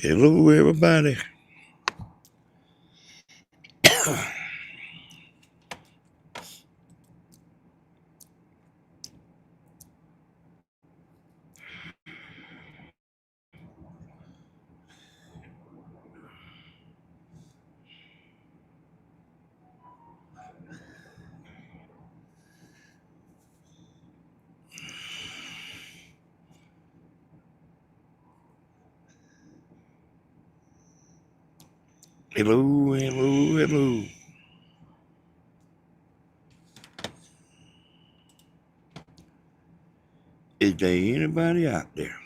Hello, everybody. Hello, hello, hello. Is there anybody out there?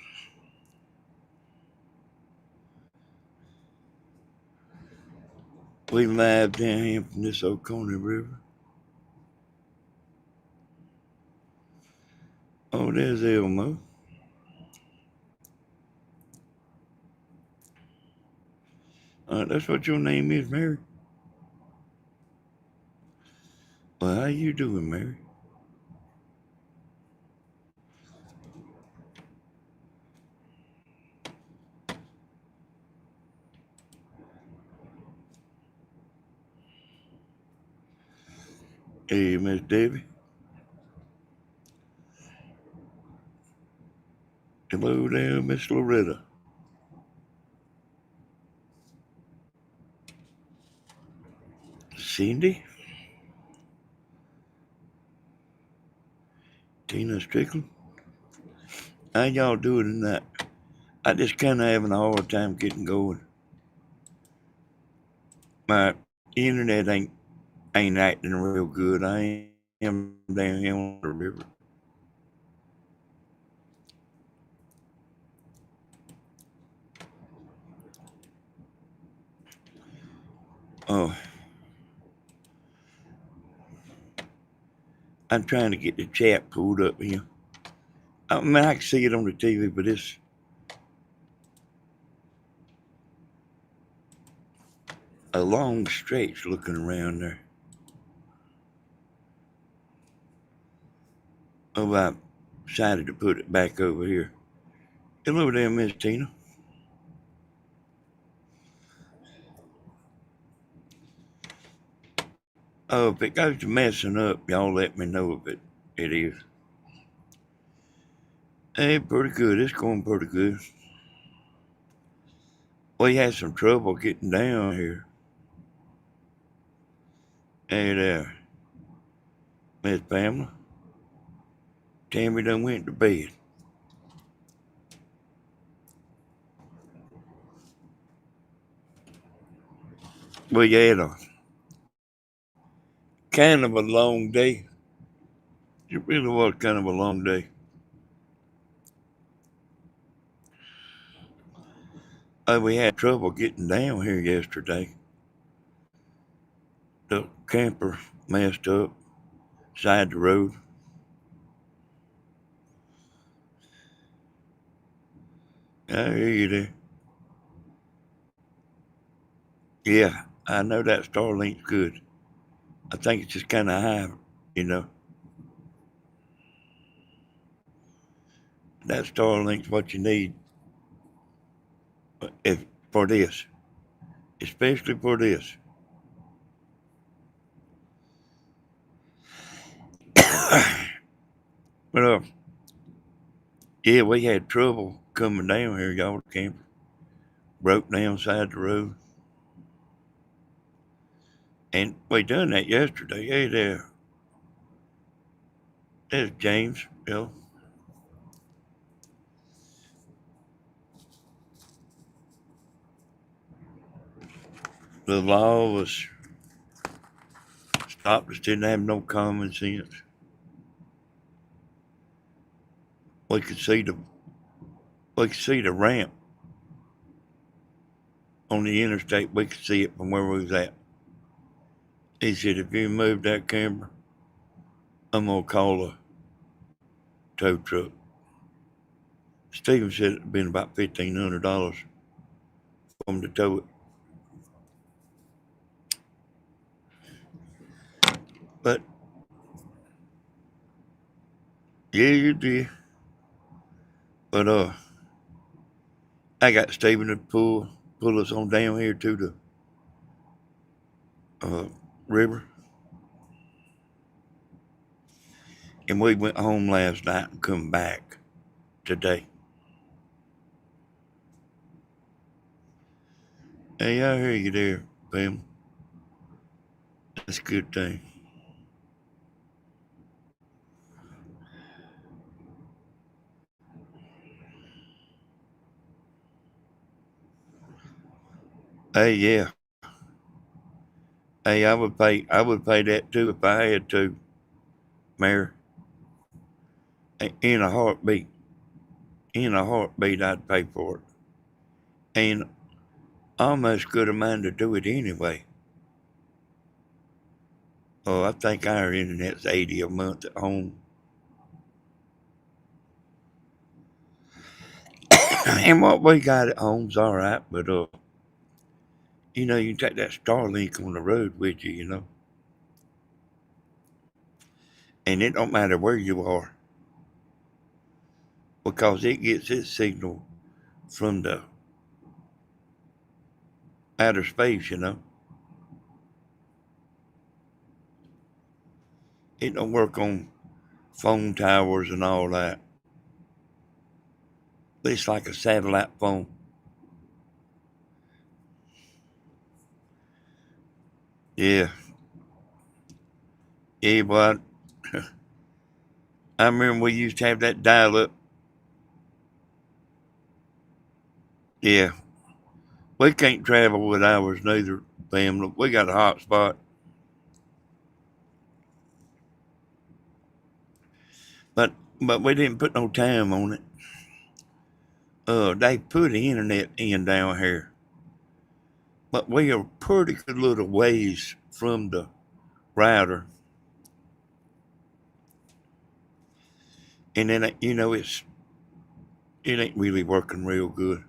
We live down here from this Oconee River. Oh, there's Elmo. That's what your name is, Mary. Well, how you doing, Mary? Hey, Miss Debbie. Hello there, Miss Loretta. Cindy. Tina Strickland. How y'all doing tonight? I just kind of having a hard time getting going. My internet ain't acting real good. I am down here on the river. Oh, I'm trying to get the chat pulled up here. I mean, I can see it on the TV, but it's a long stretch looking around there. Oh, I decided to put it back over here. Hello there, Miss Tina. Oh, if it goes to messing up, y'all let me know if it is. Hey, pretty good. It's going pretty good. We had some trouble getting down here. Hey there, Miss Pamela. Tammy done went to bed. Well, you had a kind of a long day. It really was kind of a long day. We had trouble getting down here yesterday. The camper messed up side the road. I hear you there. Yeah, I know that Starlink's good. I think it's just kind of high, you know. That Starlink's what you need if for this, especially for this. But yeah, we had trouble coming down here, y'all. The camper broke down side the road, and we done that yesterday. Hey there, there's James. You know, the law was stopped us. Didn't have no common sense. We could see the ramp on the interstate. We could see it from where we was at. He said, if you move that camera, I'm gonna call a tow truck. Stephen said it'd been about $1,500 for him to tow it. But yeah, you did. But I got Stephen to pull us on down here to the uh, river, and we went home last night and come back today. Hey, I hear you there, Pam. That's a good thing. Hey, yeah. Hey, I would pay that too if I had to, Mary. In a heartbeat. In a heartbeat, I'd pay for it. And I almost could have mind to do it anyway. Oh, I think our internet's 80 a month at home. And what we got at home's all right, but you can take that Starlink on the road with you, and it don't matter where you are because it gets its signal from the outer space. It don't work on phone towers and all that. It's like a satellite phone. Yeah, yeah, but I remember we used to have that dial up. Yeah, we can't travel with ours neither, family. We got a hot spot, but we didn't put no time on it. They put the internet in down here, but we are pretty good little ways from the router, and then it ain't really working real good.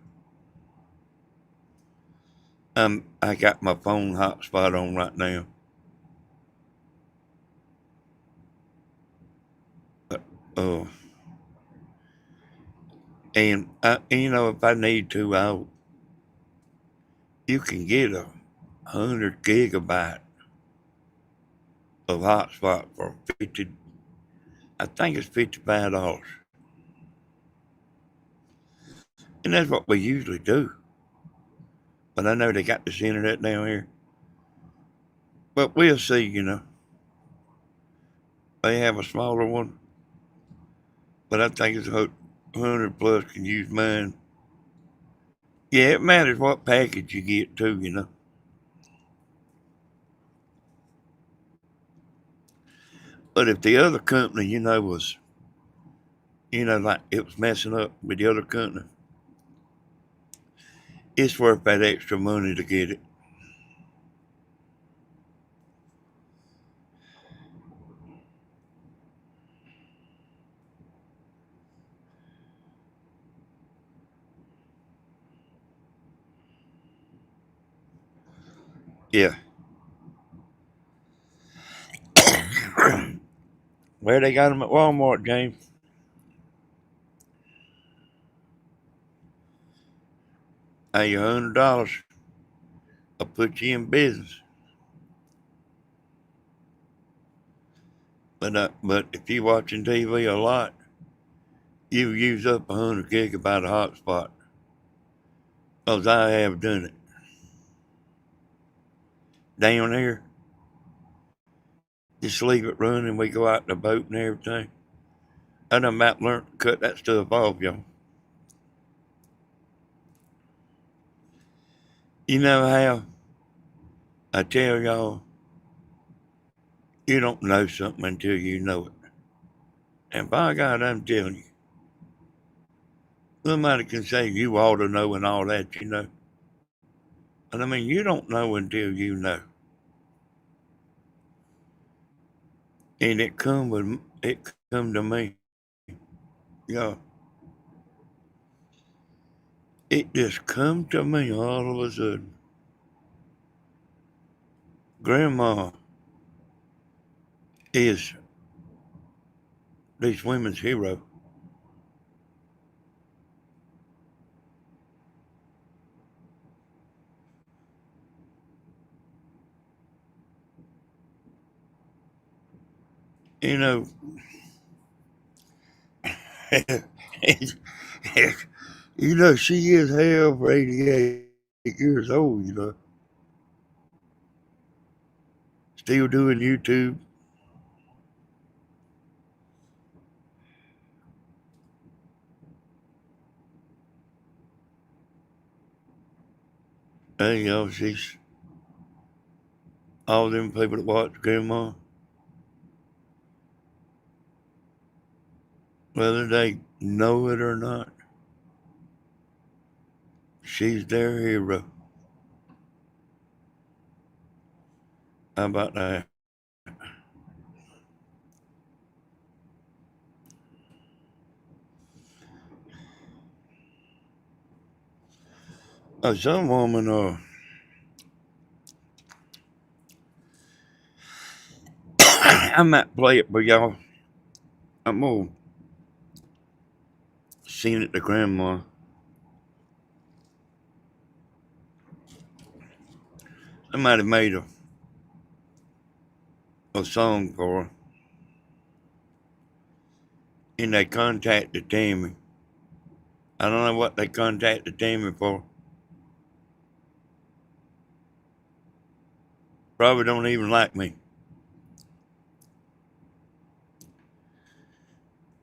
I got my phone hotspot on right now. Uh, uh, and if I need to, you can get 100 gigabyte of hotspot for 50. I think it's $55, and that's what we usually do. But I know they got this internet down here. But we'll see. They have a smaller one, but I think it's 100 plus can use mine. Yeah, it matters what package you get too. But if the other company, like it was messing up with the other company, it's worth that extra money to get it. Yeah. Well, they got them at Walmart, James. Hey, $100 will put you in business. But if you're watching TV a lot, you use up 100 gigabyte of hotspot. Cause I have done it down here. Just leave it running. We go out in the boat and everything. I done about learned to cut that stuff off, y'all. You know how I tell y'all, you don't know something until you know it. And by God, I'm telling you, somebody can say you ought to know and all that. And I mean, you don't know until you know. And it come to me. Y'all, it just come to me all of a sudden. Grandma is these women's hero. You know, you know, she is hell for 88 years old, you know. Still doing YouTube. Hey, y'all, she's all them people that watch Grandma, whether they know it or not, she's their hero. How about that? Some woman, I might play it, but y'all, I'm gonna send it to Grandma. Somebody made a song for her, and they contacted Tammy. I don't know what they contacted Tammy for. Probably don't even like me.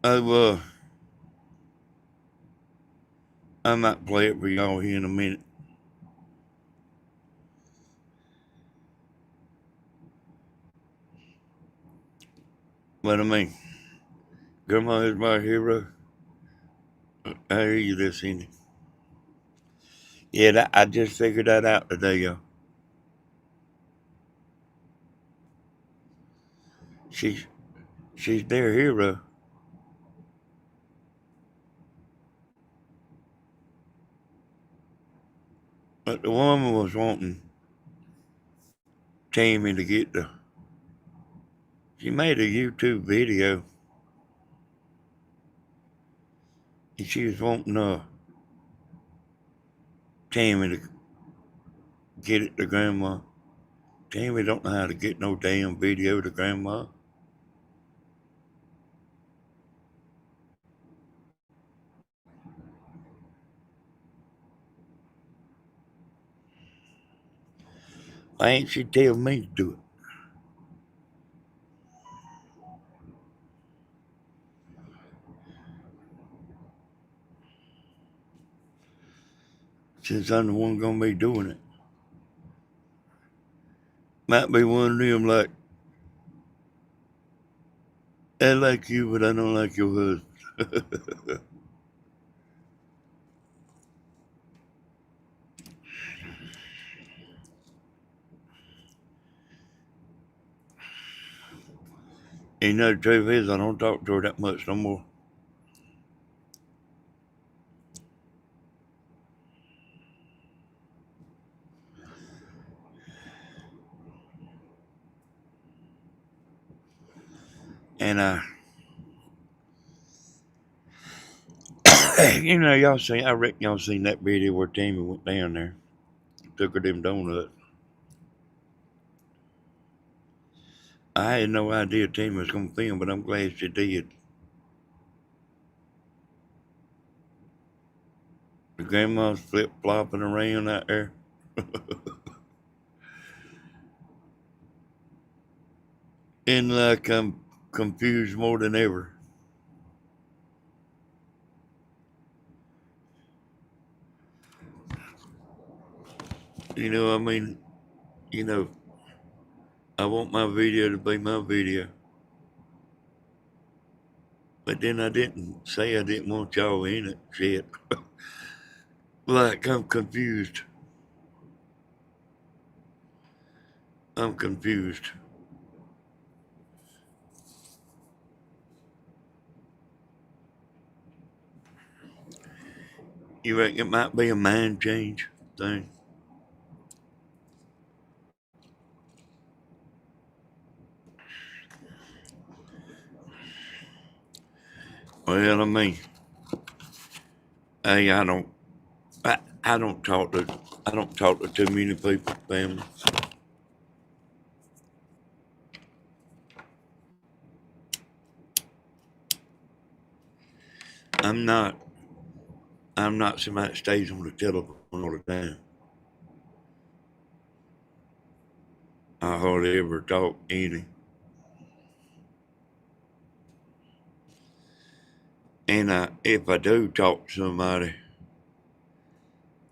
Oh, I might play it for y'all here in a minute. But I mean, Grandma is my hero. I hear you there, Cindy. Yeah, I just figured that out today, y'all. She's she's their hero. But the woman was wanting Tammy to get the. She made a YouTube video, and she was wanting Tammy to get it to Grandma. Tammy don't know how to get no damn video to Grandma. Why ain't she tell me to do it? Since I'm the one gonna be doing it. Might be one of them like, I like you, but I don't like your husband. You know, the truth is, I don't talk to her that much no more. And you know, I reckon y'all seen that video where Tammy went down there, took her them donuts. I had no idea Tammy was gonna film, but I'm glad she did. The grandma's flip flopping around out there. And like I'm confused more than ever. You know, I mean, you know, I want my video to be my video. But then I didn't say I didn't want y'all in it. Shit. Like I'm confused. I'm confused. You reckon it might be a mind change thing? Well, I mean, hey, I don't talk to too many people, family. I'm not. I'm not somebody that stays on the telephone all the time. I hardly ever talk any. And if I do talk to somebody,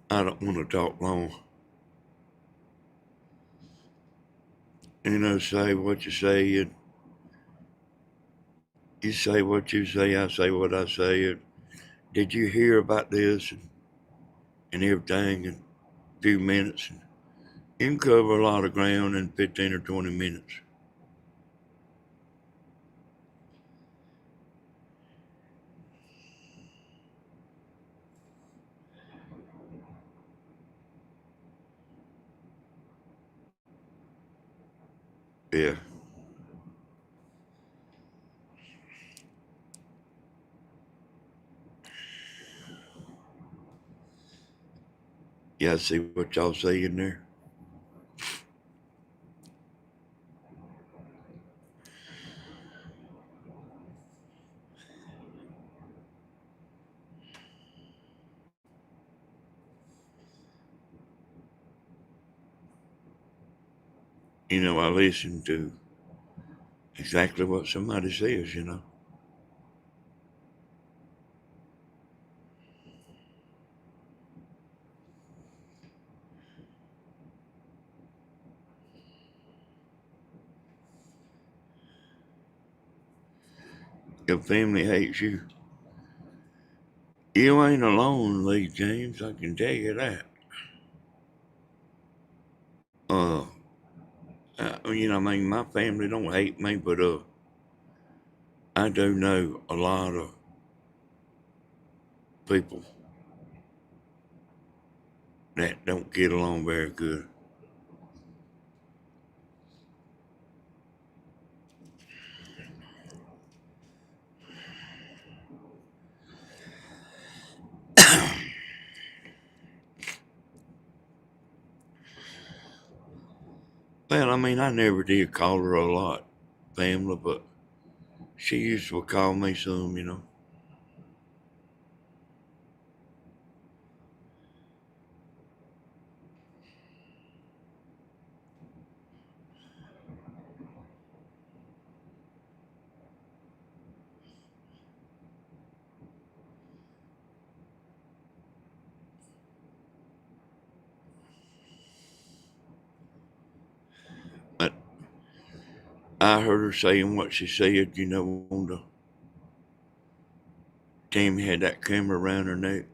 I don't want to talk long. Say what you say, and you say what you say, I say what I say. And did you hear about this and everything in a few minutes? And you can cover a lot of ground in 15 or 20 minutes. Yeah. Yeah, I see what y'all saying there. I listen to exactly what somebody says. Your family hates you. You ain't alone, Lee James, I can tell you that. Uh, my family don't hate me, but I do know a lot of people that don't get along very good. Well, I never did call her a lot, family, but she used to call me some. But I heard her saying what she said, on the Tammy had that camera around her neck.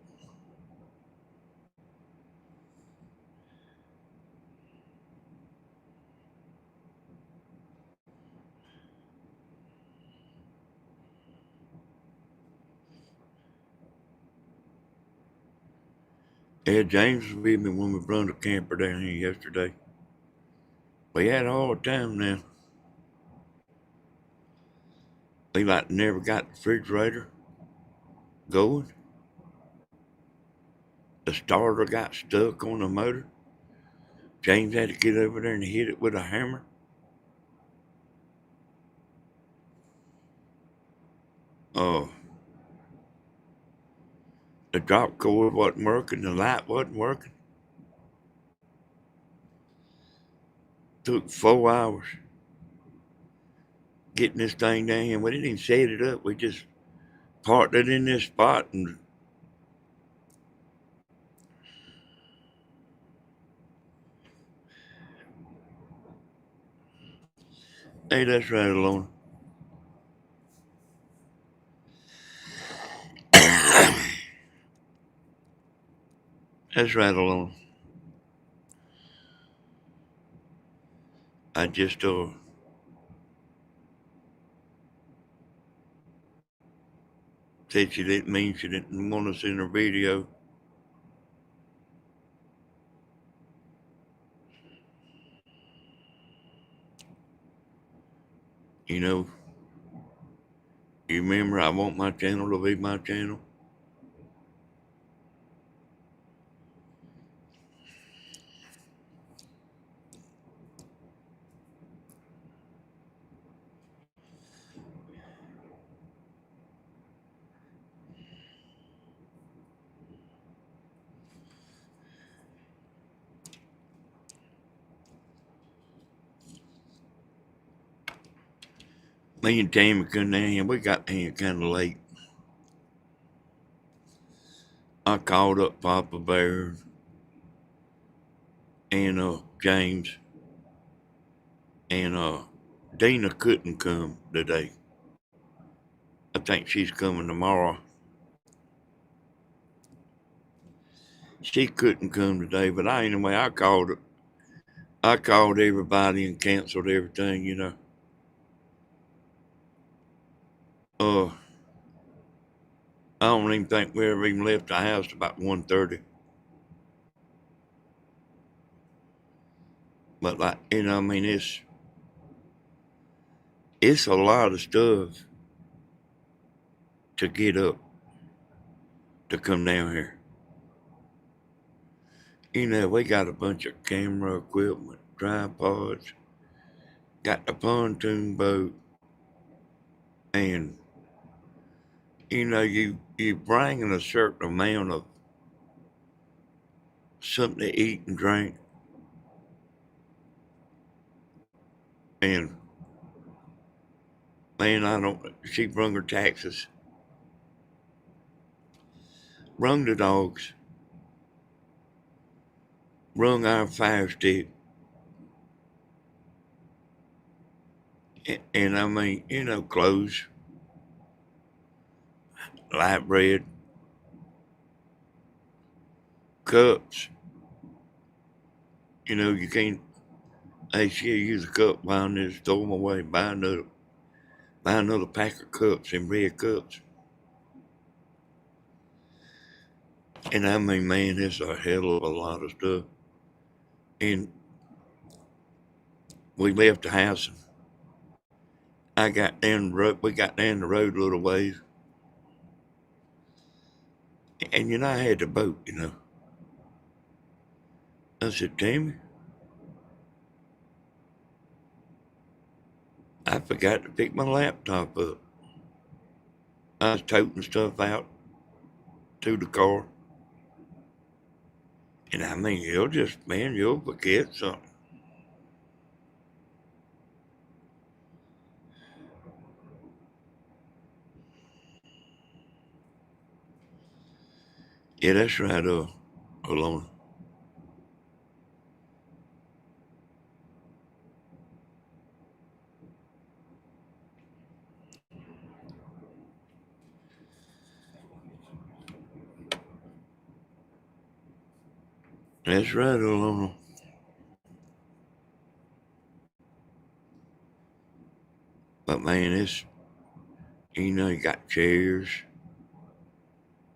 Yeah, James was with me when we run the camper down here yesterday. We had a hard time now. We like never got the refrigerator going. The starter got stuck on the motor. James had to get over there and hit it with a hammer. Oh, the drop cord wasn't working, the light wasn't working. Took 4 hours getting this thing down here. We didn't even set it up. We just parked it in this spot and hey, that's right alone. That's right alone. I just said she didn't mean she didn't want us in her video. You know, you remember I want my channel to be my channel. Me and Tammy come down here. We got in kind of late. I called up Papa Bear and James, and Dina couldn't come today. I think she's coming tomorrow. She couldn't come today, but anyway, I called her. I called everybody and canceled everything, you know. Uh, I don't even think we ever even left the house about 1:30. But like, you know, I mean, it's a lot of stuff to get up to come down here. You know, we got a bunch of camera equipment, tripods, got the pontoon boat, and you know, you bringing a certain amount of something to eat and drink, and man, I don't. She brung her taxes, brung the dogs, brung our fire stick, and I mean, you know, clothes, light bread, cups. You know, you can't. Hey, she'll use a cup, buy this, throw them away, buy another pack of cups and red cups. And I mean, man, it's a hell of a lot of stuff. And we left the house, and I got down the road. We got down the road a little ways, and you know, I had the boat. You know, I said, Tammy, I forgot to pick my laptop up. I was toting stuff out to the car, and I mean, you'll forget something. Yeah, that's right, Alona. That's right, Alona. But man, you know, you got chairs,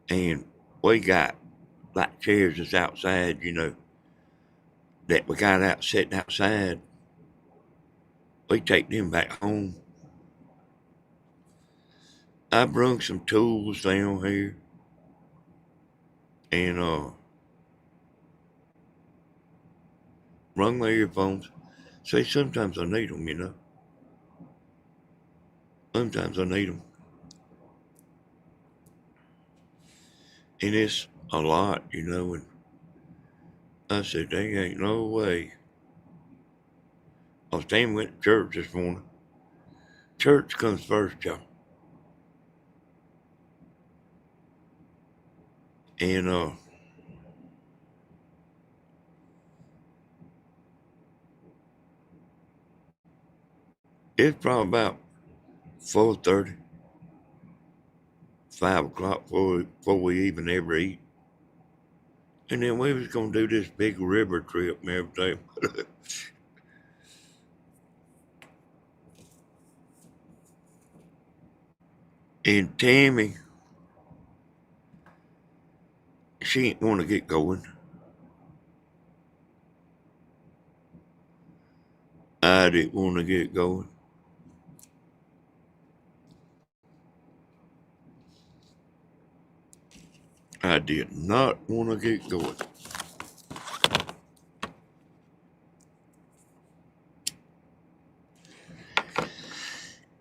and we got like chairs that's outside, you know, that we got out sitting outside. We take them back home. I brung some tools down here, and brung my earphones. Say sometimes I need them, you know. Sometimes I need them, and it's a lot, you know. And I said, "There ain't no way." I was staying with church this morning. Church comes first, y'all. And it's probably about 4:30, 5 o'clock before we even ever eat. And then we was gonna do this big river trip and everything. And Tammy, she ain't want to get going. I didn't want to get going. I did not want to get going.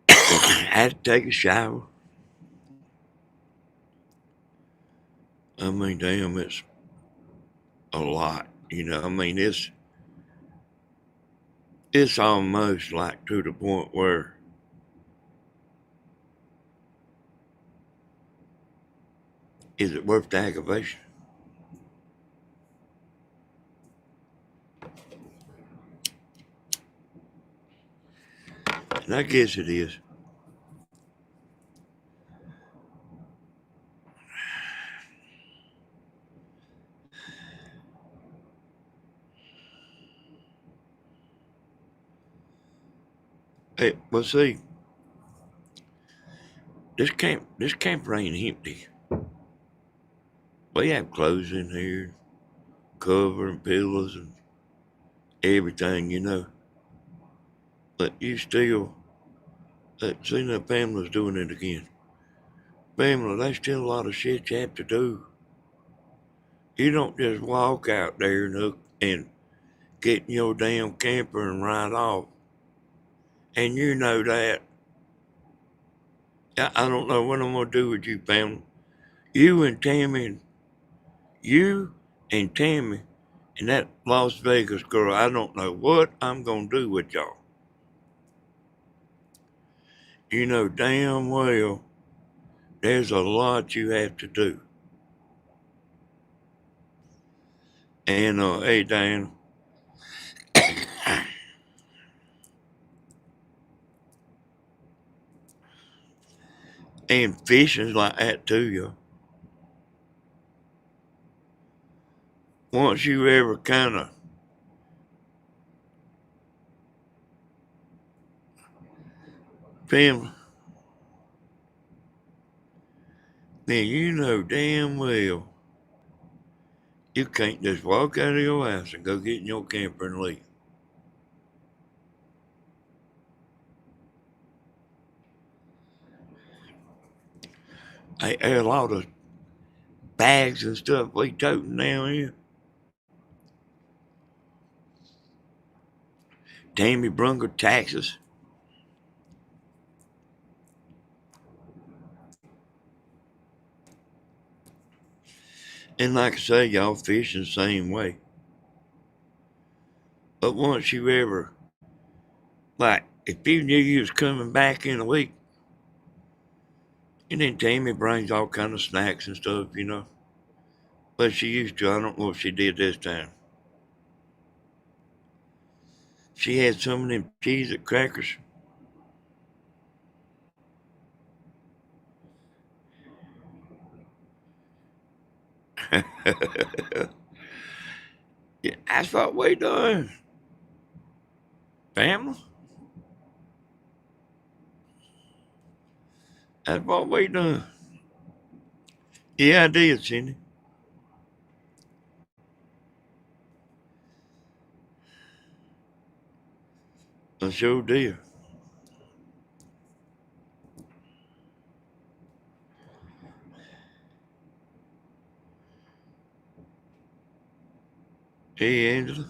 I had to take a shower. I mean, damn, it's a lot. You know, I mean, it's almost like to the point where Is it worth the aggravation? And I guess it is. Hey, well, see, this camper ain't empty. We have clothes in here, cover and pillows and everything, you know. But you still, see, now Pamela's doing it again. Pamela, there's still a lot of shit you have to do. You don't just walk out there and get in your damn camper and ride off. And you know that. I don't know what I'm gonna do with you, Pamela. You and Tammy, you and Tammy, and that Las Vegas girl. I don't know what I'm gonna do with y'all. You know damn well there's a lot you have to do. And hey, Diana, and fishing's like that too, yo. Once you ever kind of Pamela, then you know damn well you can't just walk out of your house and go get in your camper and leave. Hey, there are a lot of bags and stuff we toting down here. Tammy brung her taxes. And like I say, y'all fish the same way. But once you ever, like, if you knew you was coming back in a week, and then Tammy brings all kind of snacks and stuff, you know. But she used to. I don't know if she did this time. She had some of them cheese and crackers. Yeah, that's what we doing, family. That's what we doing. Yeah, I did, Cindy. I sure did. Hey, Angela.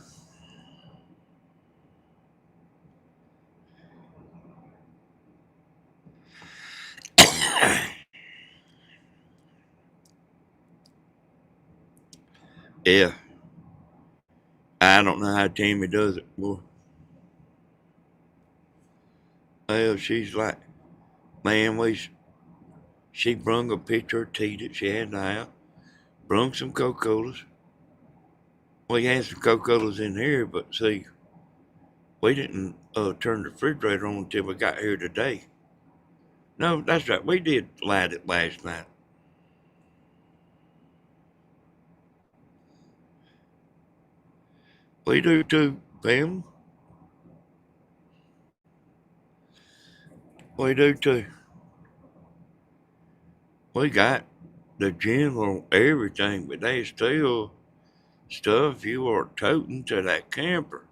Yeah, I don't know how Tammy does it, boy. Well, she's like, man, she brung a pitcher of tea that she had in the house, brung some Coca-Colas. We had some Coca-Colas in here, but see, we didn't turn the refrigerator on until we got here today. No, that's right. We did light it last night. We do too, Pam. We do too. We got the general everything, but there's still stuff you are toting to that camper.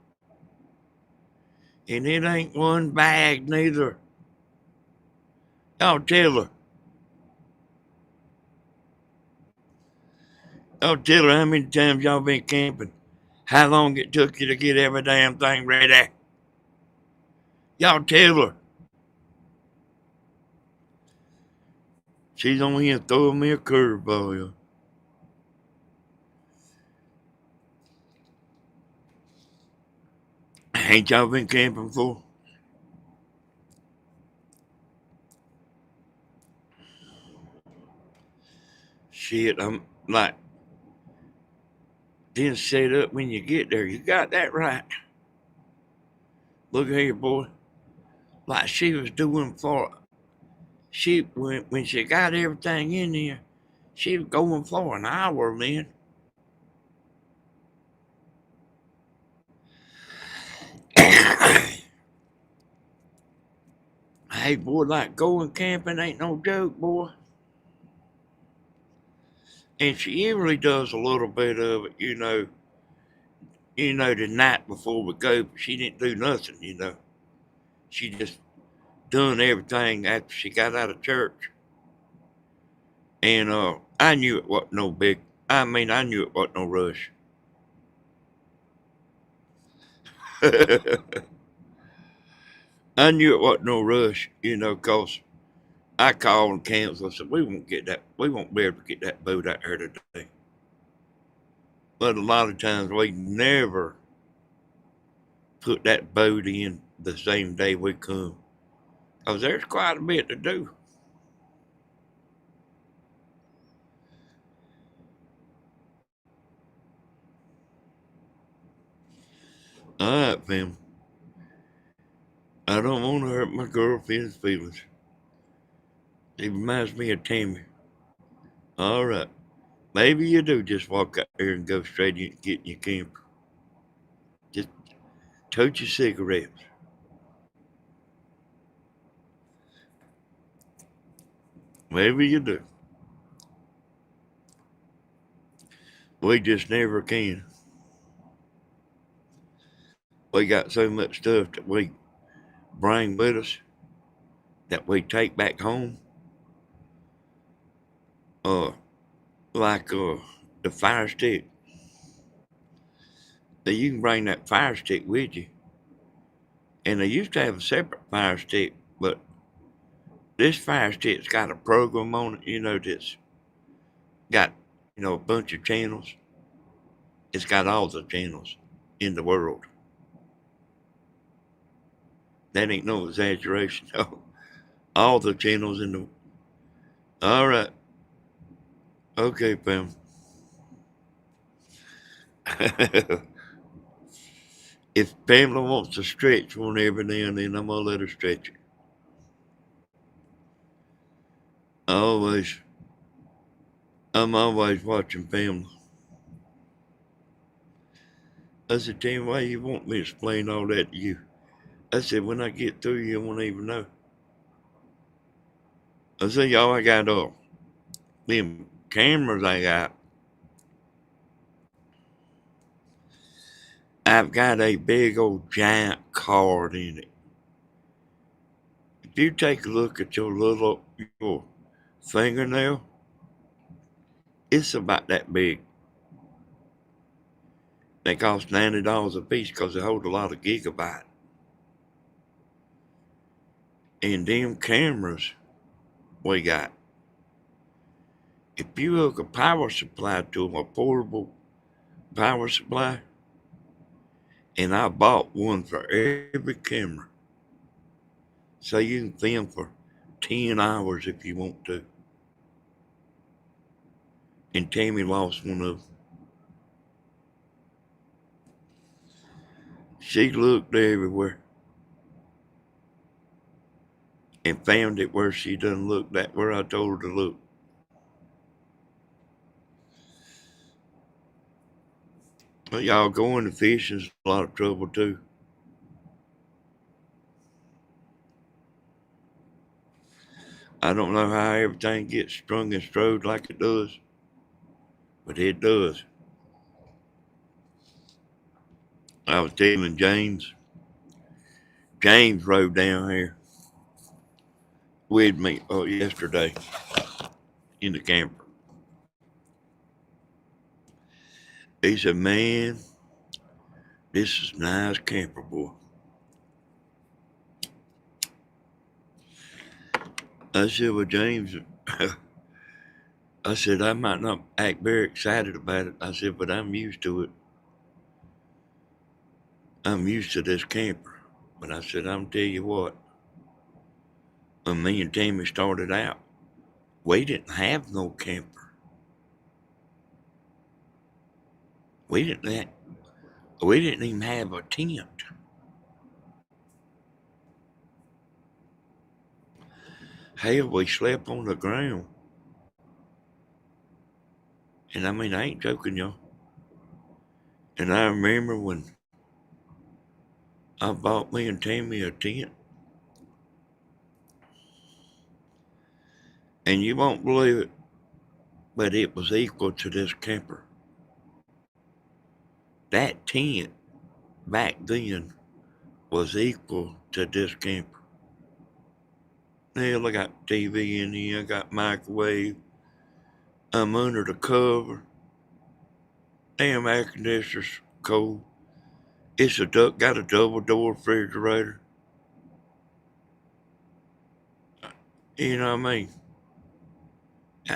And it ain't one bag neither. Y'all tell her. Y'all tell her how many times y'all been camping. How long it took you to get every damn thing ready. Y'all tell her. She's on here throwing me a curveball, yo. Ain't y'all been camping before? Shit, I'm like, then set up when you get there. You got that right. Look here, boy. Like she was doing for she when she got everything in there, she was going for an hour, man. Hey, boy, like going camping ain't no joke, boy. And she usually does a little bit of it, the night before we go, but she didn't do nothing, She just done everything after she got out of church. And I knew it wasn't no big. I mean, I knew it wasn't no rush. I knew it wasn't no rush, 'cause I called and canceled. I said, we won't be able to get that boat out here today. But a lot of times we never put that boat in the same day we come. 'Cause there's quite a bit to do. All right, fam. I don't want to hurt my girlfriend's feelings. It reminds me of Tammy. All right. Maybe you do just walk out there and go straight in and get in your camper. Just tote your cigarettes. Maybe you do. We just never can. We got so much stuff that we bring with us that we take back home. Uh, like the fire stick. Now you can bring that fire stick with you. And they used to have a separate fire stick, but this fire stick's got a program on it, that's got, a bunch of channels. It's got all the channels in the world. That ain't no exaggeration. All the channels in the. All right. Okay, Pam. If Pamela wants to stretch one every now and then, I'm gonna let her stretch it. Always. I'm always watching Pamela. I said, Tim, why you want me to explain all that to you? I said, when I get through, you won't even know. I said, y'all, I got them cameras I got. I've got a big old giant card in it. If you take a look at your fingernail, it's about that big. They cost $90 a piece because they hold a lot of gigabyte. And them cameras we got, if you hook a power supply to them, a portable power supply, and I bought one for every camera, so you can film for 10 hours if you want to. And Tammy lost one of them. She looked everywhere and found it where she done looked at where I told her to look. But y'all going to fishing's a lot of trouble too. I don't know how everything gets strung and strode like it does, but it does. I was telling James rode down here with me yesterday in the camper. He said, man, this is a nice camper, boy. I said, well, James, I said, I might not act very excited about it. I said, but I'm used to it. I'm used to this camper. But I said, I'm tell you what, when me and Tammy started out, we didn't have no camper. We didn't have, we didn't even have a tent. Hell, we slept on the ground. And I mean, I ain't joking, y'all. And I remember when I bought me and Tammy a tent, and you won't believe it, but it was equal to this camper. That tent back then was equal to this camper. Hell, I got TV in here, I got microwave, I'm under the cover, damn air conditioner's cold. Got a double door refrigerator. You know what I mean?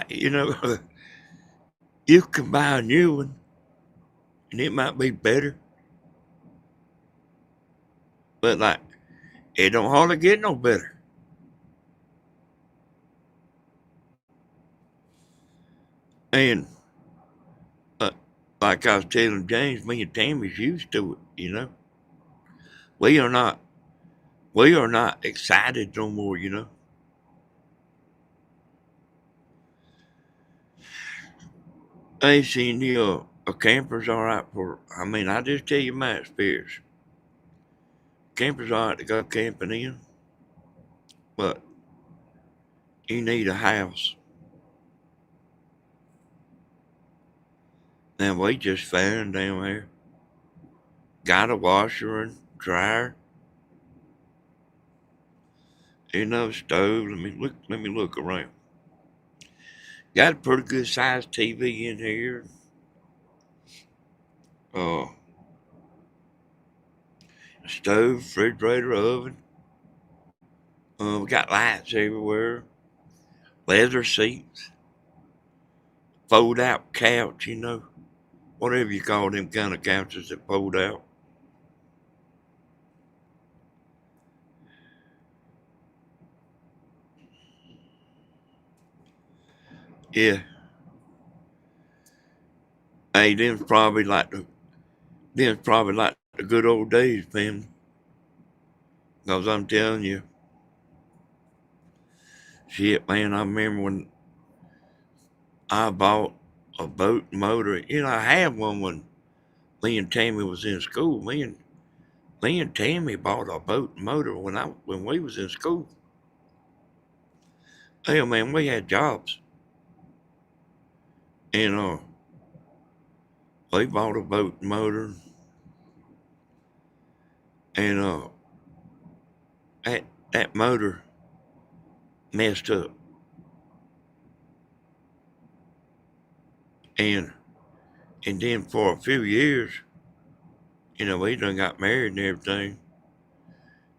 You know, you can buy a new one, and it might be better, but like it don't hardly get no better. And uh, like I was telling James, me and Tammy's used to it. You know, we are not we are not excited no more. You know, I seen a camper's all right for. I mean, I just tell you my experience. Camper's all right to go camping in, but you need a house. Now we just found down there, got a washer and dryer, you know, stove. Let me look around. Got a pretty good sized TV in here. Uh, stove, refrigerator, oven. We got lights everywhere. Leather seats. Fold out couch, you know. Whatever you call them kind of couches that fold out. Yeah. Hey, them's probably like the good old days, family. Cause I'm telling you, shit, man, I remember when I bought a boat motor. You know, I had one when me and Tammy was in school. Me and Tammy bought a boat motor when we was in school. Hell, man, we had jobs, and we bought a boat motor, and that that motor messed up, and then for a few years, you know, we done got married and everything,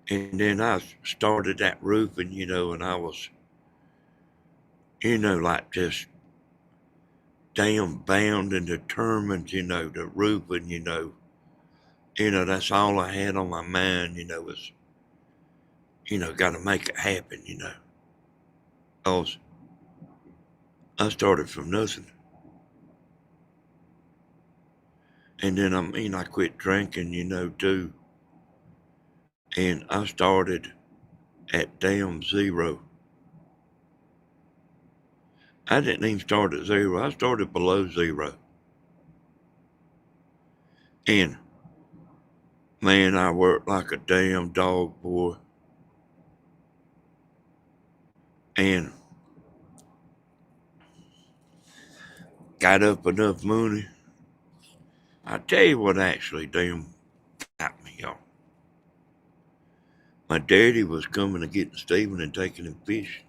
and then I started that roofing, you know, and I was, you know, like just damn bound and determined, you know, to roofing, you know, that's all I had on my mind, you know, was, you know, got to make it happen, you know. Cause I started from nothing, and then I quit drinking, you know, too, and I started at damn zero. I didn't even start at zero. I started below zero, and man, I worked like a damn dog, boy, and got up enough money. I tell you what actually damn got me, y'all. My daddy was coming to get Stephen and taking him fishing.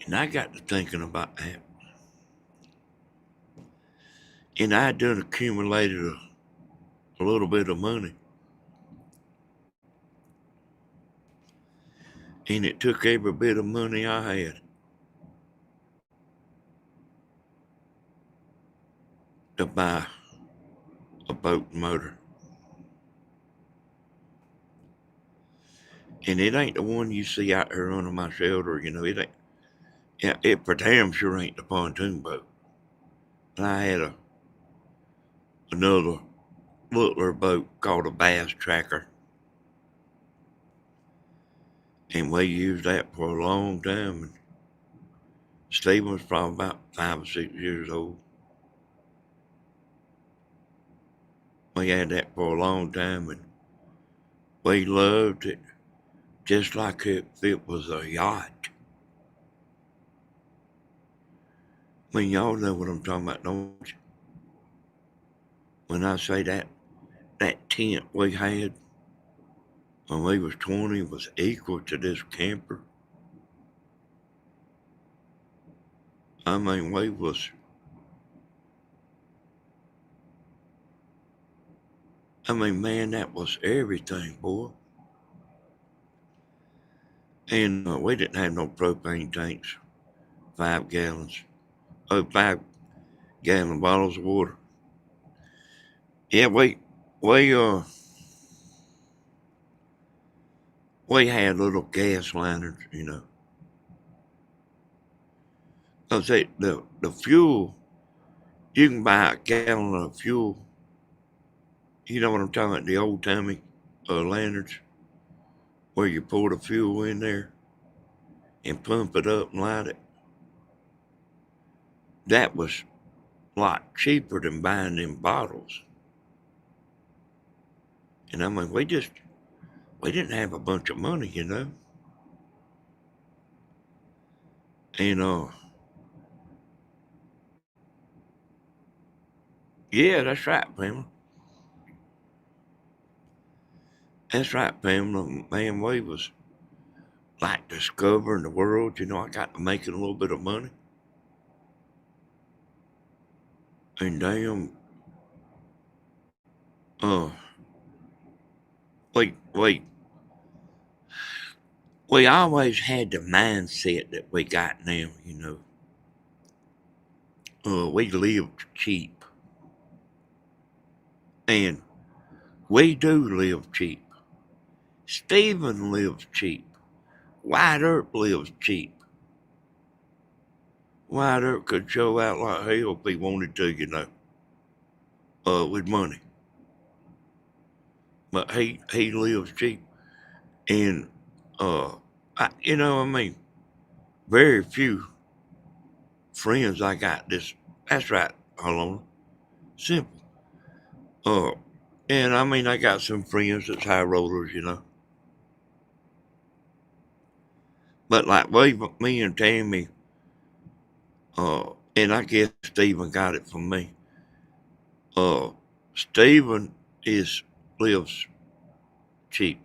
And I got to thinking about that. And I had done accumulated a little bit of money. And it took every bit of money I had to buy a boat motor. And it ain't the one you see out here under my shelter, you know, Yeah, it for damn sure ain't the pontoon boat. And I had another littler boat called a bass tracker, and we used that for a long time. And Stephen was probably about 5 or 6 years old. We had that for a long time, and we loved it just like if it was a yacht. I mean, y'all know what I'm talking about, don't you? When I say that tent we had when we was 20 was equal to this camper. I mean, man, that was everything, boy. And we didn't have no propane tanks, 5 gallons, 5 gallon bottles of water. Yeah, we had little gas lanterns. I say the fuel, you can buy a gallon of fuel. You know what I'm talking about? The old timey lanterns where you pour the fuel in there and pump it up and light it. That was a lot cheaper than buying them bottles. And I mean, we didn't have a bunch of money. And yeah, that's right, Pamela. That's right, Pamela. Man, we was like discovering the world. I got to making a little bit of money. And damn, uh, wait. We always had the mindset that we got now. We lived cheap. And we do live cheap. Stephen lives cheap. White Earp lives cheap. White Earp could show out like hell if he wanted to, with money. But he lives cheap. And, I mean, very few friends I got this. That's right, hold on. Simple. Uh, and I mean, I got some friends that's high rollers. But like me and Tammy, and I guess Stephen got it from me. Stephen lives cheap.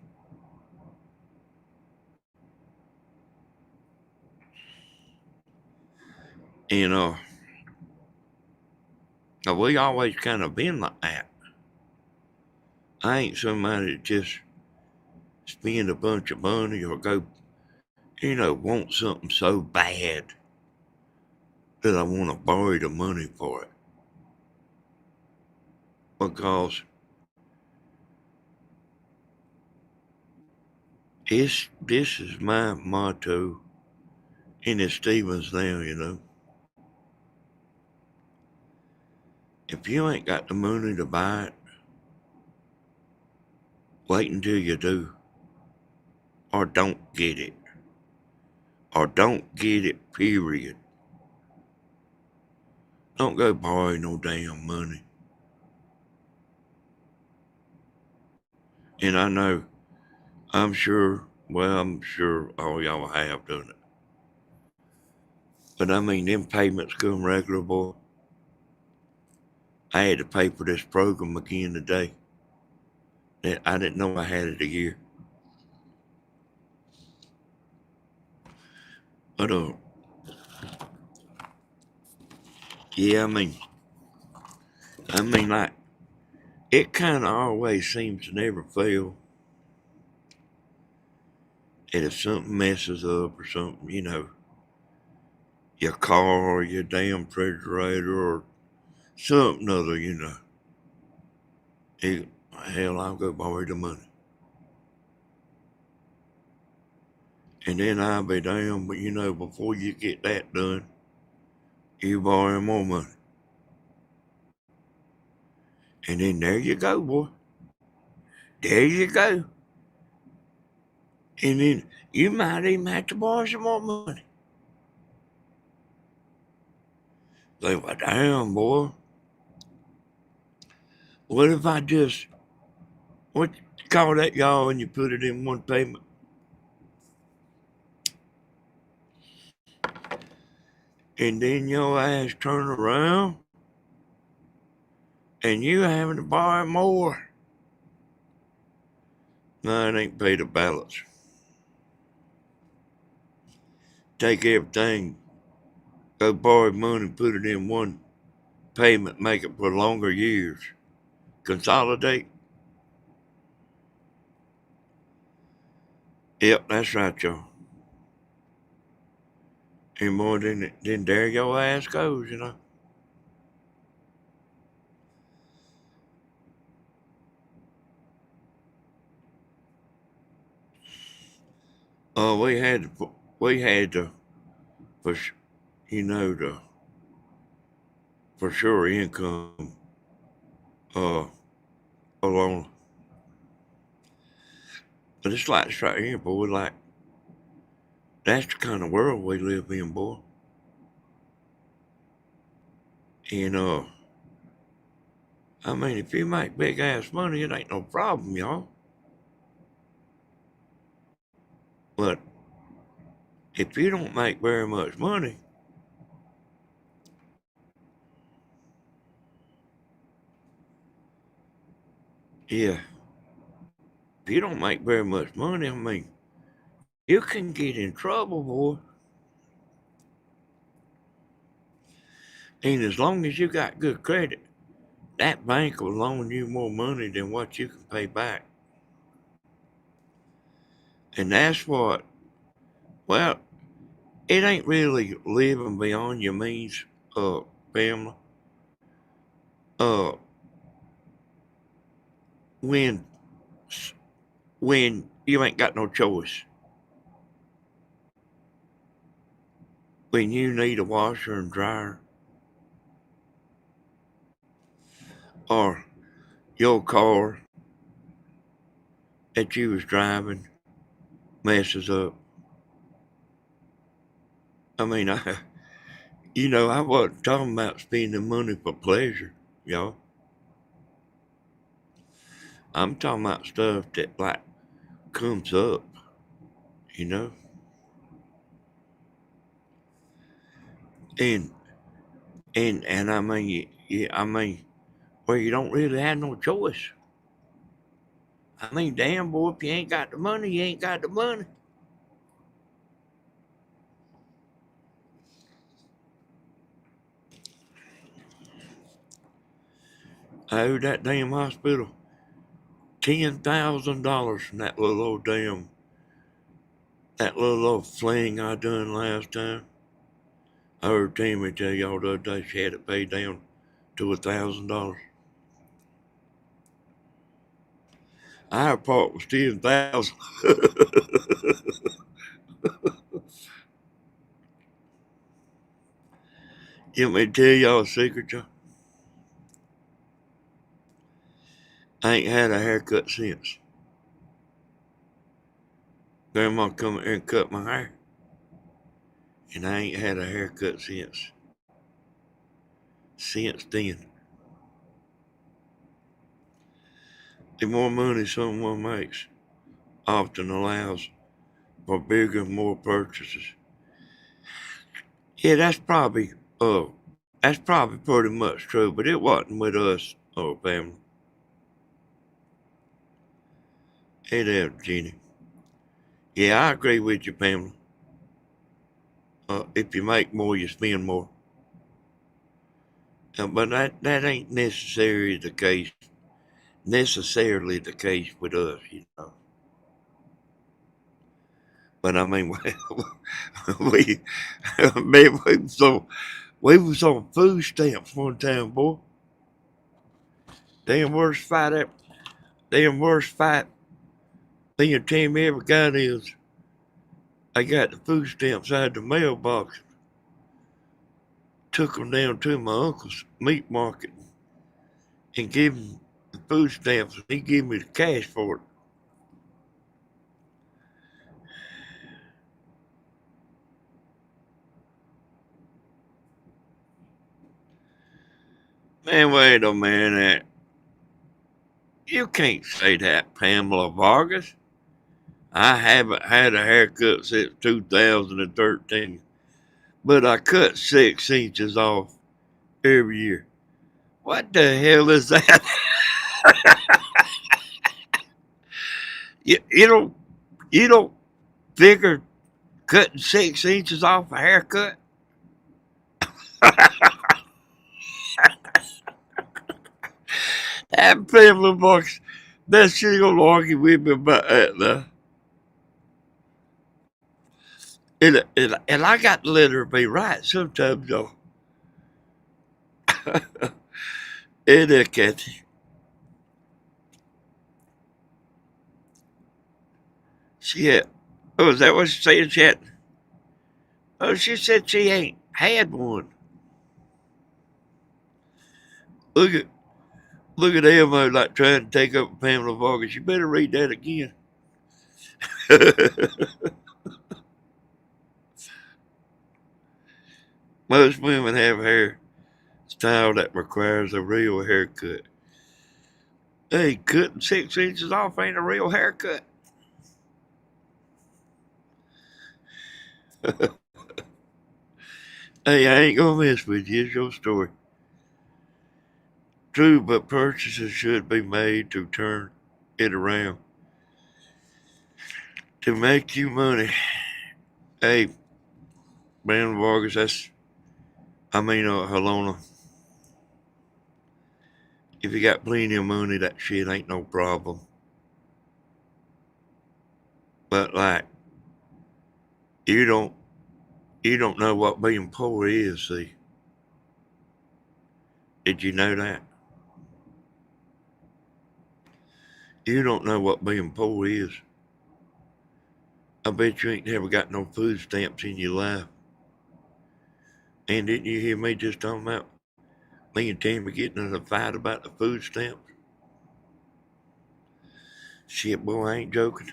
And we always kind of been like that. I ain't somebody that just spend a bunch of money or go, want something so bad that I want to borrow the money for it. Because this is my motto, and it's Stevens now. If you ain't got the money to buy it, wait until you do, or don't get it, or don't get it, period. Don't go borrow no damn money. And I'm sure all y'all have done it. But I mean, them payments come regular, boy. I had to pay for this program again today. I didn't know I had it a year. But yeah, like it kind of always seems to never fail. And if something messes up or something, your car or your damn refrigerator or something other, hell, I'll go borrow the money. And then I'll be damned, but before you get that done, you borrow more money. And then there you go, boy. There you go. And then you might even have to borrow some more money. Say, well, damn, boy. What if I just, what you call that, y'all, and you put it in one payment? And then your ass turn around and you having to borrow more. No, it ain't pay the balance. Take everything, go borrow money, put it in one payment, make it for longer years. Consolidate. Yep, that's right, y'all. And more than there your ass goes, we had to, for the for sure income uh alone. But it's like this right here, boy. Like that's the kind of world we live in, boy. And I mean, if you make big ass money, it ain't no problem, y'all. But if you don't make very much money, yeah, if you don't make very much money, I mean, you can get in trouble, boy. And as long as you got good credit, that bank will loan you more money than what you can pay back. And that's what, well, it ain't really living beyond your means, family. Uh, when when you ain't got no choice, when you need a washer and dryer, or your car that you was driving messes up. I mean, I wasn't talking about spending money for pleasure, y'all. I'm talking about stuff that like comes up, you know, and and I mean, yeah, I mean, where you don't really have no choice. I mean, damn boy, if you ain't got the money, you ain't got the money. I owed that damn hospital $10,000 from that little old fling I done last time. I heard Tammy tell y'all the other day she had it paid down to $1,000. Our part was 10,000. You want me to tell y'all a secret, y'all? I ain't had a haircut since. Grandma come here and cut my hair. And I ain't had a haircut since. Since then. The more money someone makes often allows for bigger, more purchases. Yeah, that's probably pretty much true, but it wasn't with us, family. Hey there, Jenny. Yeah, I agree with you, family. If you make more, you spend more. But that ain't necessarily the case with us. But I mean, we, man, we was on food stamps one time, boy. Damn worst fight ever. Damn worst fight me and Tim ever got is I got the food stamps out of the mailbox, took them down to my uncle's meat market and gave him the food stamps, and he gave me the cash for it. Man, wait a minute. You can't say that, Pamela Vargas. I haven't had a haircut since 2013, but I cut 6 inches off every year. What the hell is that? You don't you don't figure cutting 6 inches off a haircut? That Pamela Vargas, that she gonna argue with me about that now. And I got to let her be right sometimes, though. And Kathy. She had, oh, is that what she said? She had, oh, she said she ain't had one. Look at look at Elmo like trying to take up Pamela Vargas. You better read that again. Most women have hair style that requires a real haircut. Hey, cutting 6 inches off ain't a real haircut. Hey, I ain't gonna mess with you. It's your story. True, but purchases should be made to turn it around to make you money. Hey, man, Vargas, Helena, if you got plenty of money, that shit ain't no problem. But like, you don't you don't know what being poor is. See, did you know that? You don't know what being poor is. I bet you ain't never got no food stamps in your life. And didn't you hear me just talking about me and Tammy getting in a fight about the food stamps? Shit, boy, I ain't joking.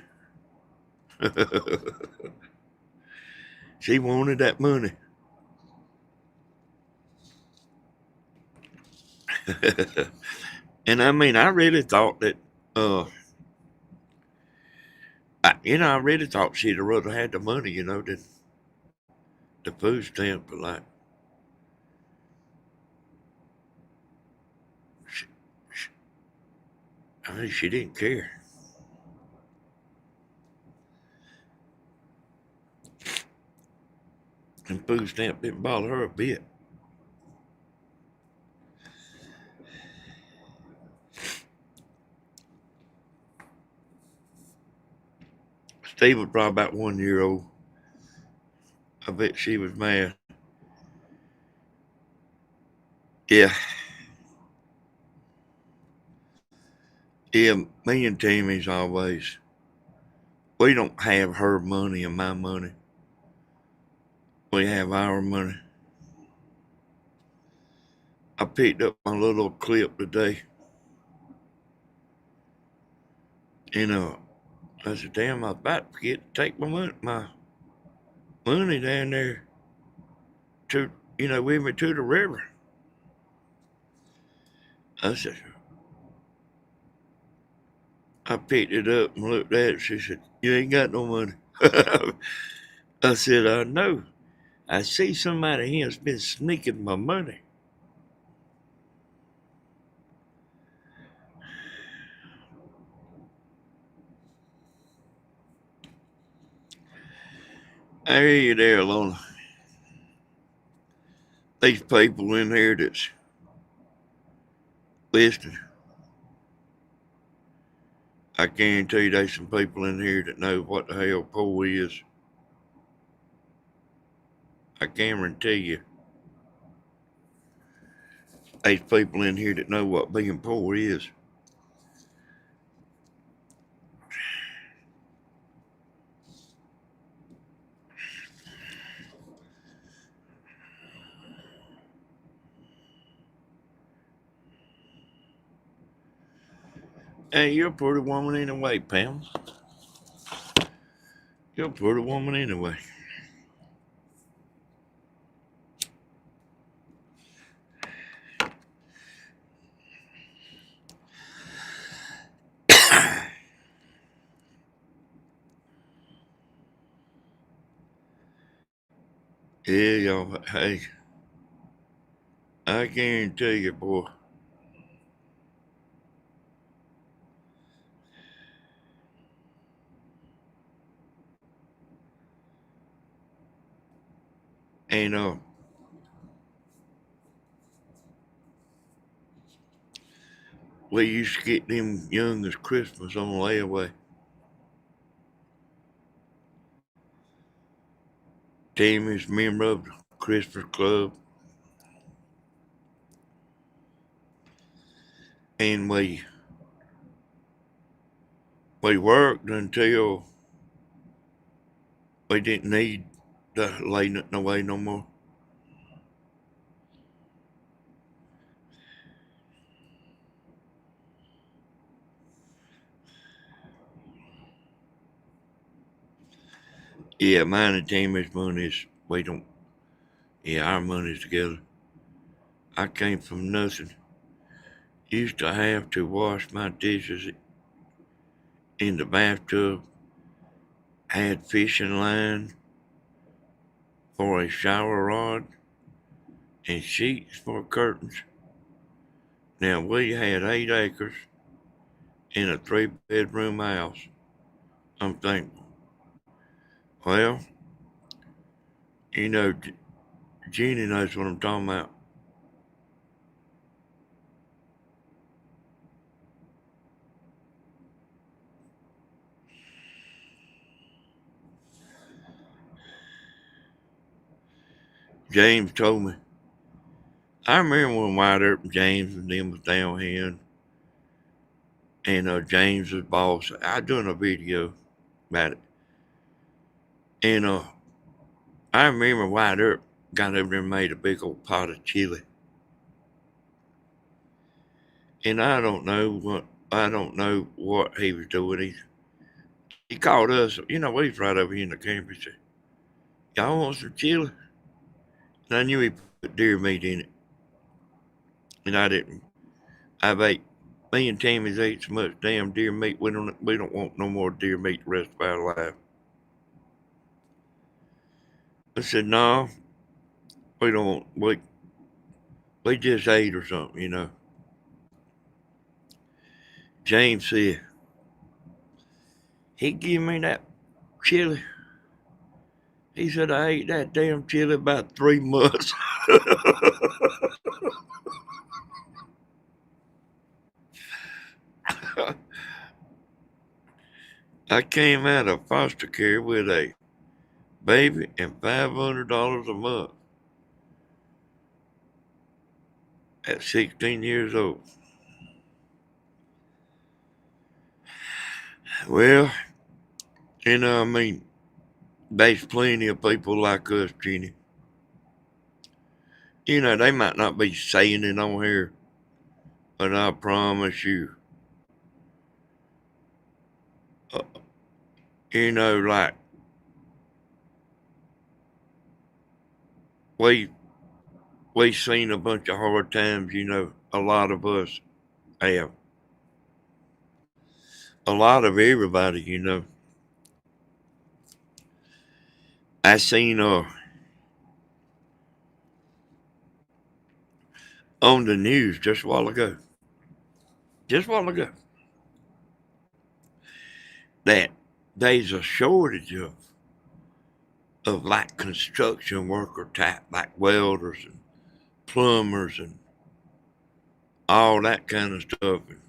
She wanted that money. And I mean, I really thought that, I really thought she'd have rather had the money, than the food stamp. But like, she, she, I mean, she didn't care. And food stamp didn't bother her a bit. Steve was probably about 1 year old. I bet she was mad. Yeah, yeah. Me and Tammy's always. We don't have her money and my money. We have our money. I picked up my little clip today. And I said, damn, I was about to forget to take my money down there to, with me to the river. I said, I picked it up and looked at it. She said, you ain't got no money. I said, I know. I see somebody here's been sneaking my money. I hear you there, Lona. These people in here that's listening, I guarantee you there's some people in here that know what the hell poor is. I guarantee you there's people in here that know what being poor is. Hey, you're a pretty woman anyway, Pam. You're a pretty woman anyway. Yeah, y'all. Hey, I guarantee you, boy. And we used to get them young as Christmas on layaway. Tammy's member of the Christmas Club, and we worked until we didn't need to lay nothing away no more. Yeah, mine and Tammy's money's we don't. Yeah, our money's together. I came from nothing. Used to have to wash my dishes in the bathtub. Had fishing line for a shower rod and sheets for curtains. Now we had 8 acres in a 3-bedroom house. I'm thankful. Well, you know, Jeannie knows what I'm talking about. James told me. I remember when White Earp and James and them was down here, and James was boss. I doing a video about it, and I remember White Earp got over there and made a big old pot of chili, and I don't know what he was doing. He called us. You know, we was right over here in the camp. He said, "Y'all want some chili?" And I knew he put deer meat in it, and I didn't. I've ate. Me and Tammy's ate so much damn deer meat. We don't want no more deer meat the rest of our life. I said, "No, we don't want. We just ate or something, you know." James said he give me that chili. He said I ate that damn chili about 3 months. I came out of foster care with a baby and $500 a month at 16 years old. Well, I mean, there's plenty of people like us, Jenny. They might not be saying it on here, but I promise you, uh, like we we seen a bunch of hard times. A lot of us have. A lot of everybody. I seen on the news just a while ago. Just a while ago, that there's a shortage of like construction worker type, like welders and plumbers and all that kind of stuff. And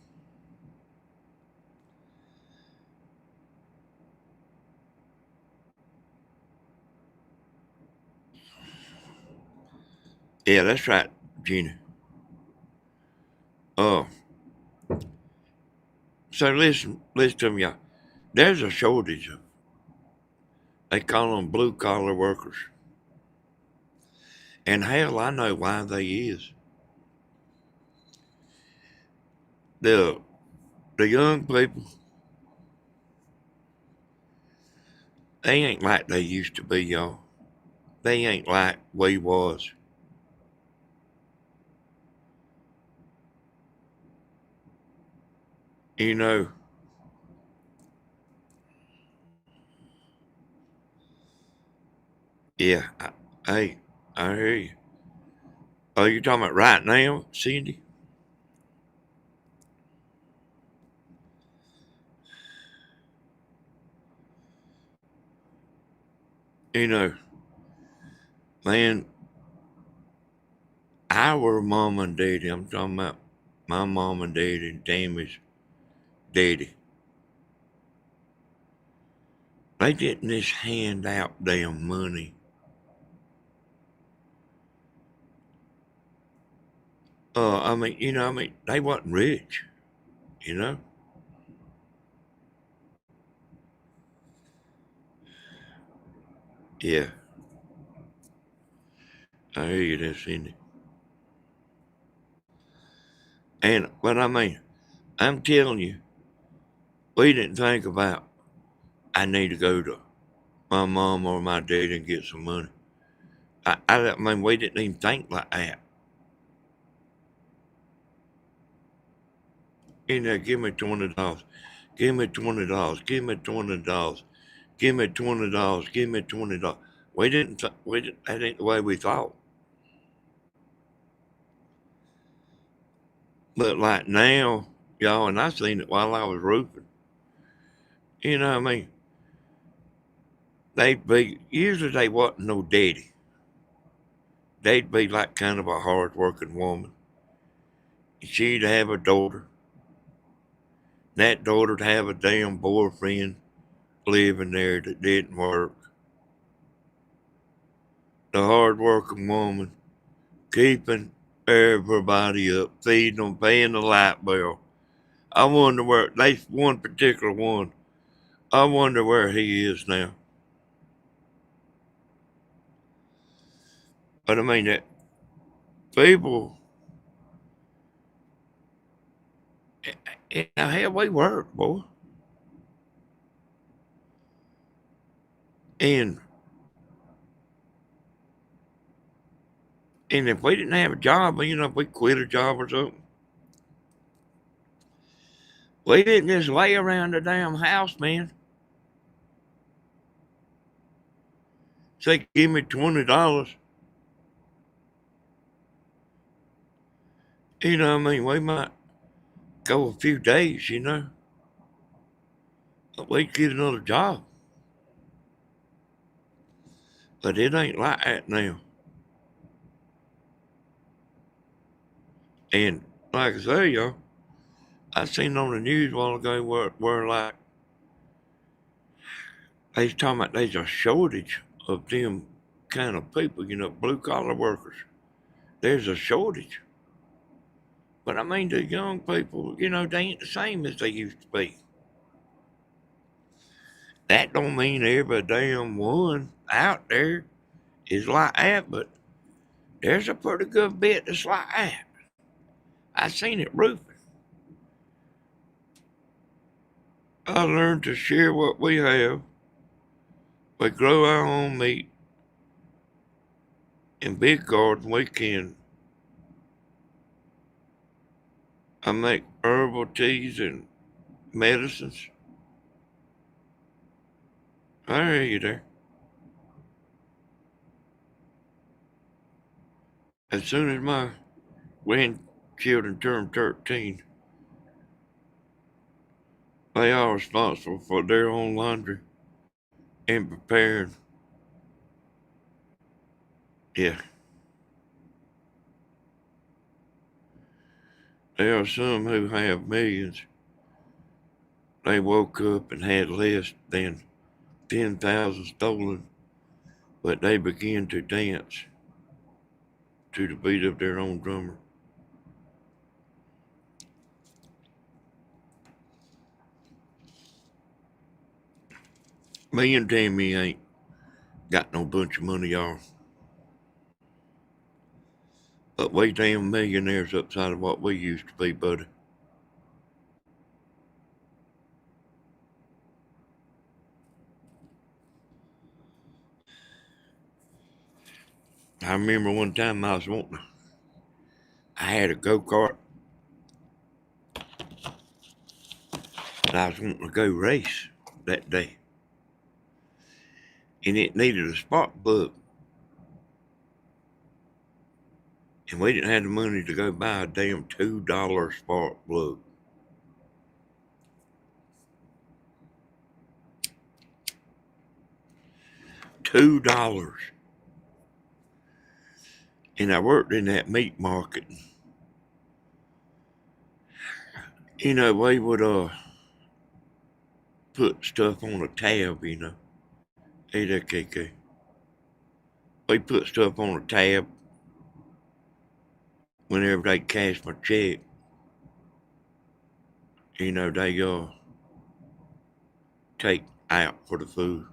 yeah, that's right, Gina. Oh, so listen to me, y'all. There's a shortage of. They call them blue collar workers, and hell, I know why they is. The The young people, they ain't like they used to be, y'all. They ain't like we was. You know, yeah, hey, I hear you. Oh, you talking about right now, Cindy? You know, man, our mom and daddy, I'm talking about my mom and daddy and Tammy's daddy, they didn't just hand out damn money. I mean, they wasn't rich, you know? Yeah, I hear you there, Cindy. But I mean, I'm telling you, we didn't think about, I need to go to my mom or my dad and get some money. I mean, we didn't even think like that. Give me $20. Give me $20. Give me $20. Give me $20. Give me $20. We didn't, that ain't the way we thought. But like now, y'all, and I seen it while I was roofing, what I mean? Usually they wasn't no daddy. They'd be like kind of a hard working woman. She'd have a daughter. That daughter'd have a damn boyfriend living there that didn't work. The hard working woman keeping everybody up, feeding them, paying the light bill. I wonder where, there's one particular one, I wonder where he is now. But I mean, that people, hell, we work, boy. And and if we didn't have a job, if we quit a job or something, we didn't just lay around the damn house, man. Say, give me $20. What I mean? We might go a few days, but we'd get another job. But it ain't like that now. And like I say, y'all, I seen on the news a while ago where like they was talking about there's a shortage of them kind of people, blue collar workers. There's a shortage. But I mean, the young people, they ain't the same as they used to be. That don't mean every damn one out there is like that, but there's a pretty good bit that's like that. I seen it roofing. I learned to share what we have. We grow our own meat in big garden. We can. I make herbal teas and medicines. I hear you there. As soon as my grandchildren turn 13, they are responsible for their own laundry and preparing. Yeah, there are some who have millions. They woke up and had less than 10,000 stolen, but they began to dance to the beat of their own drummer. Me and Tammy ain't got no bunch of money, y'all. But we damn millionaires upside of what we used to be, buddy. I remember one time I had a go-kart, and I was wanting to go race that day. And it needed a spark plug. And we didn't have the money to go buy a damn $2 spark plug. $2. And I worked in that meat market. You know, we would put stuff on a tab, you know. Hey there, KK. We put stuff on a tab whenever they cash my check. You know, they take out for the food.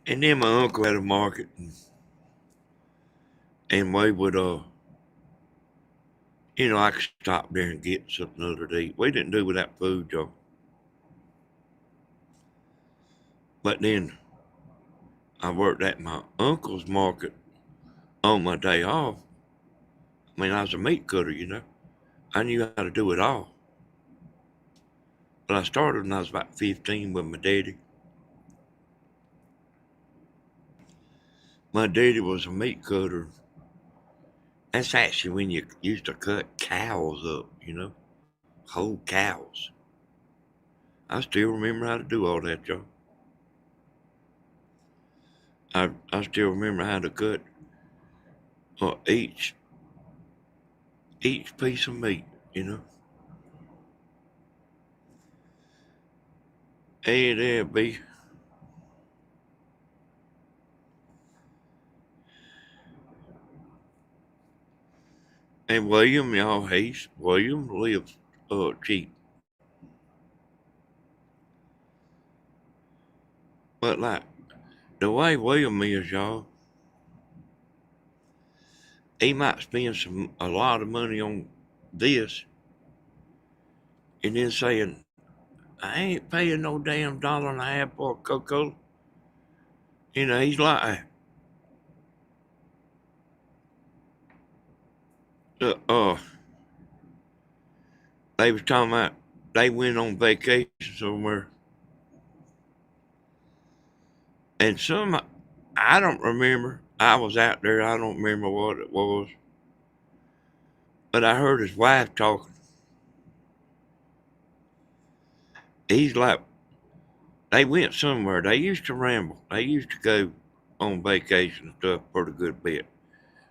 And then my uncle had a market, and we would you know, I could stop there and get something other to eat. We didn't do without food, y'all. But then I worked at my uncle's market on my day off. I mean, I was a meat cutter, you know. I knew how to do it all. But I started when I was about 15 with my daddy. My daddy was a meat cutter. That's actually when you used to cut cows up, you know, whole cows. I still remember how to do all that, y'all. I still remember how to cut each piece of meat, you know. Hey there, B. And William, y'all, William lives cheap. But like the way William is, y'all, he might spend a lot of money on this and then saying, I ain't paying no damn $1.50 for a Coca-Cola. You know, he's like uh they was talking about they went on vacation somewhere. And I don't remember. I was out there, I don't remember what it was. But I heard his wife talking. He's like, they went somewhere. They used to ramble. They used to go on vacation and stuff for a good bit.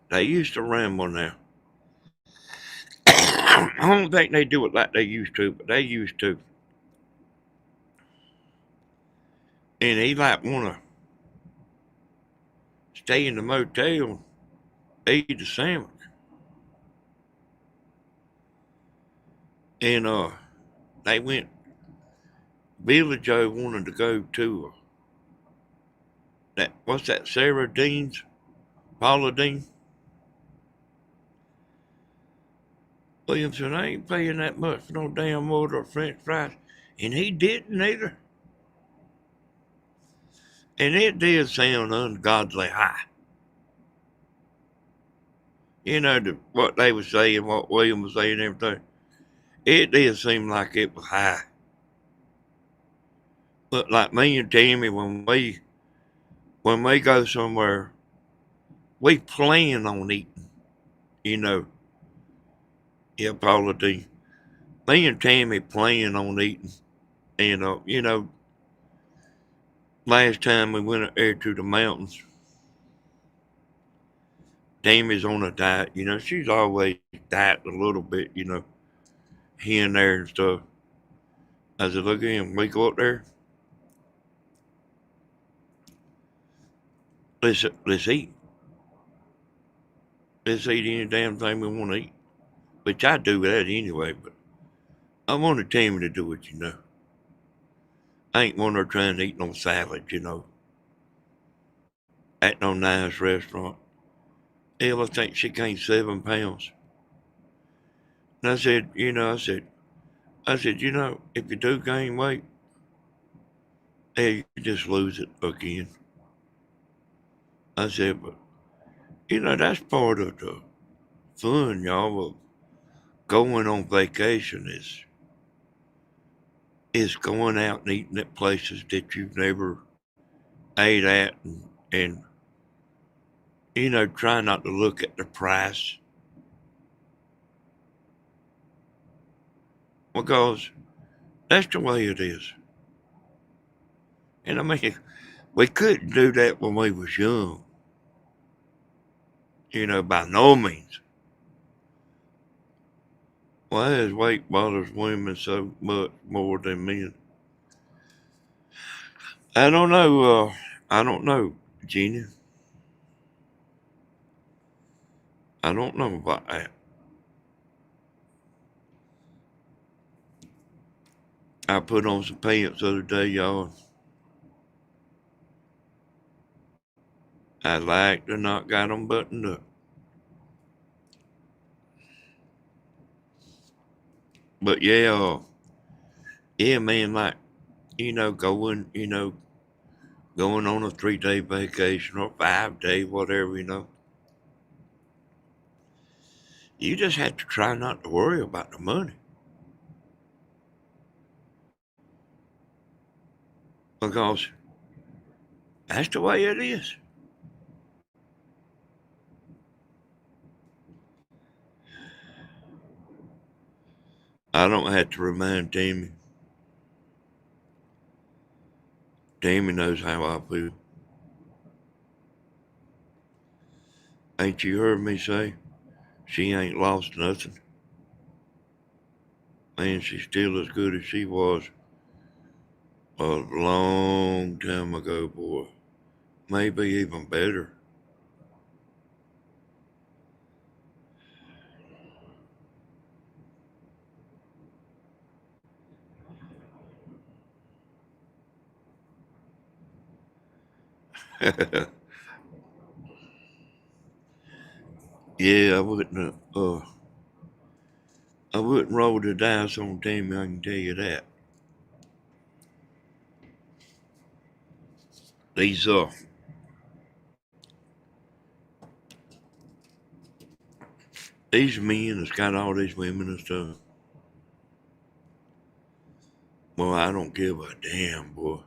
They used to ramble now. I don't think they do it like they used to, but they used to. And he like wanna stay in the motel, eat a sandwich. And they went Billy Joe wanted to go to that what's that, Sarah Dean's? Paula Dean? William said, I ain't paying that much for no damn order of French fries. And he didn't either. And it did sound ungodly high. You know, what they were saying, what William was saying, everything. It did seem like it was high. But like me and Tammy, when we go somewhere, we plan on eating. You know, yeah, Paula D. Me and Tammy plan on eating. And you know, last time we went up there to the mountains, Tammy's on a diet. You know, she's always dieting a little bit. You know, here and there and stuff. I said, look at him. We go up there. Let's eat. Let's eat any damn thing we want to eat. Which I do that anyway, but I wanted Tammy to do it, you know. I ain't want her trying to eat no salad, you know, at no nice restaurant. Hell, I think she gained 7 pounds. And I said, I said, if you do gain weight, hey, you just lose it again. I said, but that's part of the fun, y'all, of going on vacation is going out and eating at places that you've never ate at and try not to look at the price because that's the way it is. And I mean, we couldn't do that when we was young, by no means. Why is weight bothers women so much more than men? I don't know. I don't know, Gina. I don't know about that. I put on some pants the other day, y'all. I like to not got them buttoned up. But yeah, man, like, going on a 3-day vacation or 5-day, whatever, you just have to try not to worry about the money. Because that's the way it is. I don't have to remind Tammy. Tammy knows how I feel. Ain't you heard me say she ain't lost nothing? Man, she's still as good as she was a long time ago, boy. Maybe even better. Yeah, I wouldn't roll the dice on Tammy, I can tell you that. These these men that's got all these women and stuff. Well, I don't give a damn, boy.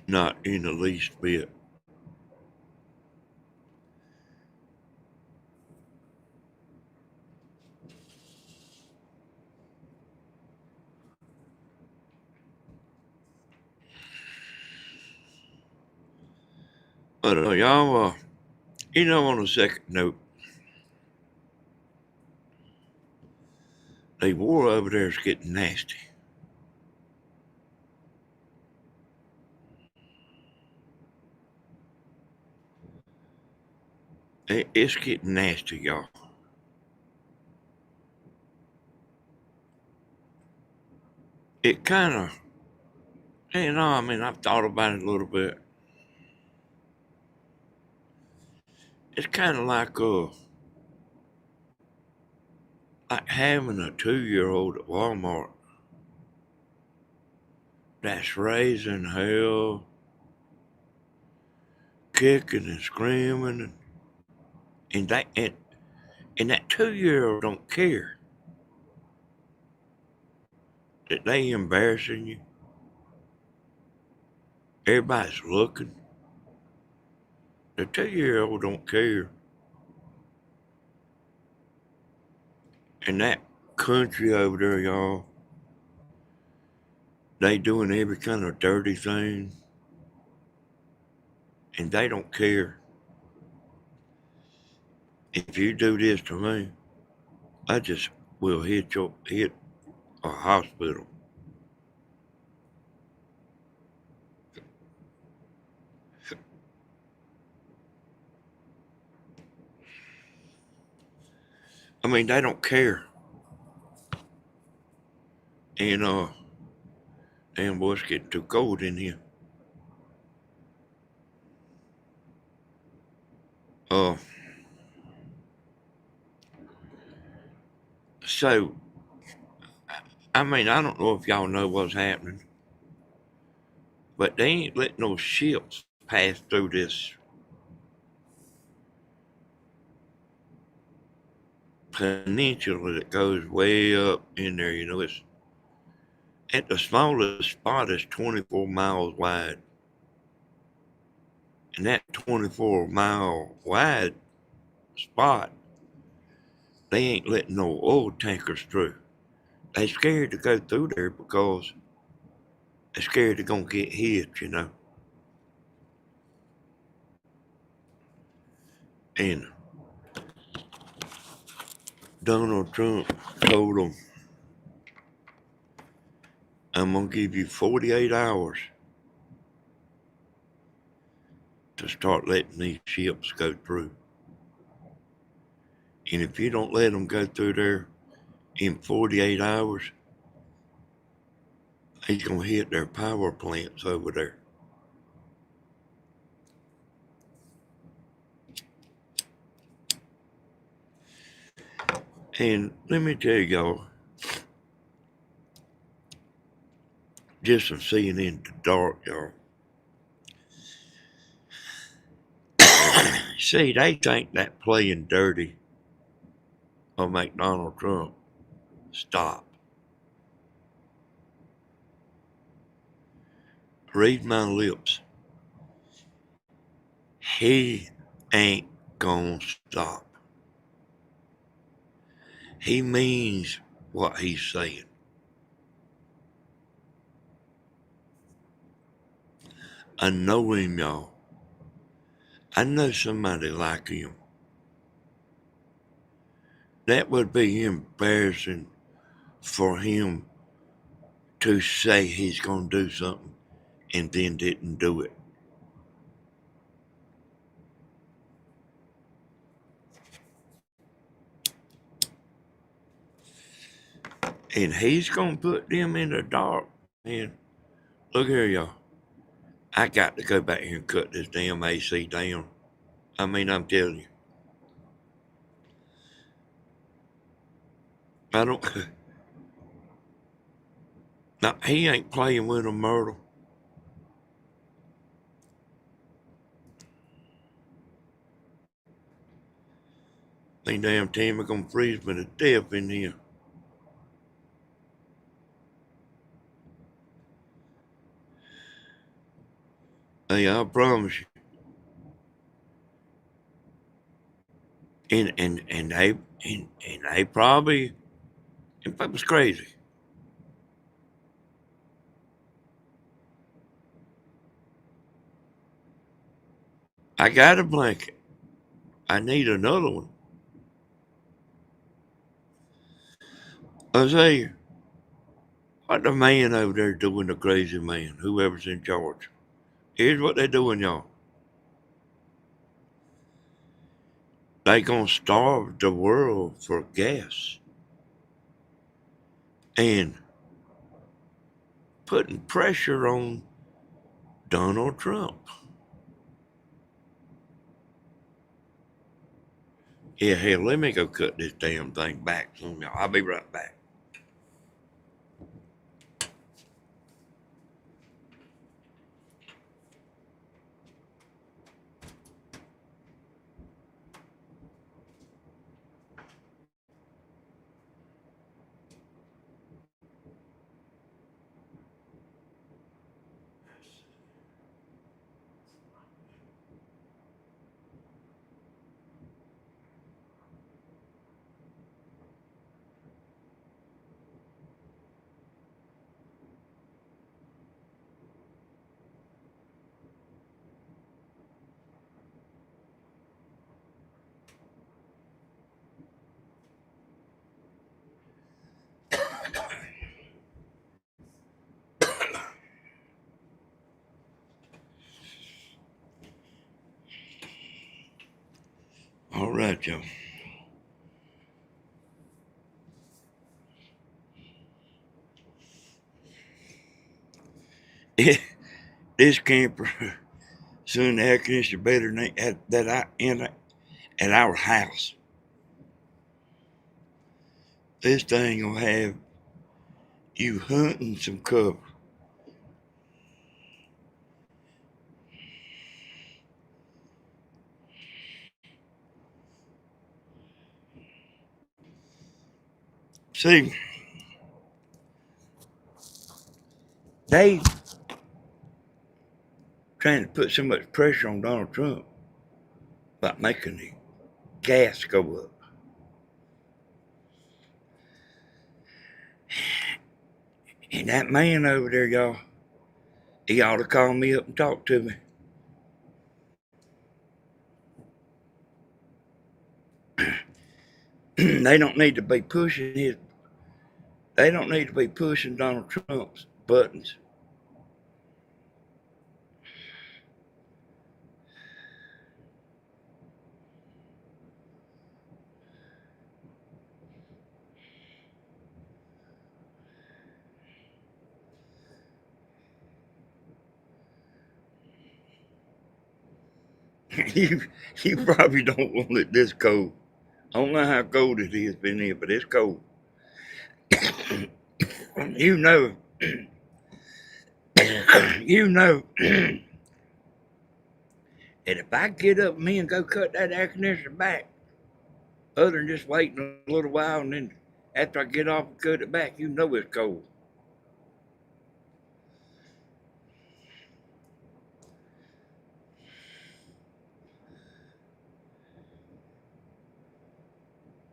Not in the least bit. But y'all, on a second note, the war over there is getting nasty. It's getting nasty, y'all. It kind of, I mean, I've thought about it a little bit. It's kind of like having a 2-year-old at Walmart that's raising hell, kicking and screaming, and that 2-year-old don't care that they embarrassing you. Everybody's looking. The 2-year-old don't care. And that country over there, y'all, they doing every kind of dirty thing, and they don't care. If you do this to me, I just will hit a hospital. I mean, they don't care. And damn boy, it's getting too cold in here. Uh, So, I mean, I don't know if y'all know what's happening, but they ain't letting no ships pass through this peninsula that goes way up in there. You know, it's at the smallest spot is 24 miles wide. And that 24-mile wide spot, they ain't letting no oil tankers through. They scared to go through there because they're scared they're gonna get hit, you know. And Donald Trump told them, I'm gonna give you 48 hours to start letting these ships go through. And if you don't let them go through there in 48 hours, he's gonna hit their power plants over there. And let me tell y'all, just from seeing in the dark, y'all. See, they think that playing dirty will make Donald Trump stop. Read my lips. He ain't gonna stop. He means what he's saying. I know him, y'all. I know somebody like him. That would be embarrassing for him to say he's gonna do something and then didn't do it. And he's gonna put them in the dark. Man, look here, y'all. I got to go back here and cut this damn AC down. I mean, I'm telling you. I don't. Now, he ain't playing with a Myrtle. They damn Tammy gonna freeze me to death in here. Hey, I promise you. And they probably, if it was crazy, I got a blanket. I need another one. I say, what the man over there doing, the crazy man, whoever's in charge. Here's what they're doing, y'all. They gonna starve the world for gas and putting pressure on Donald Trump. Yeah, hell, let me go cut this damn thing back from y'all. I'll be right back. All right, y'all. This camper, soon the air conditioner better than that I in at our house. This thing will have you hunting some cover. See, they trying to put so much pressure on Donald Trump about making the gas go up. And that man over there, y'all, he ought to call me up and talk to me. They don't need to be pushing his. They don't need to be pushing Donald Trump's buttons. you you probably don't want it this cold. I don't know how cold it is been here, but it's cold. you know, you know that if I get up me and go cut that air conditioner back, other than just waiting a little while and then after I get off and cut it back, you know it's cold.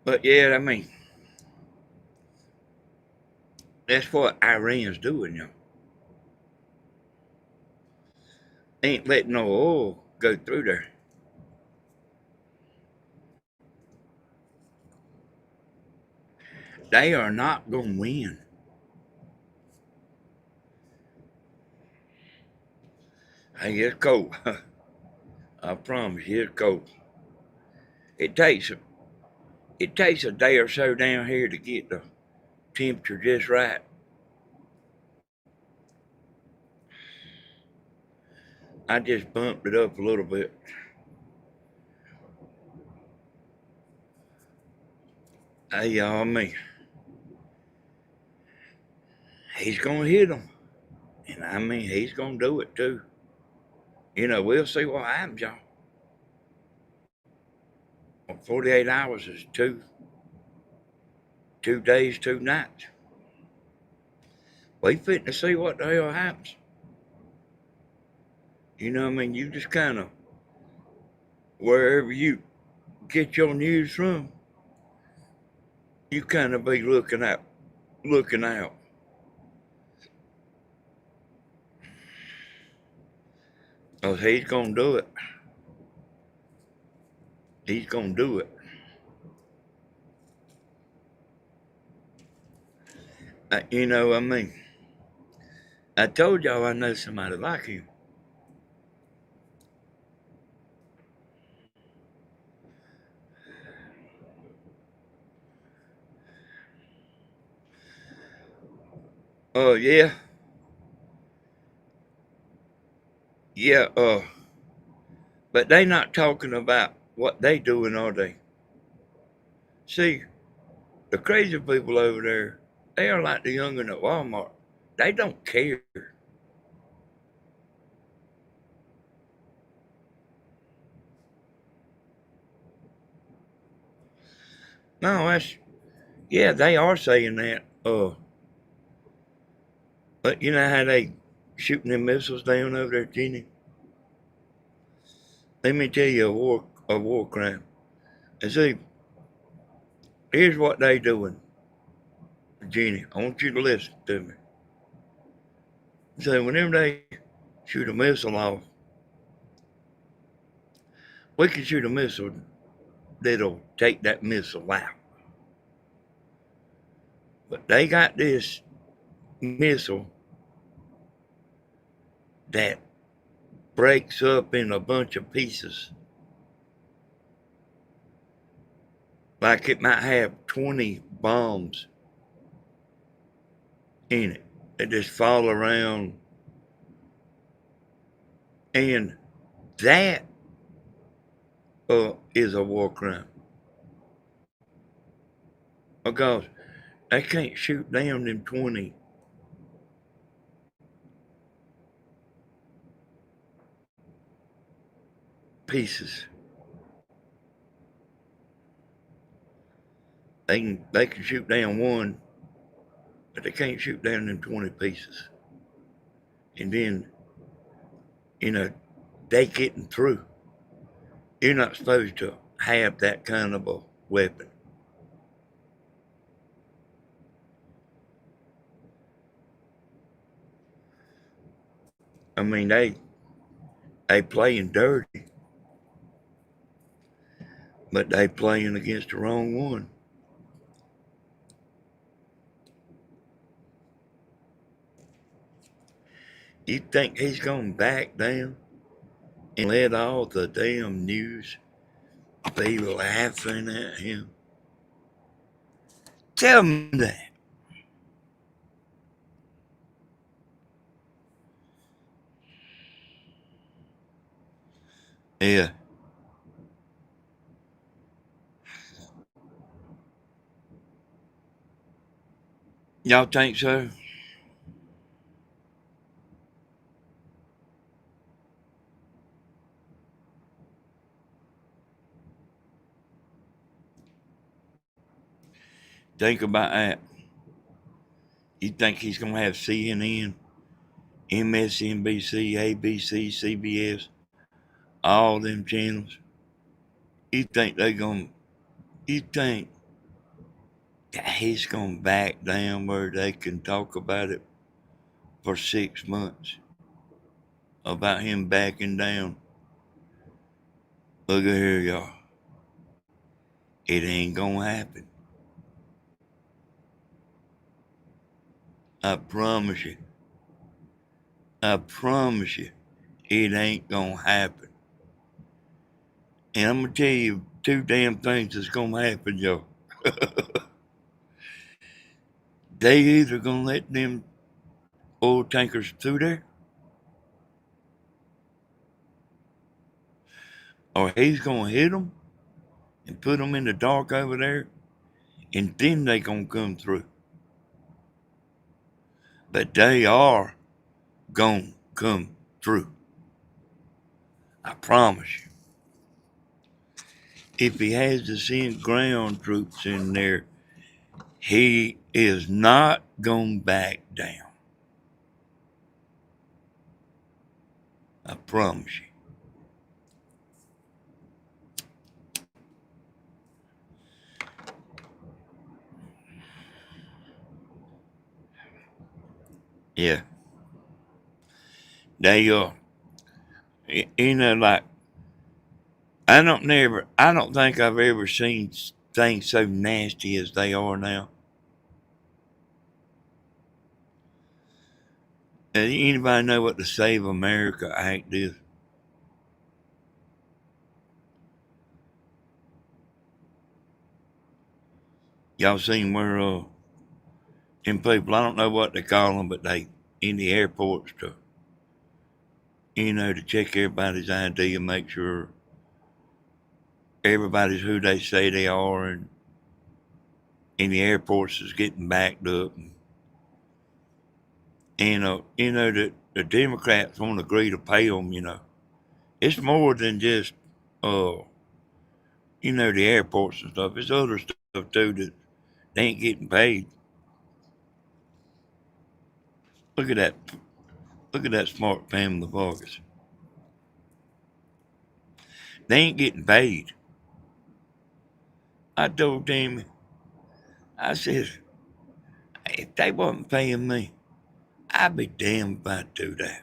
But yeah, I mean, that's what Iran's doing, you know. Ain't letting no oil go through there. They are not going to win. Hey, it's cold. I promise you, it's cold. It takes a day or so down here to get the temperature just right. I just bumped it up a little bit. Hey, y'all, I mean, he's going to hit them. And I mean, he's going to do it too. You know, we'll see what happens, y'all. 48 hours is two days, 2 nights. We fitting to see what the hell happens. You know what I mean? You just kind of, wherever you get your news from, you kind of be looking out. Cause he's gonna do it. He's gonna do it. You know, I mean, I told y'all I know somebody like him. Oh yeah, yeah. But they not talking about what they doing, are they? See, the crazy people over there, they are like the youngin' at Walmart. They don't care. No, that's yeah. They are saying that. But you know how they shooting them missiles down over there, Jenny? Let me tell you a war crime. And see, here's what they doing, Jenny. I want you to listen to me. So whenever they shoot a missile off, we can shoot a missile that'll take that missile out. But they got this missile that breaks up in a bunch of pieces. Like it might have 20 bombs in it that just fall around. And that is a war crime. Because They can't shoot down them 20 pieces. They can shoot down one, but they can't shoot down them 20 pieces. And then, you know, they getting through. You're not supposed to have that kind of a weapon. I mean, they playing dirty, but they playing against the wrong one. You think he's gonna back down and let all the damn news be laughing at him? Tell me that. Yeah. Y'all think so? Think about that. You think he's gonna have CNN, MSNBC, ABC, CBS, all them channels? You think they gonna? You think that he's gonna back down where they can talk about it for 6 months about him backing down? Look at here, y'all. It ain't gonna happen. I promise you. I promise you, it ain't gonna happen. And I'm gonna tell you two damn things that's gonna happen, y'all. They either gonna let them oil tankers through there, or he's gonna hit them and put them in the dark over there, and then they gonna come through. But they are gonna come through. I promise you. If he has to send ground troops in there, he is not gonna back down. I promise you. Yeah. They you know, like I don't think I've ever seen things so nasty as they are now. Anybody know what the Save America Act is? Y'all seen where them people, I don't know what they call them, but they in the airports to, to check everybody's ID and make sure everybody's who they say they are, and in the airports is getting backed up. And the Democrats won't agree to pay them. It's more than just uh the airports and stuff. It's other stuff too that they ain't getting paid. Look at that. Look at that smart family of August. They ain't getting paid. I told them, I said, if they wasn't paying me, I'd be damned if I'd do that.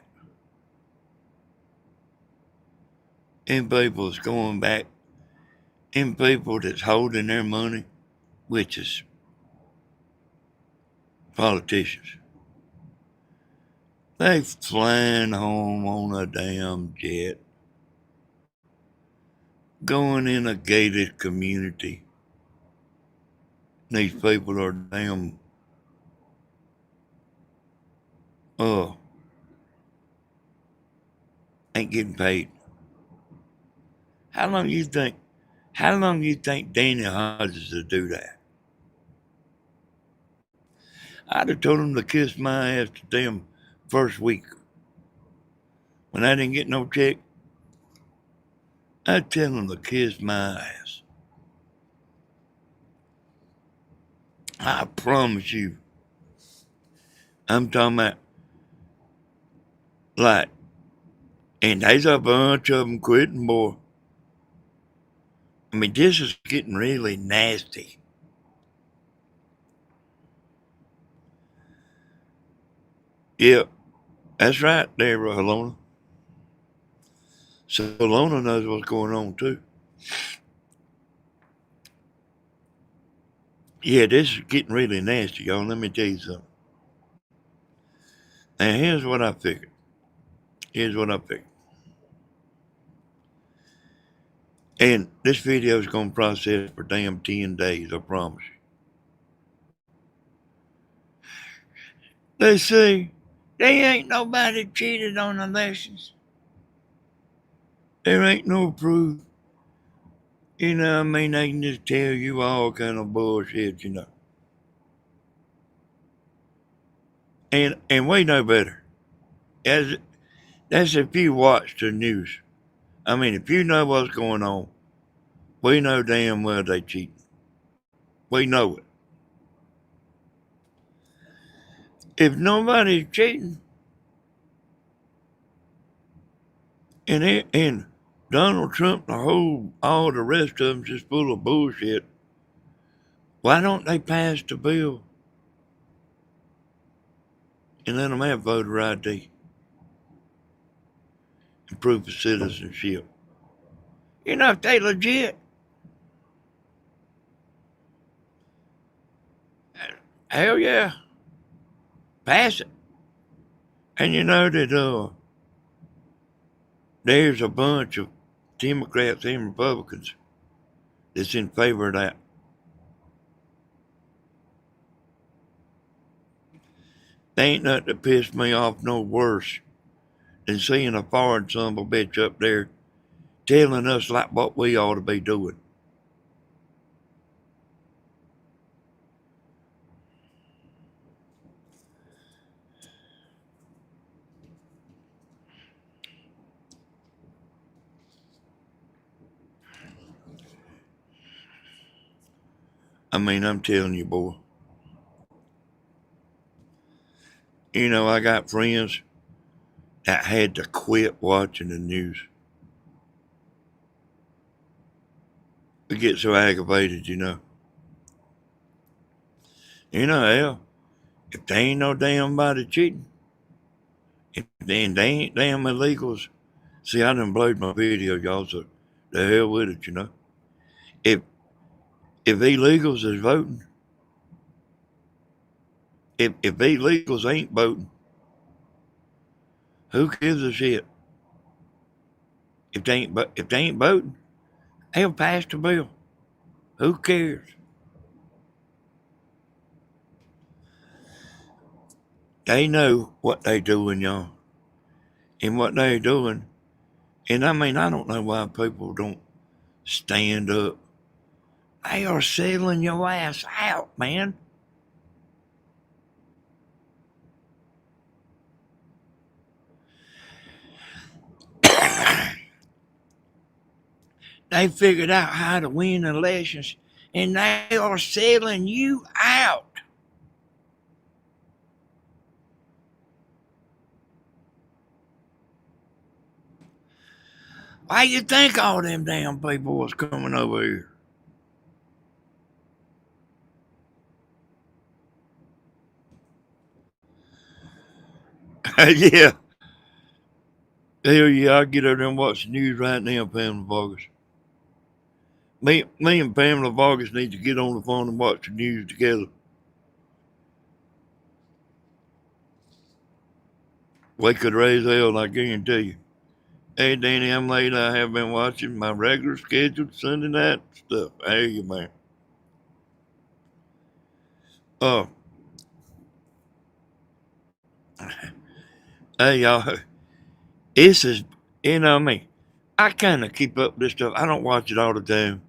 And people's going back, and people that's holding their money, which is politicians, they flying home on a damn jet, going in a gated community. These people are damn, uh, ain't getting paid. How long you think? How long you think Daniel Hodges will do that? I'd have told them to kiss my ass the damn first week. When I didn't get no check, I'd tell them to kiss my ass. I promise you. I'm talking about, like, and there's a bunch of them quitting, boy. I mean, this is getting really nasty. Yep, that's right there, Alona. So Alona knows what's going on, too. Yeah, this is getting really nasty, y'all. Let me tell you something. And here's what I figured. And this video is going to process for damn 10 days, I promise you. They say, they ain't nobody cheated on elections. There ain't no proof. You know, I mean, they can just tell you all kind of bullshit, you know. And we know better. That's if you watch the news. I mean, if you know what's going on, we know damn well they cheating. We know it. If nobody's cheating, and Donald Trump, all the rest of them just full of bullshit, why don't they pass the bill and let them have voter ID and proof of citizenship? You know, if they legit, hell yeah, pass it. And you know that there's a bunch of Democrats and Republicans that's in favor of that. There ain't nothing that pissed me off no worse than seeing a foreign son of a bitch up there telling us like what we ought to be doing. I mean, I'm telling you, boy. You know, I got friends that had to quit watching the news. We get so aggravated, you know. You know, hell, if they ain't no damn body cheating, if they ain't damn illegals. See, I done blowed my video, y'all, so the hell with it, you know. If illegals is voting, if illegals ain't voting, who gives a shit? If they ain't voting, they'll pass the bill. Who cares? They know what they doing, y'all, and what they doing. And I mean, I don't know why people don't stand up. They are selling your ass out, man. They figured out how to win elections, and they are selling you out. Why you think all them damn people was coming over here? Yeah. Hell yeah, I'll get over there and watch the news right now, Pamela Vargas. Me and Pamela Vargas need to get on the phone and watch the news together. We could raise hell, I guarantee you. Hey, Danny, I'm late. I have been watching my regular scheduled Sunday night stuff. Hey, you man. Oh, hey, y'all. This is, you know me. I kind of keep up with this stuff. I don't watch it all the time.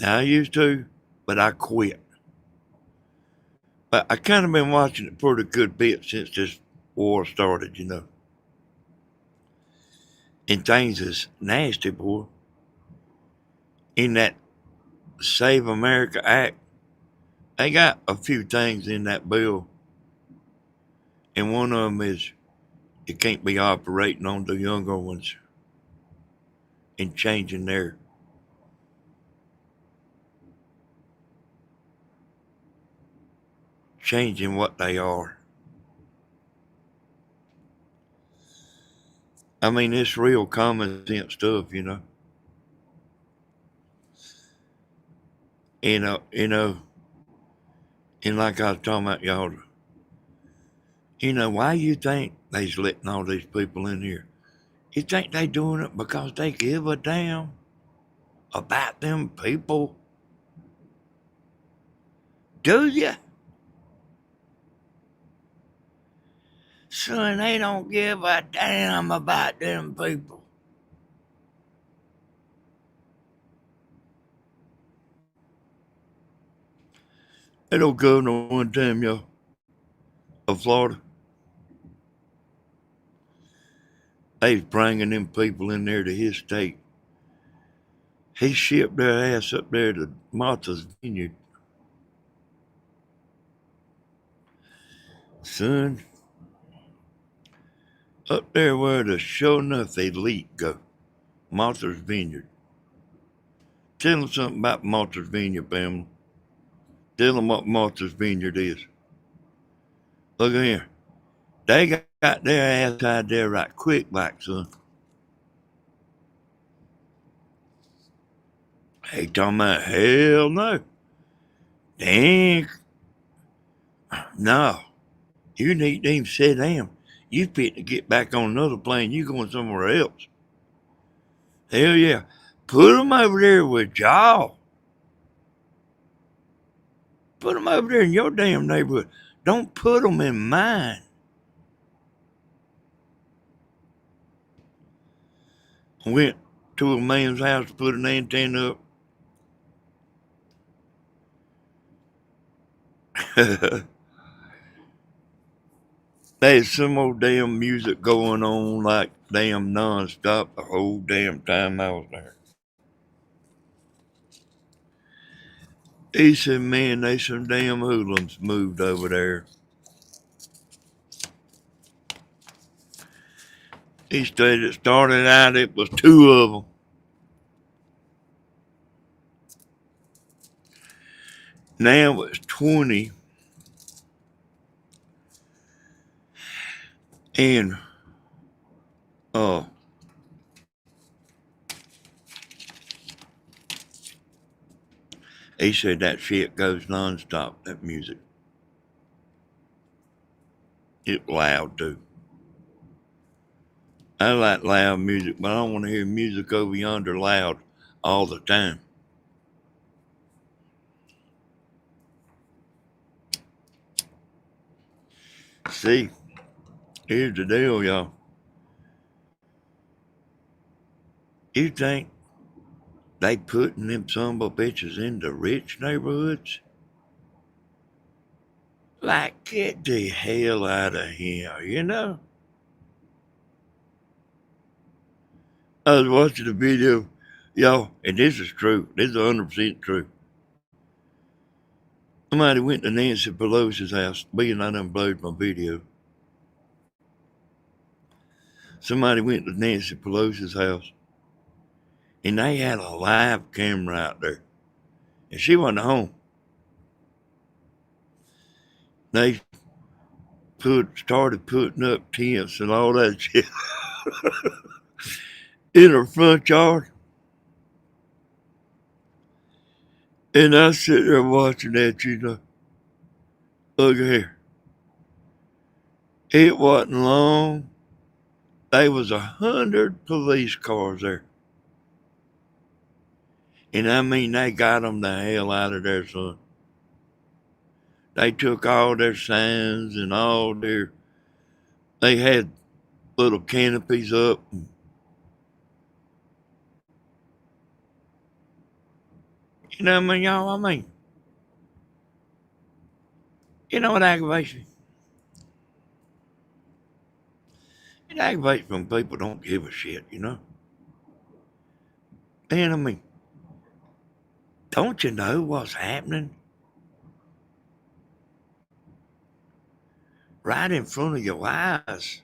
I used to, but I quit. But I kind of been watching it for a good bit since this war started, you know. And things is nasty, boy. In that Save America Act, they got a few things in that bill, and one of them is it can't be operating on the younger ones and changing what they are. I mean, it's real common sense stuff, you know. You know, and like I was talking about y'all, why you think they's letting all these people in here? You think they doing it because they give a damn about them people? Do ya? Son, they don't give a damn about them people. That old governor one time, y'all, of Florida, they was bringing them people in there to his state. He shipped their ass up there to Martha's Vineyard. Son, up there where the sure enough elite go. Martha's Vineyard. Tell them something about Martha's Vineyard, family. Tell them what Martha's Vineyard is. Look at here. They got their ass tied there right quick like, son. They talking about, hell no. They ain't. No. You need to even sit down. You fit to get back on another plane. You going somewhere else. Hell yeah. Put them over there with y'all. Put them over there in your damn neighborhood. Don't put them in mine. Went to a man's house to put an antenna up. There's some old damn music going on like damn nonstop the whole damn time I was there. He said, man, they some damn hoodlums moved over there. He said it started out, it was two of them. Now it's 20. And, uh, he said that shit goes nonstop, that music. It's loud too. I like loud music, but I don't want to hear music over yonder loud all the time. See, here's the deal, y'all. You think they putting them son of a bitches into rich neighborhoods? Like, get the hell out of here, you know? I was watching a video, y'all, and this is true. This is 100% true. Somebody went to Nancy Pelosi's house, being I done blowed my video. Somebody went to Nancy Pelosi's house, and they had a live camera out there, and she wasn't home. They started putting up tents and all that shit in her front yard. And I sit there watching that, you know. Look here. It wasn't long. There was 100 police cars there. And I mean, they got them the hell out of there, son. They took all their signs and they had little canopies up. You know what I mean, y'all? I mean, You know what aggravates me? It aggravates when people don't give a shit, you know? Man, I mean, don't you know what's happening right in front of your eyes?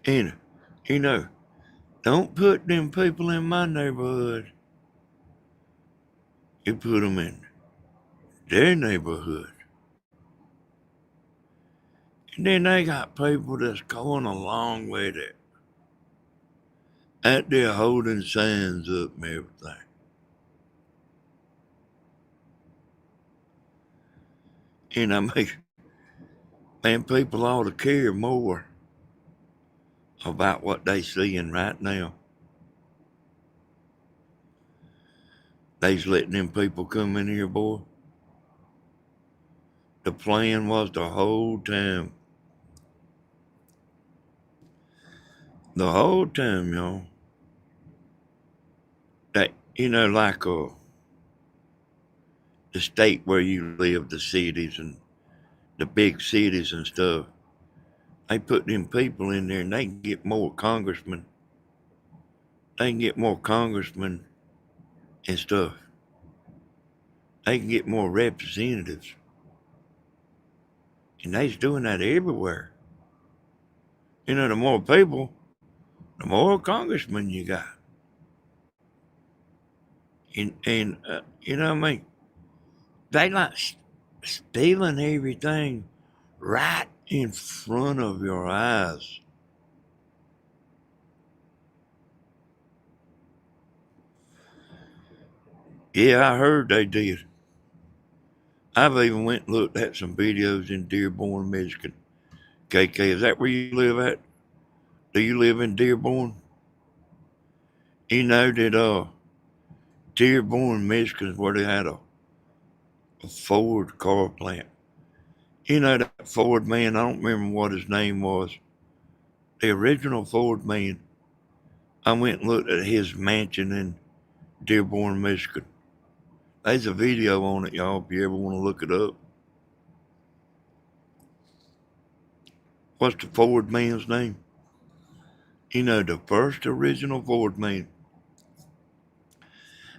And, you know, don't put them people in my neighborhood. You put them in their neighborhood. And then they got people that's going along with it. Out there holding signs up and everything. And I mean, man, people ought to care more about what they seeing right now. They's letting them people come in here, boy. The plan was the whole time, y'all, that, you know, like the state where you live, the cities and the big cities and stuff, they put them people in there and they can get more congressmen. They can get more congressmen and stuff. They can get more representatives. And they's doing that everywhere. You know, the more people, the more congressmen you got. And you know what I mean? They like stealing everything right in front of your eyes. Yeah, I heard they did. I've even went and looked at some videos in Dearborn, Michigan. KK, is that where you live at? Do you live in Dearborn? You know that Dearborn, Michigan is where they had a Ford car plant. You know that Ford man, I don't remember what his name was. The original Ford man. I went and looked at his mansion in Dearborn, Michigan. There's a video on it, y'all, if you ever want to look it up. What's the Ford man's name? You know, the first original Ford man.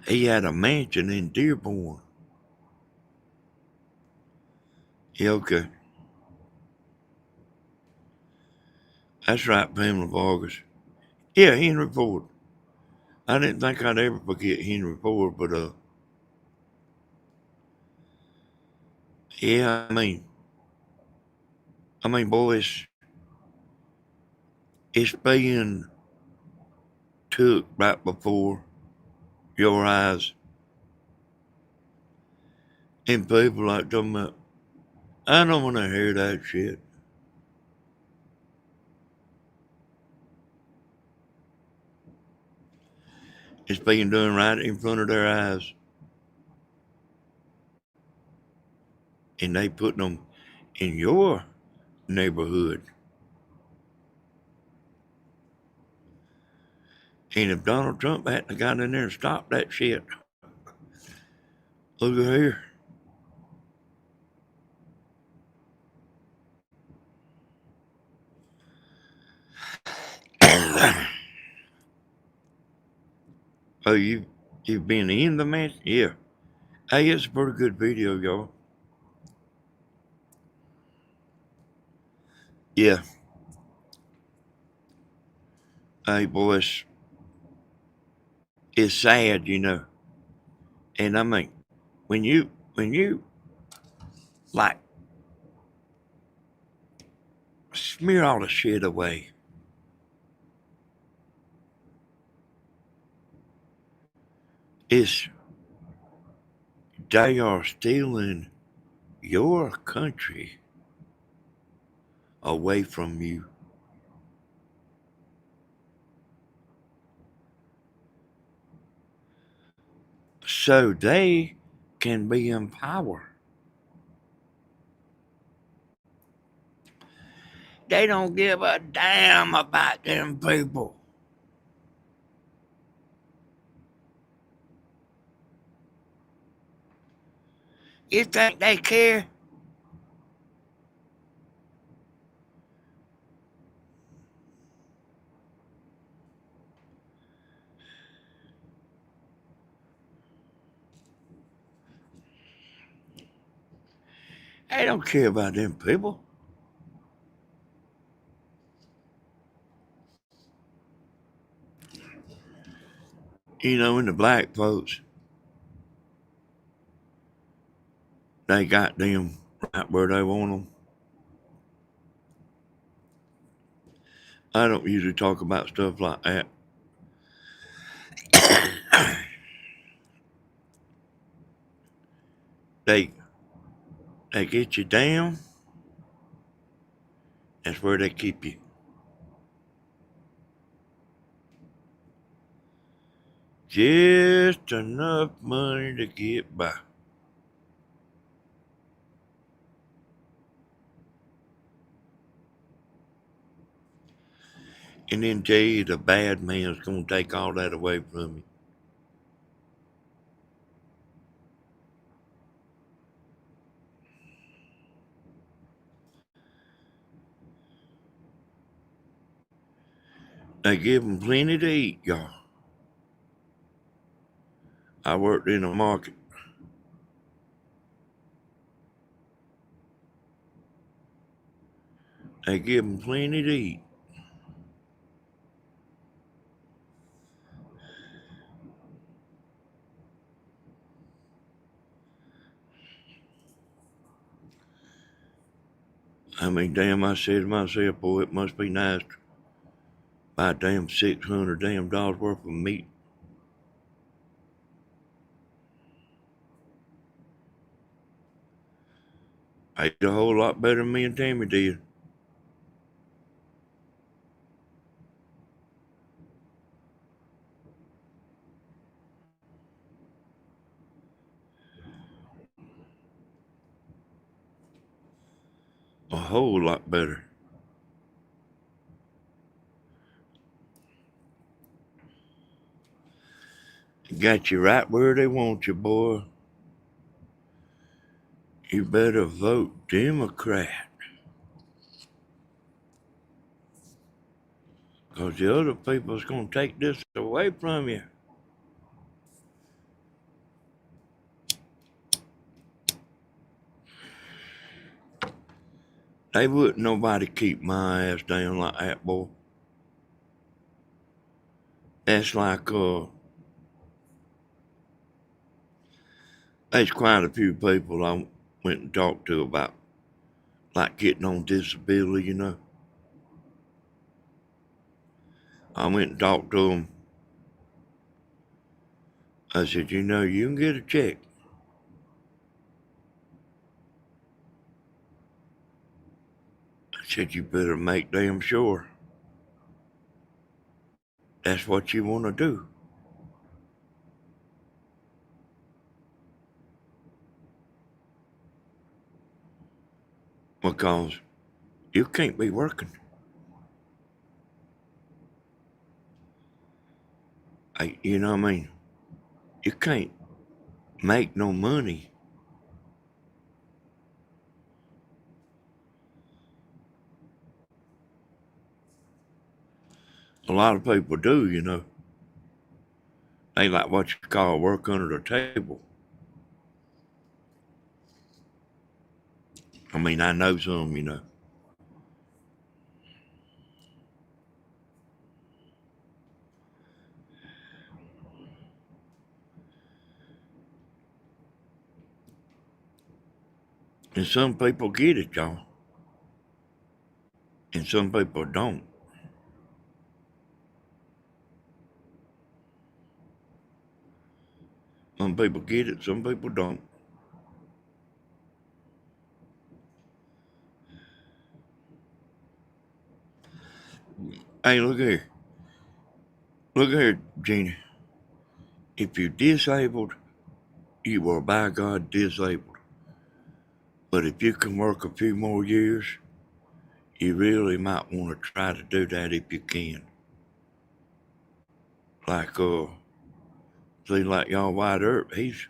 He had a mansion in Dearborn. Yeah, okay. That's right, Pamela Vargas. Yeah, Henry Ford. I didn't think I'd ever forget Henry Ford, but yeah, boys, it's being took right before your eyes, and people like talking about, I don't want to hear that shit. It's being done right in front of their eyes, and they putting them in your neighborhood. And if Donald Trump hadn't got in there and stopped that shit, look at here. Oh, you've been in the match? Yeah. Hey, it's a pretty good video, y'all. Yeah. Hey, boys, it's sad, you know. And I mean, when you like smear all the shit away, it's they are stealing your country away from you. So they can be in power. They don't give a damn about them people. You think they care? They don't care about them people. You know, and the black folks, they got them right where they want them. I don't usually talk about stuff like that. They they get you down. That's where they keep you. Just enough money to get by. And then tell you the bad man's gonna take all that away from you. They give them plenty to eat, y'all. I worked in a market. They give them plenty to eat. I mean, damn, I said to myself, boy, it must be nice to buy damn $600 worth of meat. I ate a whole lot better than me and Tammy did. A whole lot better. Got you right where they want you, boy. You better vote Democrat. Because the other people's going to take this away from you. They wouldn't nobody keep my ass down like that, boy. That's like, there's quite a few people I went and talked to about, like, getting on disability, you know. I went and talked to them. I said, you know, you can get a check. I said, you better make damn sure that's what you want to do. Because you can't be working. You know what I mean? You can't make no money. A lot of people do, you know. They like what you call work under the table. I mean, I know some, you know. And some people get it, y'all. And some people don't. Some people get it, some people don't. Hey, look here. Look here, Gina. If you're disabled, you are by God disabled. But if you can work a few more years, you really might want to try to do that if you can. Like, see, like y'all White Earp, he's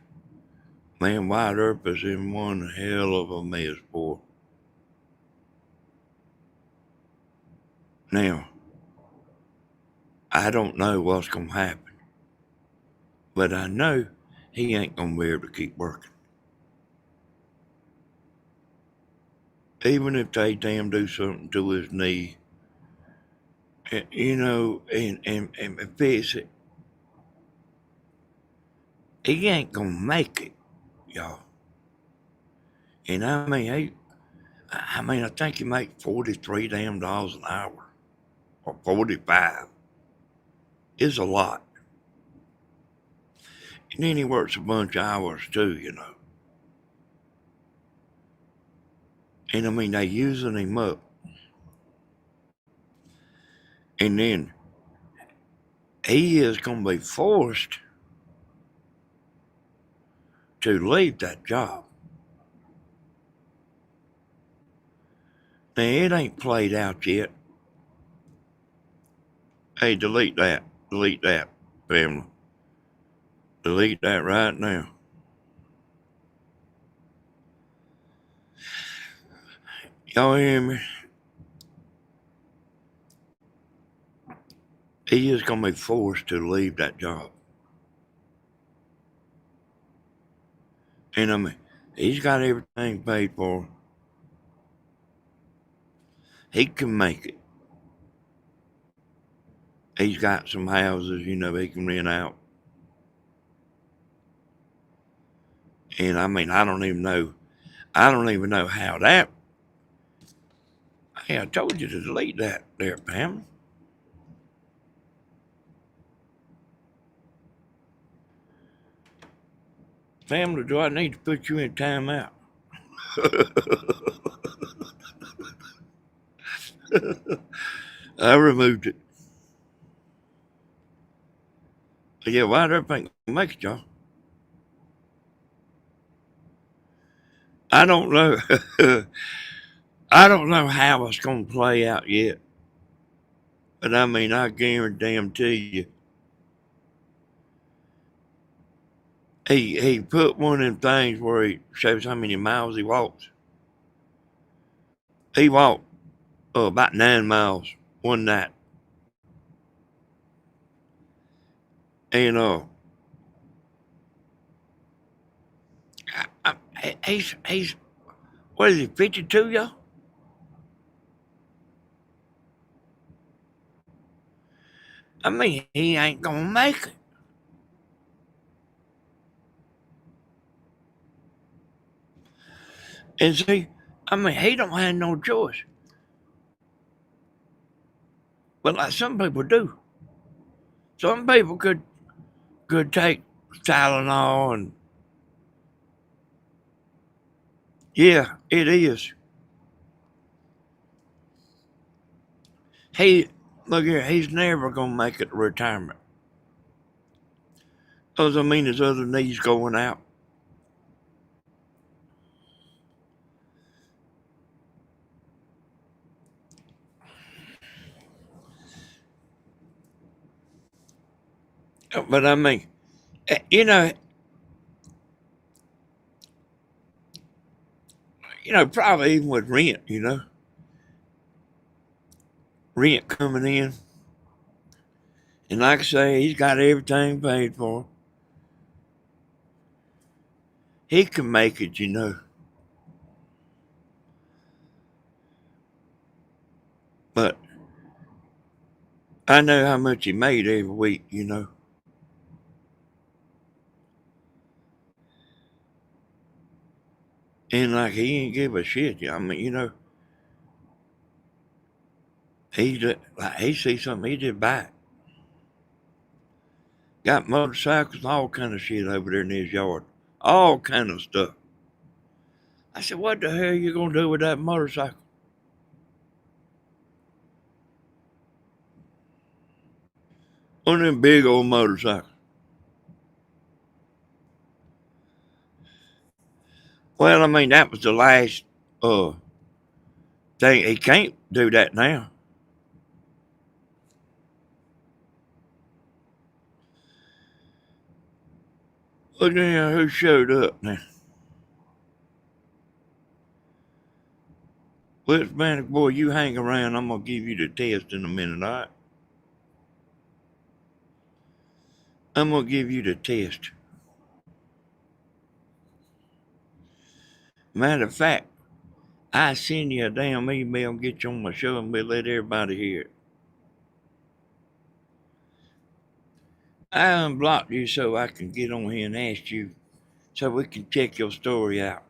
Man, White Earp is in one hell of a mess, boy. Now, I don't know what's going to happen, but I know he ain't going to be able to keep working. Even if they damn do something to his knee, you know, and fix it, he ain't going to make it, y'all. And I think he make $43 damn an hour, or 45. It's a lot. And then he works a bunch of hours too, you know. And they using him up. And then he is going to be forced to leave that job. Now, it ain't played out yet. Hey, delete that. Delete that, family. Delete that right now. Y'all hear me? He is going to be forced to leave that job. And he's got everything paid for. He can make it. He's got some houses, you know, he can rent out. And I don't even know. I don't even know how that. Hey, I told you to delete that there, Pam. Family, do I need to put you in timeout? I removed it. Yeah, why'd everything make it, y'all? I don't know. I don't know how it's going to play out yet. But I guarantee you, he put one of them things where he shows how many miles he walks. He walked about 9 miles one night. And he's what is he, 52, y'all? He ain't gonna make it. And see, he don't have no choice. But like some people do. Some people could take Tylenol and yeah, it is. Look here, he's never gonna make it to retirement. Cause his other knee's going out. But you know, probably even with rent, rent coming in. And like I say, he's got everything paid for. He can make it, But I know how much he made every week, And like he ain't give a shit. He see something, he just buy it. Got motorcycles and all kind of shit over there in his yard. All kind of stuff. I said, what the hell you gonna do with that motorcycle? One of them big old motorcycles. Well, that was the last thing. He can't do that now. Look at who showed up now. Well, man, boy, you hang around. I'm going to give you the test in a minute, all right? I'm going to give you the test. Matter of fact, I send you a damn email and get you on my show and we'll let everybody hear it. I unblocked you so I can get on here and ask you so we can check your story out.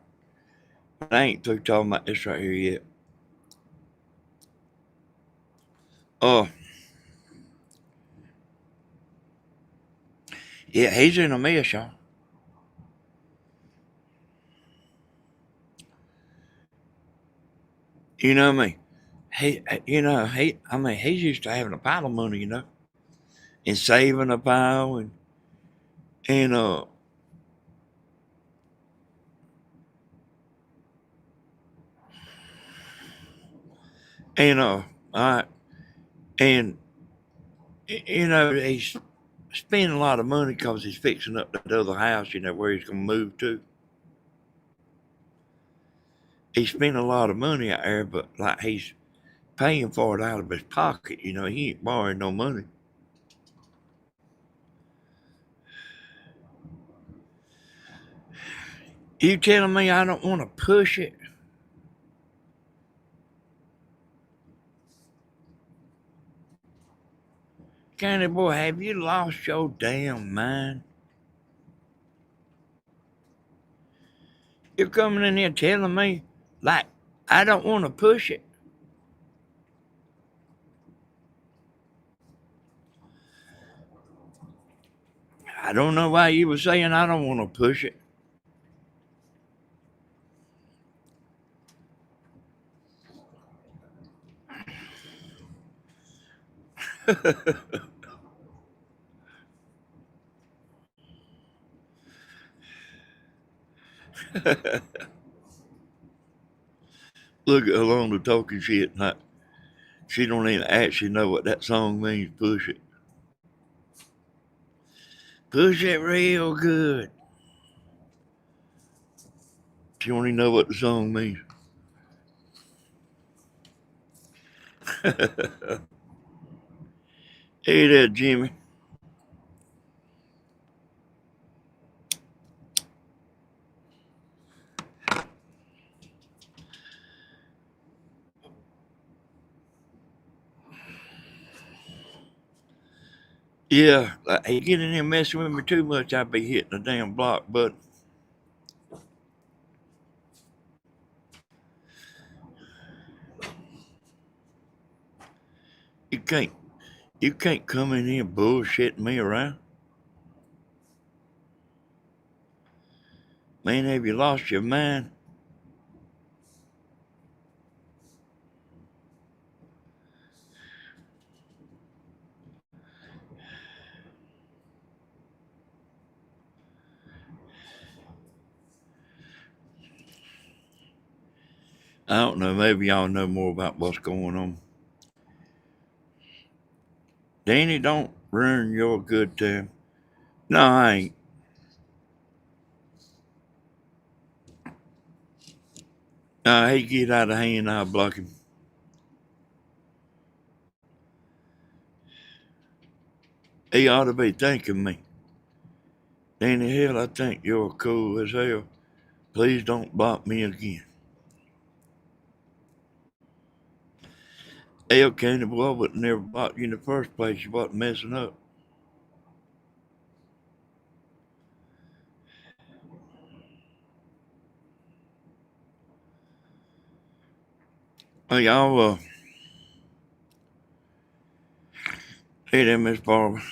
But I ain't through talking about this right here yet. Oh, yeah, he's in a mess, y'all. You know what I mean? He's used to having a pile of money, and saving a pile and all right, and he's spending a lot of money because he's fixing up that other house, where he's gonna move to. He's spending a lot of money out there, but like he's paying for it out of his pocket. He ain't borrowing no money. You telling me I don't want to push it? County boy, have you lost your damn mind? You're coming in here telling me, like, I don't want to push it. I don't know why you were saying I don't want to push it. Look at Alona talking shit. Like, she don't even actually know what that song means. Push it. Push it real good. She don't even know what the song means. Hey there, Jimmy. Yeah, like, you get in here messing with me too much, I'd be hitting the damn block button. You can't come in here bullshitting me around. Man, have you lost your mind? I don't know. Maybe y'all know more about what's going on. Danny, don't ruin your good time. No, I ain't. He get out of hand, I'll block him. He ought to be thanking me. Danny Hill, I think you're cool as hell. Please don't block me again. Hell, Candy boy, I would never block you in the first place. You wasn't messing up. Hey, y'all, hey there, Miss Barbara.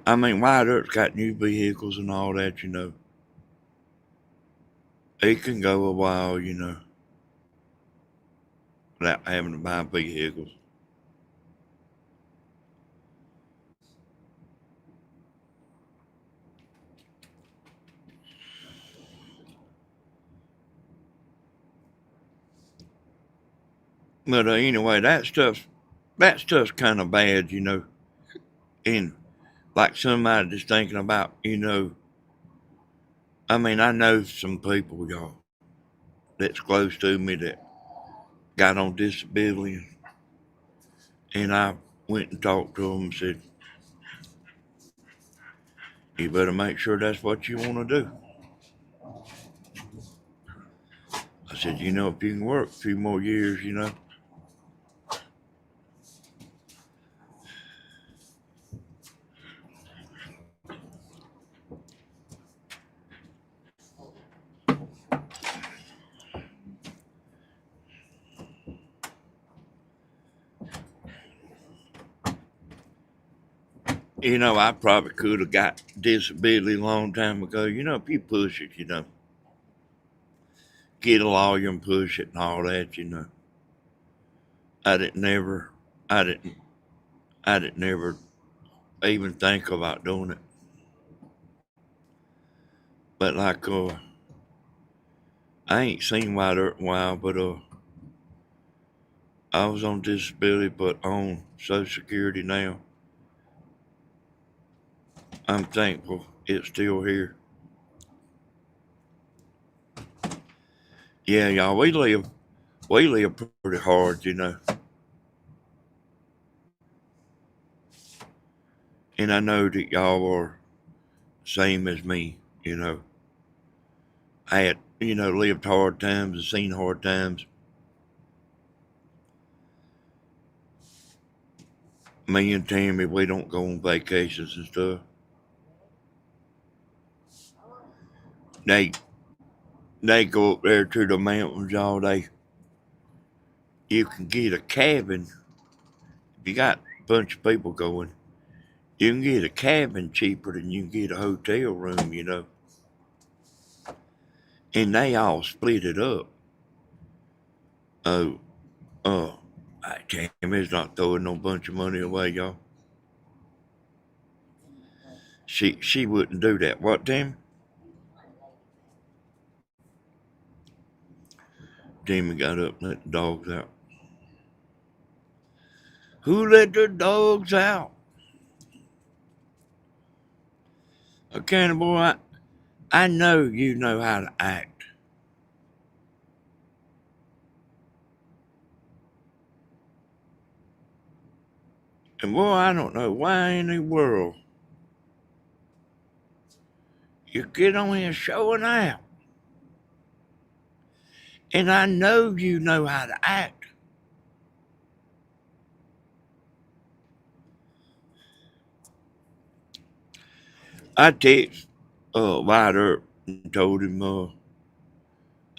I mean, Wyatt Earp's got new vehicles and all that. It can go a while, without having to buy vehicles. But anyway, that stuff's kind of bad, and like somebody just thinking about, I mean, I know some people, y'all, that's close to me that got on disability, and I went and talked to them and said, you better make sure that's what you want to do. I said, if you can work a few more years, I probably could have got disability a long time ago. If you push it, get a lawyer and push it and all that. I didn't never, I didn't, I didn't never even think about doing it. But like, I ain't seen White Earth in a while, but I was on disability, but on Social Security now. I'm thankful it's still here. Yeah, y'all, we live pretty hard. And I know that y'all are same as me. I had, lived hard times and seen hard times. Me and Tammy, we don't go on vacations and stuff. They they go up there to the mountains all day. You can get a cabin if you got a bunch of people going. You can get a cabin cheaper than you can get a hotel room. And they all split it up. Oh, oh, Tammy's not throwing no bunch of money away, y'all. She wouldn't do that. What, Tammy? Tammy got up and let the dogs out. Who let the dogs out? Okay, boy, I know you know how to act. And boy, I don't know why in the world you get on here showing out. And I know you know how to act. I text White Earp and told him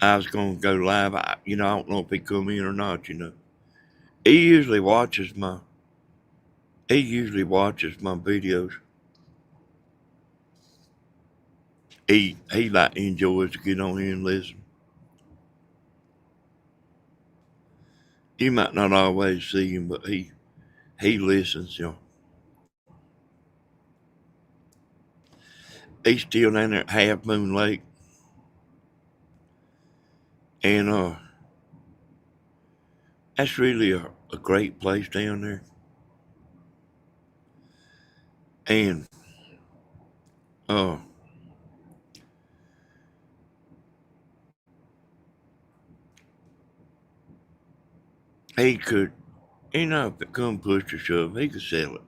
I was going to go live. I don't know if he come in or not. He usually watches my he usually watches my videos. He like enjoys to get on here and listen. You might not always see him, but he listens. He's still down there at Half Moon Lake, and that's really a great place down there. And uh, he could, if it come push to shove, he could sell it,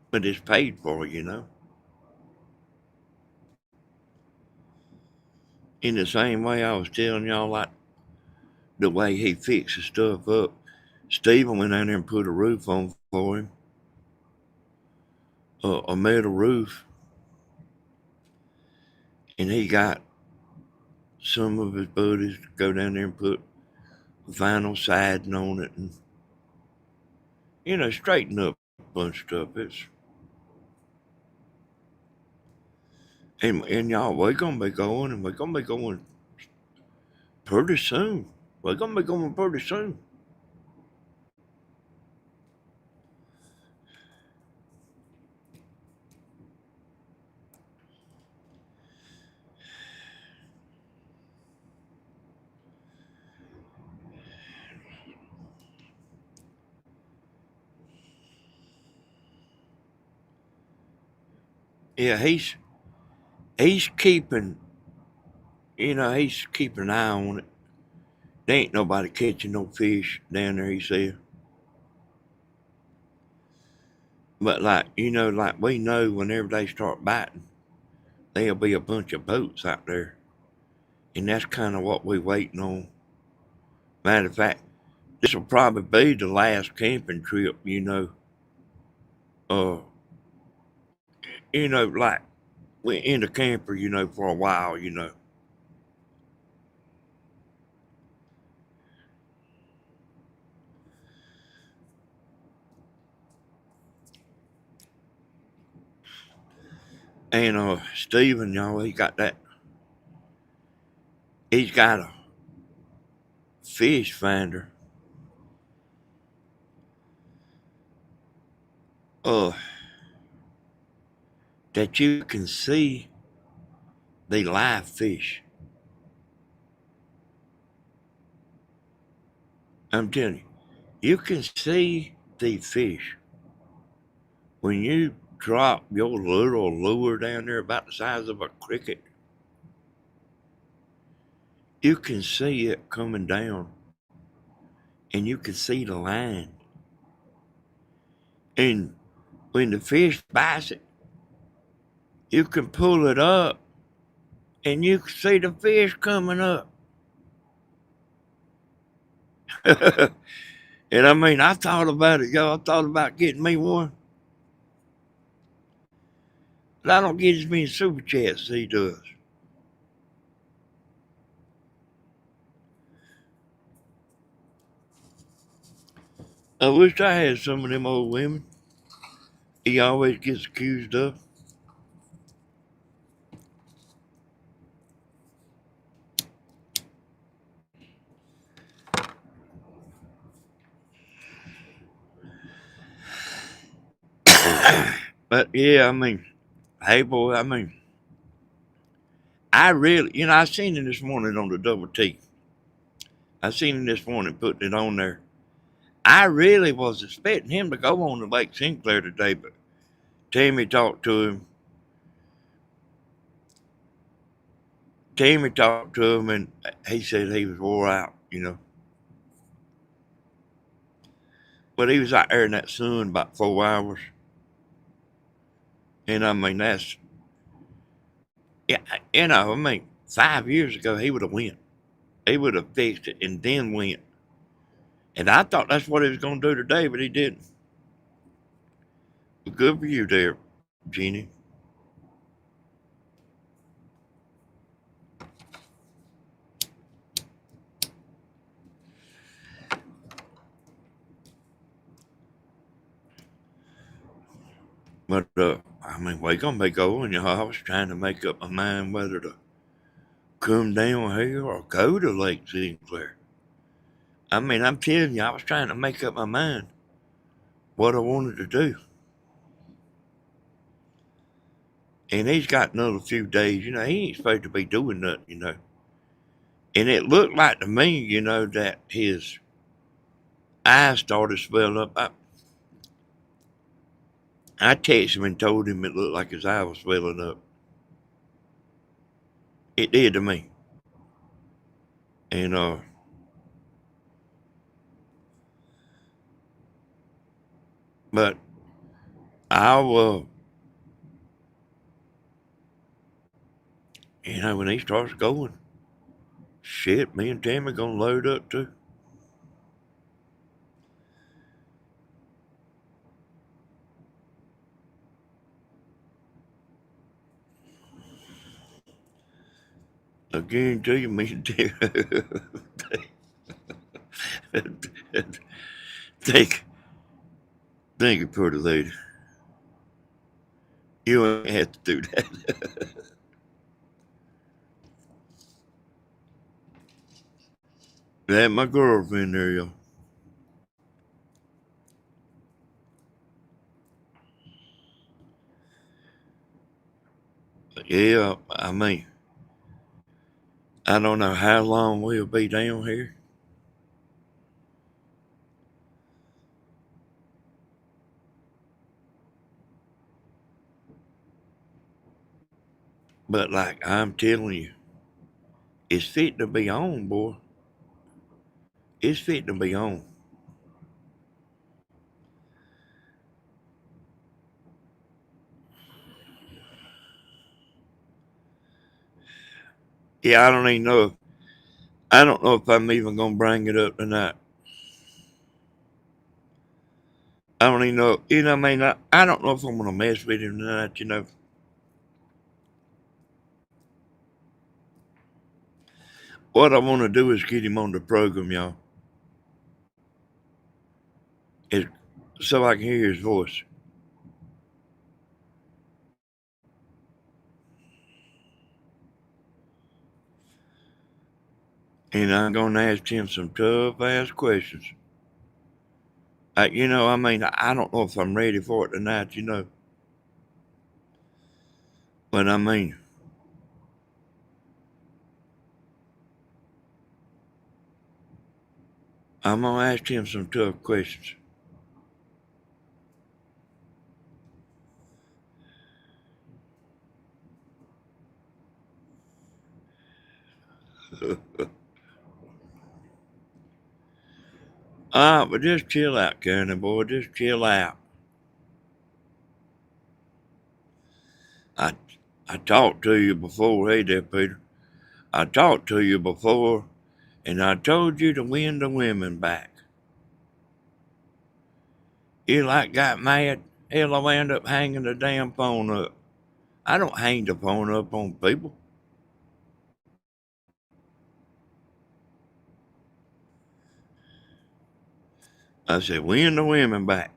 but it's paid for. In the same way I was telling y'all, like the way he fixes stuff up. Stephen went down there and put a roof on for him, a metal roof, and he got some of his buddies to go down there and put vinyl siding on it and straighten up a bunch of stuff. And y'all, we're gonna be going, and we're gonna be going pretty soon. We're gonna be going pretty soon. Yeah, he's keeping, he's keeping an eye on it. There ain't nobody catching no fish down there, he said. But like, like we know whenever they start biting, there'll be a bunch of boats out there. And that's kind of what we're waiting on. Matter of fact, this will probably be the last camping trip, uh, like we're in the camper, for a while. And Steven, he's got a fish finder. Uh, that you can see the live fish. I'm telling you, you can see the fish when you drop your little lure down there about the size of a cricket. You can see it coming down, and you can see the line. And when the fish bites it, you can pull it up, and you can see the fish coming up. And I mean, I thought about it, y'all. I thought about getting me one. But I don't get as many super chats as he does. I wish I had some of them old women he always gets accused of. But yeah, I mean, hey boy, I mean, I really, I seen him this morning on the double T. I seen him this morning putting it on there. I really was expecting him to go on to Lake Sinclair today, but Tammy talked to him. Tammy talked to him, and he said he was wore out. But he was out there in that sun about 4 hours. And I mean, yeah, I mean, 5 years ago, he would have went. He would have fixed it and then went. And I thought that's what he was going to do today, but he didn't. But good for you there, Jeannie. But, I mean, we're going to be going, I was trying to make up my mind whether to come down here or go to Lake Sinclair. I mean, I'm telling you, I was trying to make up my mind what I wanted to do. And he's got another few days, he ain't supposed to be doing nothing. And it looked like to me, that his eyes started swelling up. I texted him and told him it looked like his eye was swelling up. It did to me. And but I'll when he starts going, shit, me and Tammy gonna load up too. I guarantee you, me and Tammy think think it pretty lady. You ain't have to do that. That my girlfriend there, y'all. Yeah, I mean, I don't know how long we'll be down here. But like I'm telling you, it's fitting to be on, boy. It's fitting to be on. Yeah, I don't even know if I don't know if I'm even gonna bring it up tonight. I don't even know. You know what I mean? I don't know if I'm gonna mess with him tonight. You know, what I want to do is get him on the program, y'all, is so I can hear his voice. And I'm gonna ask him some tough ass questions. I mean, I don't know if I'm ready for it tonight. But I mean, I'm gonna ask him some tough questions. But just chill out, County boy. Just chill out. I I talked to you before. Hey there, Peter. I talked to you before, and I told you to win the women back. You like got mad. Hell, I wound up hanging the damn phone up. I don't hang the phone up on people. I said, win the women back.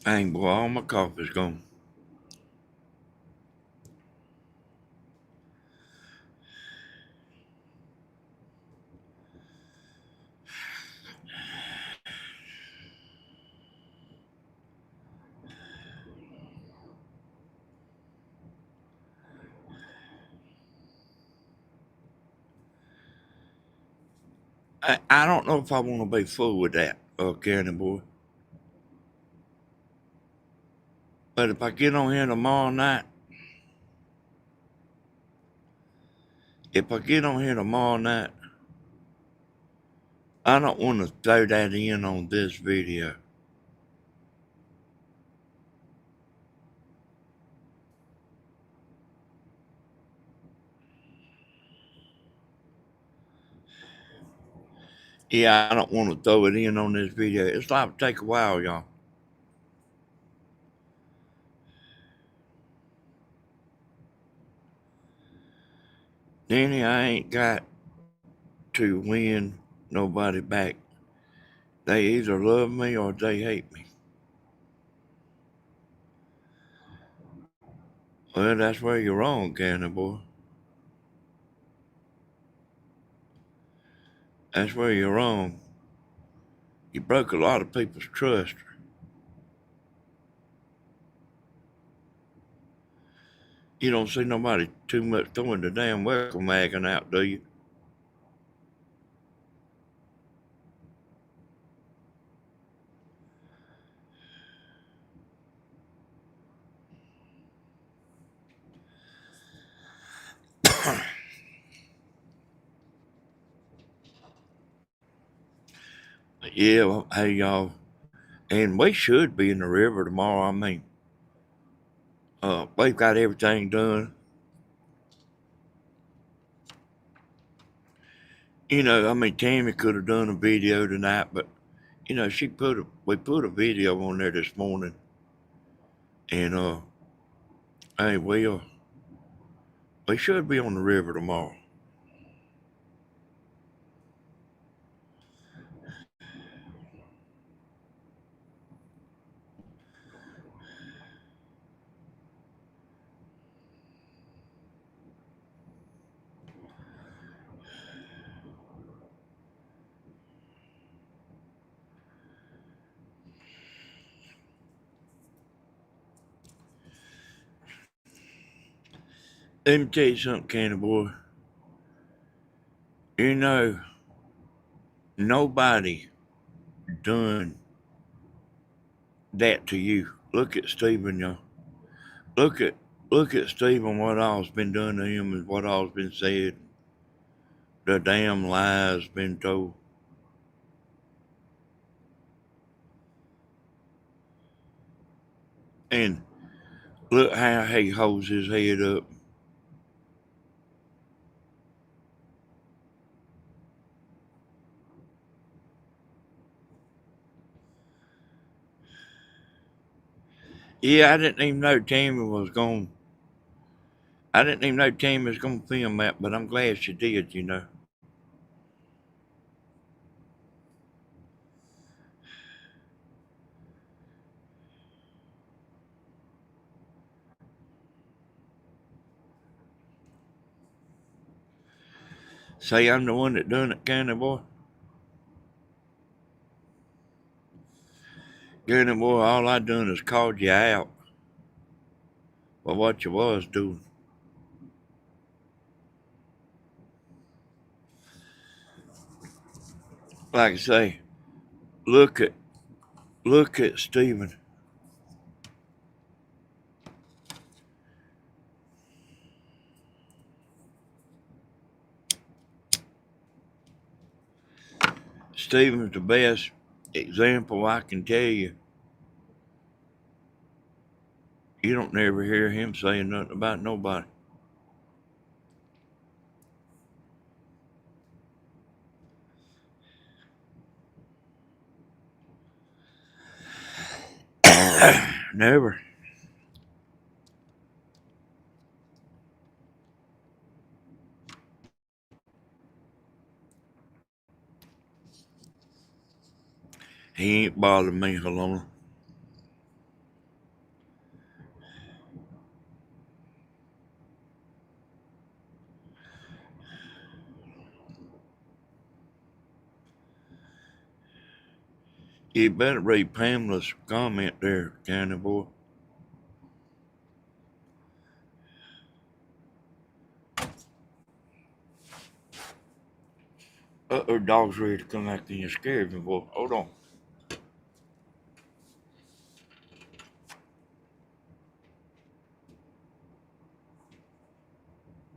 Dang, boy, all my coffee's gone. I don't know if I want to be fool with that, County boy. But if I get on here tomorrow night, if I get on here tomorrow night, I don't want to throw that in on this video. Yeah, I don't want to throw it in on this video. It's like to take a while, y'all. Danny, I ain't got to win nobody back. They either love me or they hate me. Well, that's where you're wrong, County boy. That's where you're wrong. You broke a lot of people's trust. You don't see nobody too much throwing the damn welcome wagon out, do you? Yeah, well, hey, y'all. And we should be in the river tomorrow. I mean, we've got everything done. I mean, Tammy could have done a video tonight, but we put a video on there this morning, and hey, we should be on the river tomorrow. Let me tell you something, Candy Boy. You know, nobody done that to you. Look at Stephen, y'all. Look at look at Stephen. What all's been done to him and what all's been said. The damn lies been told. And look how he holds his head up. Yeah, I didn't even know Tammy was going. I didn't even know Tammy was going to film that, but I'm glad she did. You know. Say I'm the one that done it, Candy Boy. Candy Boy, all I done is called you out for what you was doing. Like I say, look at look at Stephen. Stephen's the best example I can tell you. You don't never hear him saying nothing about nobody. Never. He ain't bothered me, Alona. You better read Pamela's comment there, Candy Boy. Her dog's ready to come back in. You scared me, boy. Hold on.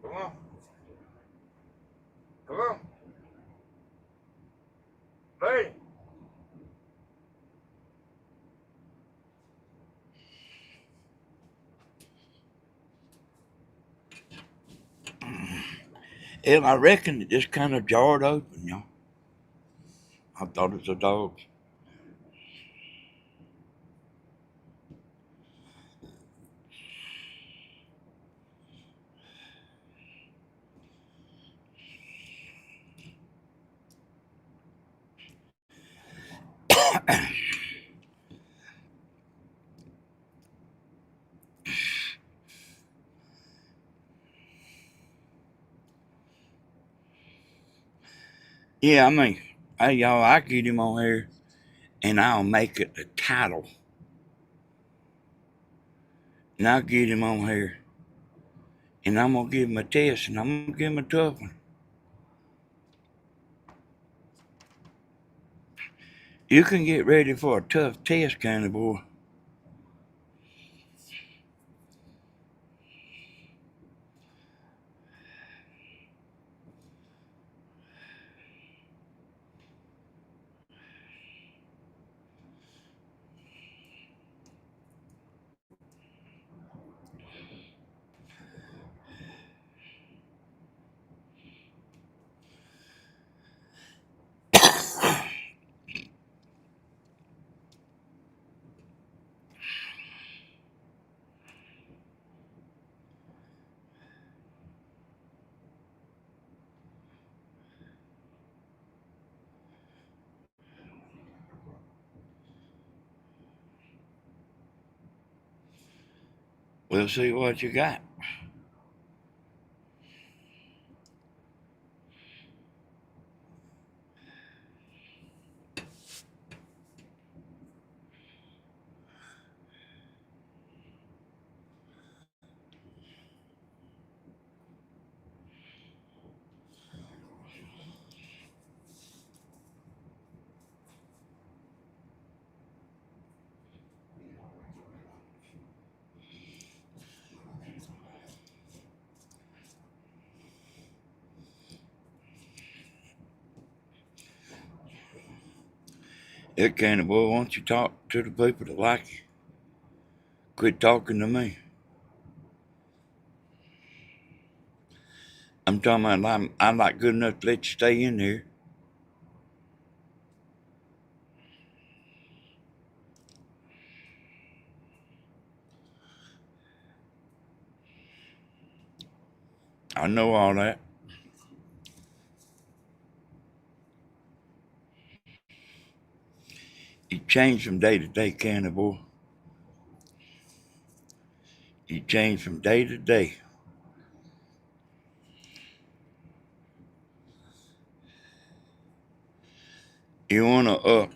Come on. Come on. Hey. And I reckon it just kind of jarred open, y'all. I thought it was a dog. Yeah, I mean, hey, y'all, I get him on here and I'll make it the title. And I'll get him on here and I'm going to give him a test and I'm going to give him a tough one. You can get ready for a tough test, Candy Boy. We'll see what you got. That kind of boy, why don't you talk to the people that like you? Quit talking to me. I'm talking about I'm not good enough to let you stay in here. I know all that. You change from day to day, kind of boy. You change from day to day. You wanna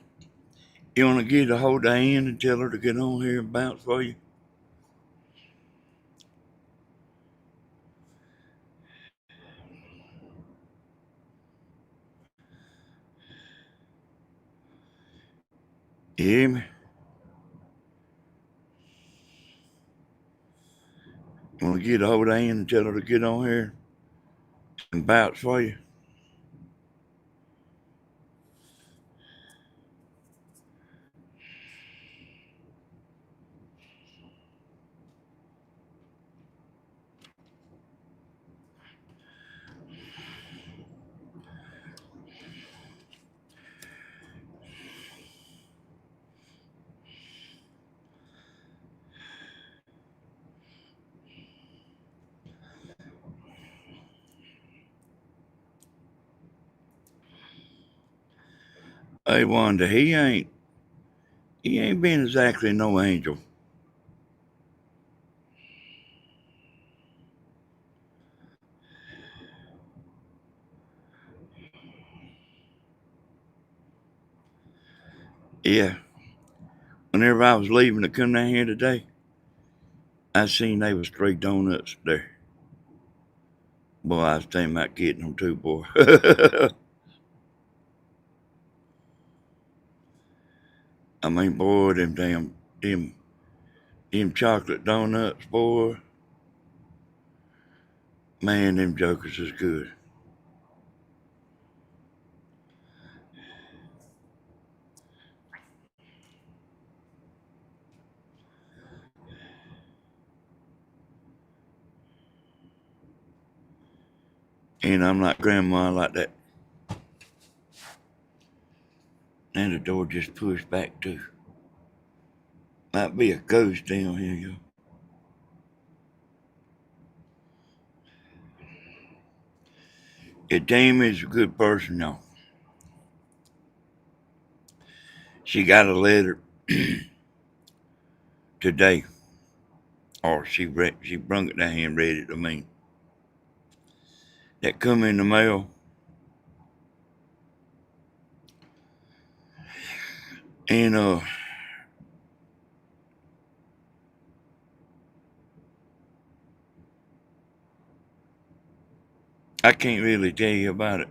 get a hold of Ann and tell her to get on here and bounce for you? You hear me? You wanna get a hold of Ann and tell her to get on here and bounce for you? Hey Wanda, he ain't been exactly no angel. Yeah. Whenever I was leaving to come down here today, I seen they was 3 donuts there. Boy, I was thinking about getting them too, boy. I mean, boy, them chocolate donuts, boy. Man, them jokers is good. And I'm not grandma like that. And the door just pushed back too. Might be a ghost down here, yo. Yeah, Tammy is a good person, y'all. She got a letter today, or she brung it down here and read it to me. That come in the mail, and I can't really tell you about it.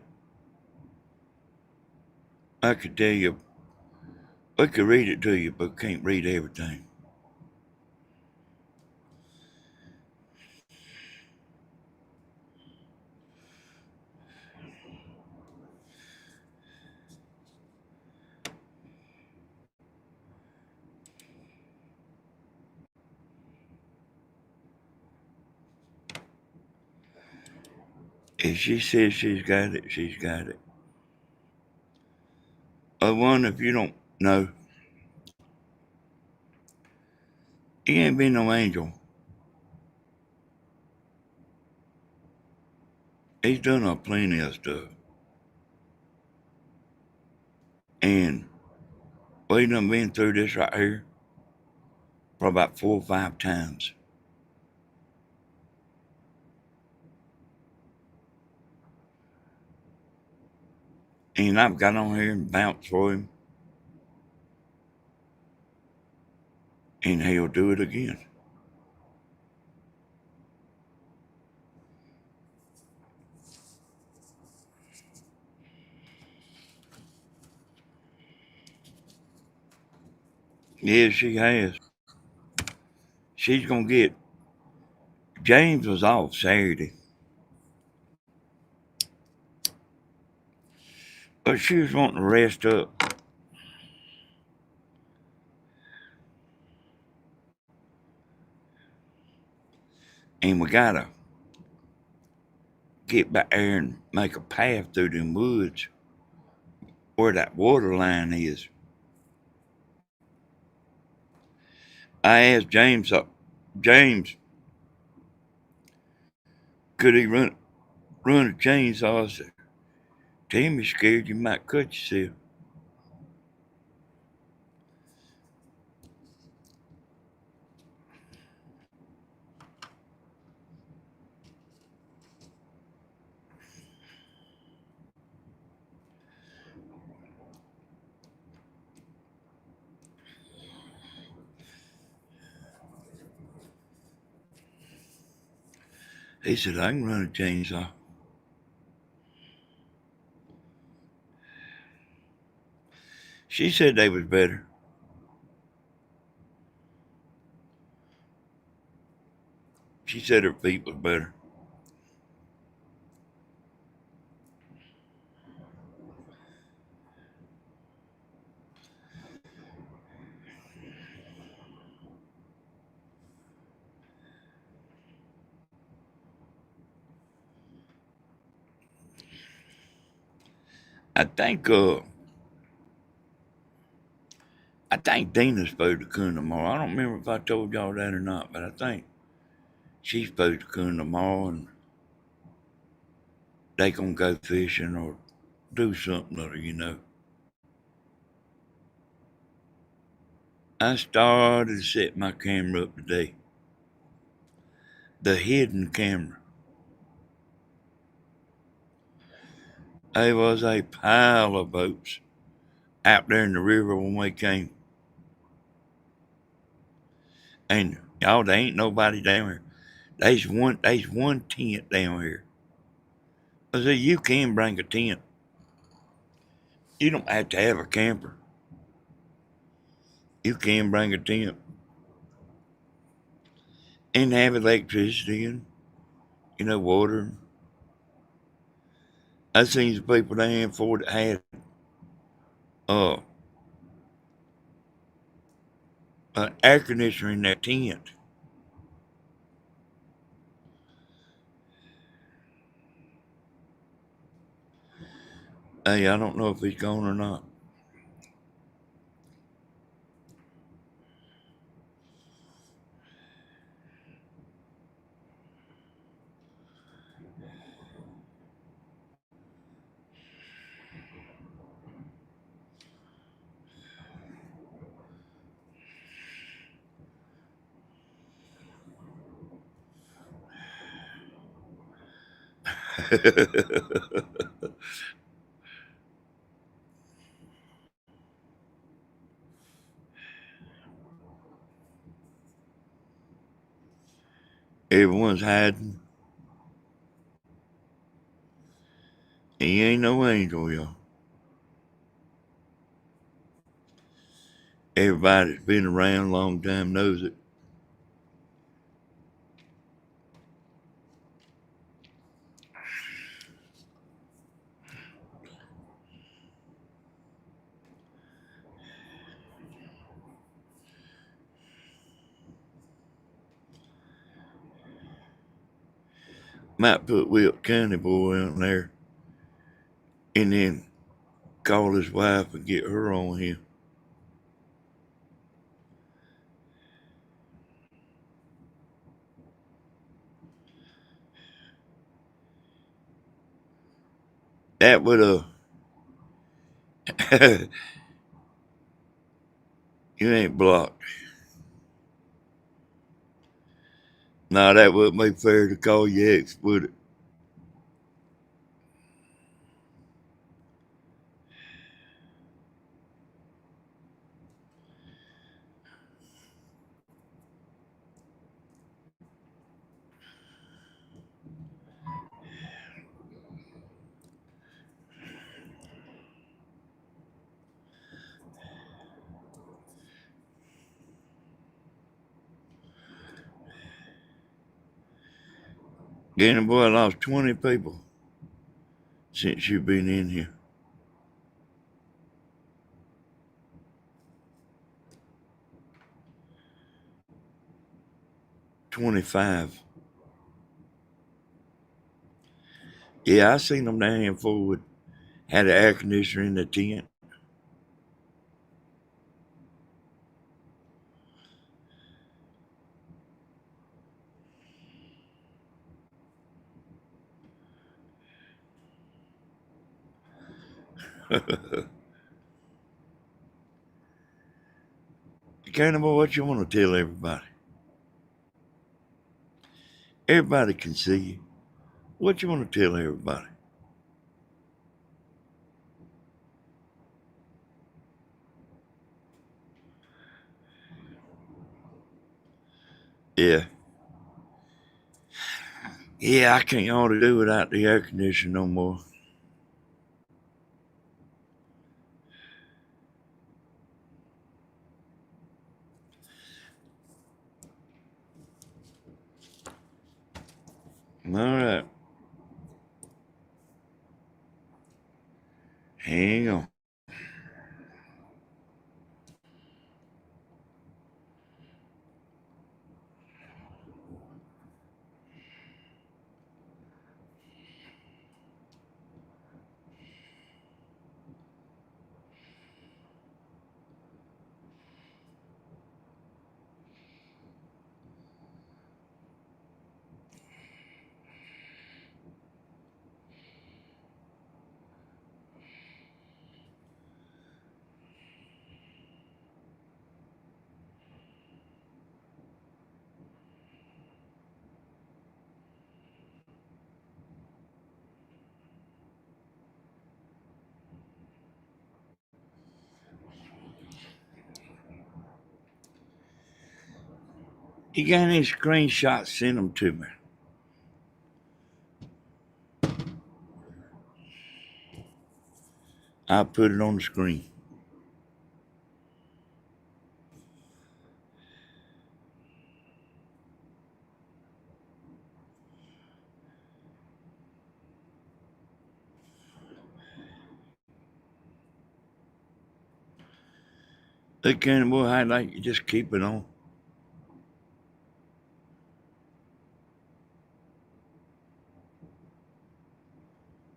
I could tell you, I could read it to you, but can't read everything. If she says she's got it, she's got it. I wonder if you don't know, he ain't been no angel. He's done a plenty of stuff. And we done been through this right here for about 4 or 5 times. And I've got on here and bounced for him, and he'll do it again. Yes, she has. She's gonna get. James was off Saturday, but she was wanting to rest up. gotta get back there and make a path through them woods where that water line is. I asked James, could he run a chainsaw? I said, Timmy's scared you might cut yourself. He said, I can run a chainsaw. She said they was better. She said her feet was better. I think uh I think Dina's supposed to come tomorrow. I don't remember if I told y'all that or not, but I think she's supposed to come tomorrow and they gonna go fishing or do something or other. I started to set my camera up today. The hidden camera. There was a pile of boats out there in the river when we came. And y'all, there ain't nobody down here. There's one tent down here. I said, you can bring a tent. You don't have to have a camper. You can bring a tent and have electricity and, water. I seen some people down here before that had uh, an air conditioner in their tent. Hey, I don't know if he's gone or not. Everyone's hiding. He ain't no angel, y'all. Everybody that's been around a long time knows it. Might put Will County boy out there and then call his wife and get her on here. That would you ain't blocked. Nah, that wouldn't be fair to call your ex, would it? Danny boy, I lost 20 people since you've been in here. 25. Yeah, I seen them down here before with had an air conditioner in the tent. Cannibal, what you want to tell everybody? Everybody can see you. What you want to tell everybody? Yeah. Yeah, I can't hardly do without the air conditioner no more. All right. Hang on. You got any screenshots? Send them to me. I'll put it on the screen. They Cannibal, I'd like you just keep it on.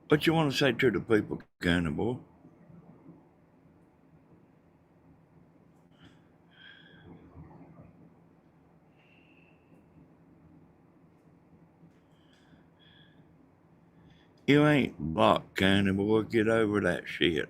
What you want to say to the people, Cannibal? You ain't blocked, Cannibal. Get over that shit.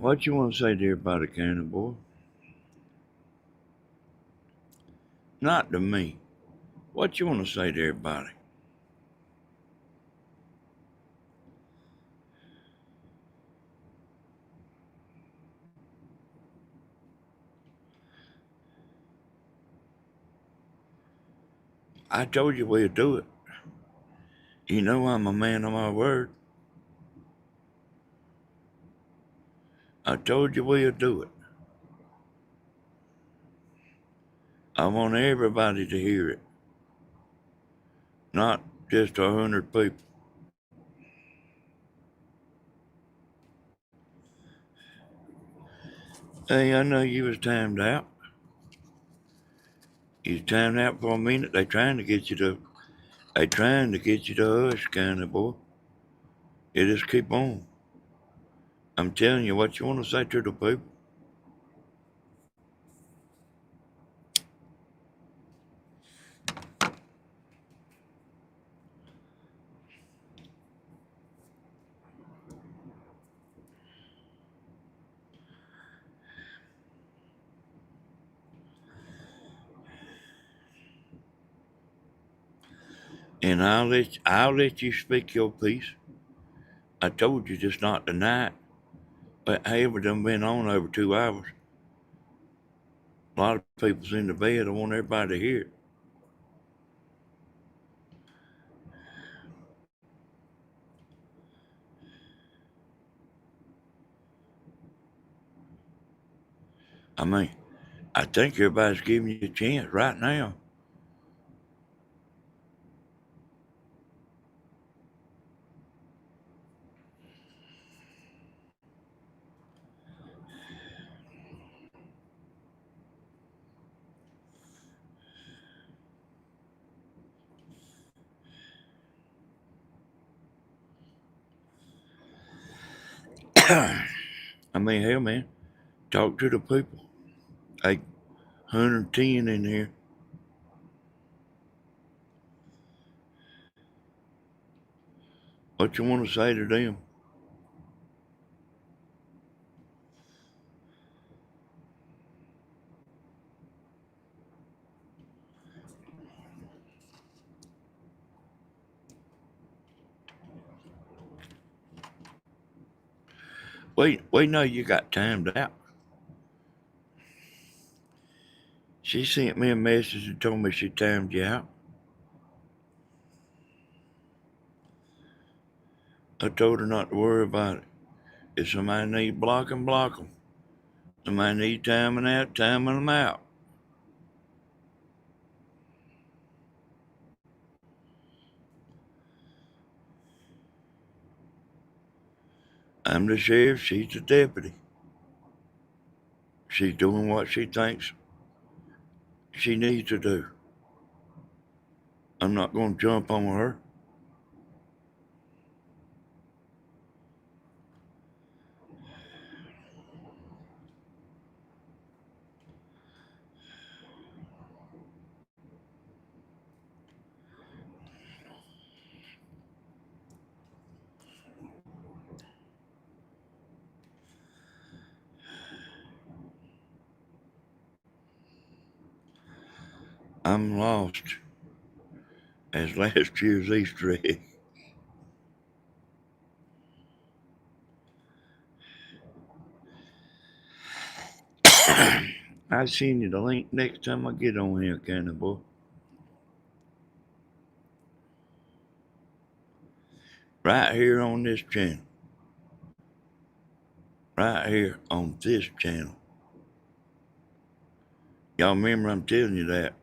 What you want to say to everybody, Cannibal? Not to me. What you want to say to everybody? I told you we'd do it. You know I'm a man of my word. I told you we'd do it. I want everybody to hear it, not just 100 people. Hey, I know you was timed out. You was timed out for a minute. They trying to get you to. They trying to get you to hush, Cannibal. You just keep on. I'm telling you what you want to say to the people. And I'll let you speak your piece. I told you just not tonight. But hey, we done been on over 2 hours. A lot of people's in the bed. I want everybody to hear it. I mean, I think everybody's giving you a chance right now. I mean, hell, man, talk to the people. Like 110 in here. What you want to say to them? We know you got timed out. She sent me a message and told me she timed you out. I told her not to worry about it. If somebody need blocking, block them. Somebody need timing out, timing them out. I'm the sheriff, she's the deputy. She's doing what she thinks she needs to do. I'm not going to jump on her. I'm lost as last year's Easter egg. I'll send you the link next time I get on here, Candy Boy. Right here on this channel. Right here on this channel. Y'all remember I'm telling you that.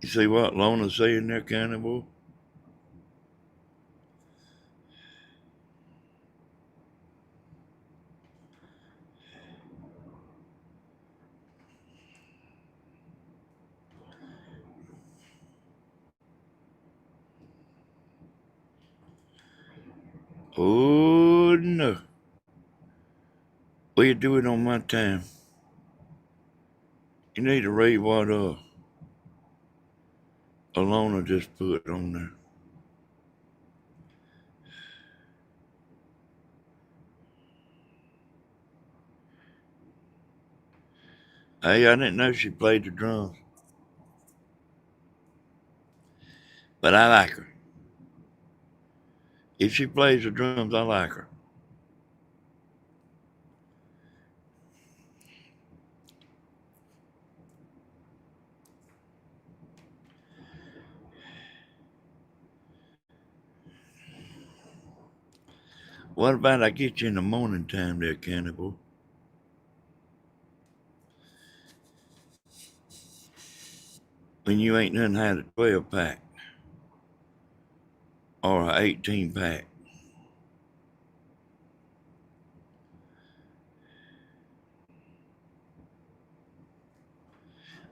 You see what Lona's saying there, Candy Boy? Oh no. Well, you do it on my time. You need to read what Alona just put on there. Hey, I didn't know she played the drums, but I like her. If she plays the drums, I like her. What about I get you in the morning time there, Candy Boy? When you ain't nothing had a 12 pack or a 18 pack.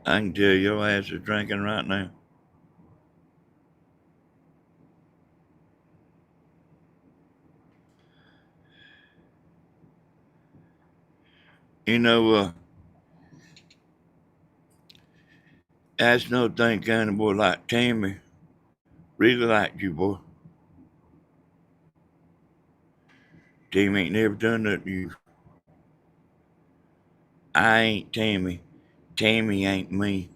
I can tell your ass is drinking right now. You know, that's no thing, Candy Boy, like Tammy really liked you, boy. Tammy ain't never done that to you. I ain't Tammy. Tammy ain't me.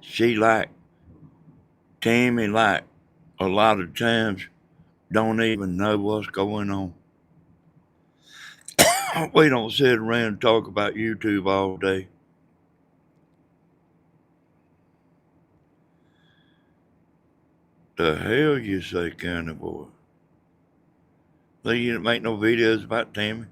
She like Tammy like a lot of times don't even know what's going on. We don't sit around and talk about YouTube all day. The hell you say, County Boy? They didn't make no videos about Tammy.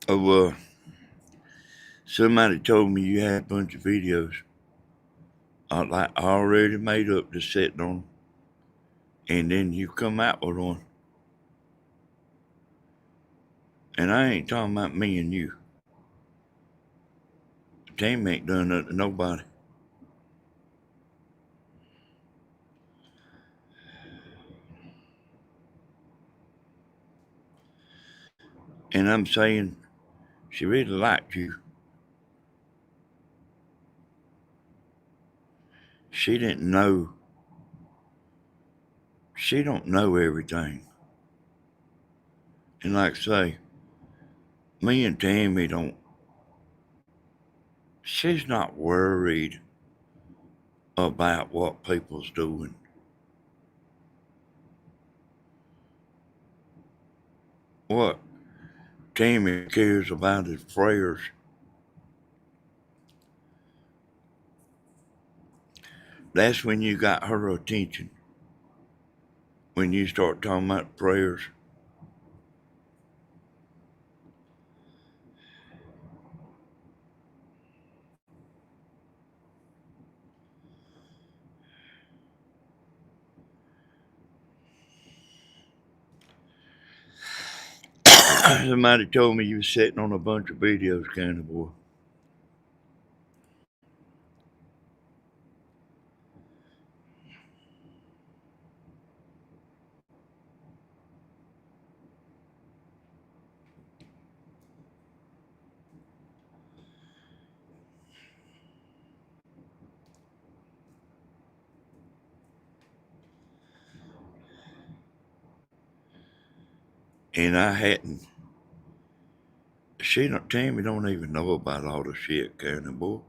Oh, somebody told me you had a bunch of videos like already made up, just sitting on, and then you come out with one. And I ain't talking about me and you. Tammy ain't done nothing to nobody. And I'm saying she really liked you. She didn't know. She don't know everything. And like I say, me and Tammy don't. She's not worried about what people's doing. What Tammy cares about is prayers. That's when you got her attention. When you start talking about prayers. Somebody told me you was sitting on a bunch of videos, County Boy. And I hadn't. Tammy don't even know about all the shit, County Boy.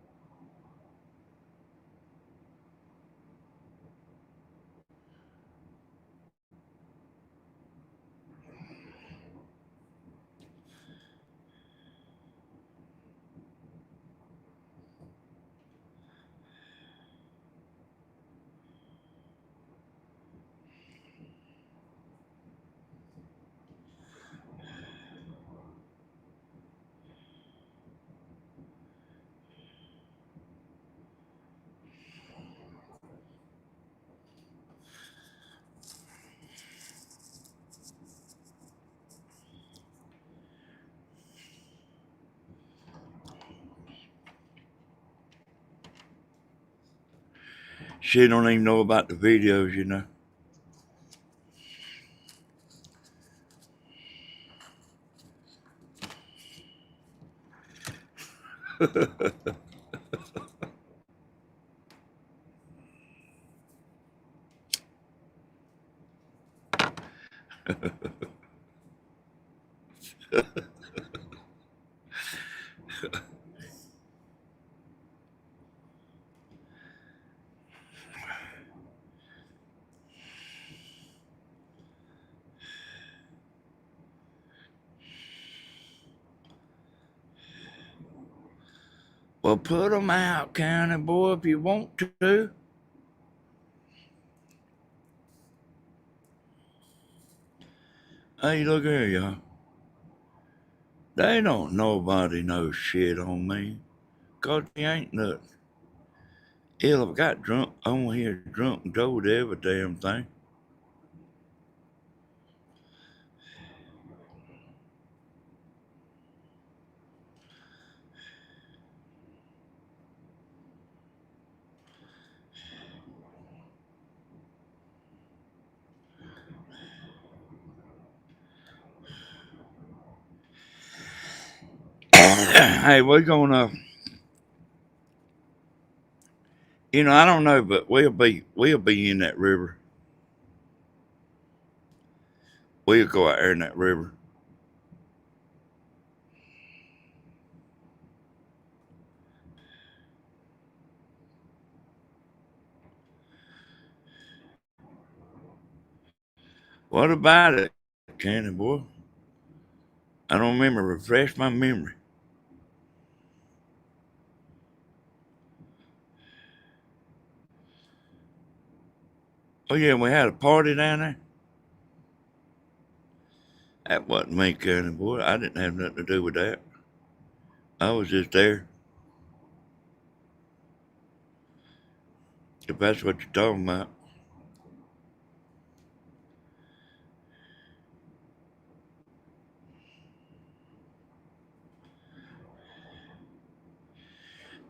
She don't even know about the videos, you know. Well, put them out, County Boy, if you want to. Hey, look here, y'all. They don't nobody know shit on me. 'Cause they ain't nothing. Hell, if I got drunk on here, drunk and told every damn thing. Hey, we're gonna, I don't know, but we'll be in that river. We'll go out there in that river. What about it, Candy boy? I don't remember. Refresh my memory. Oh yeah, we had a party down there. That wasn't me, Candy boy. I didn't have nothing to do with that. I was just there. If that's what you're talking about.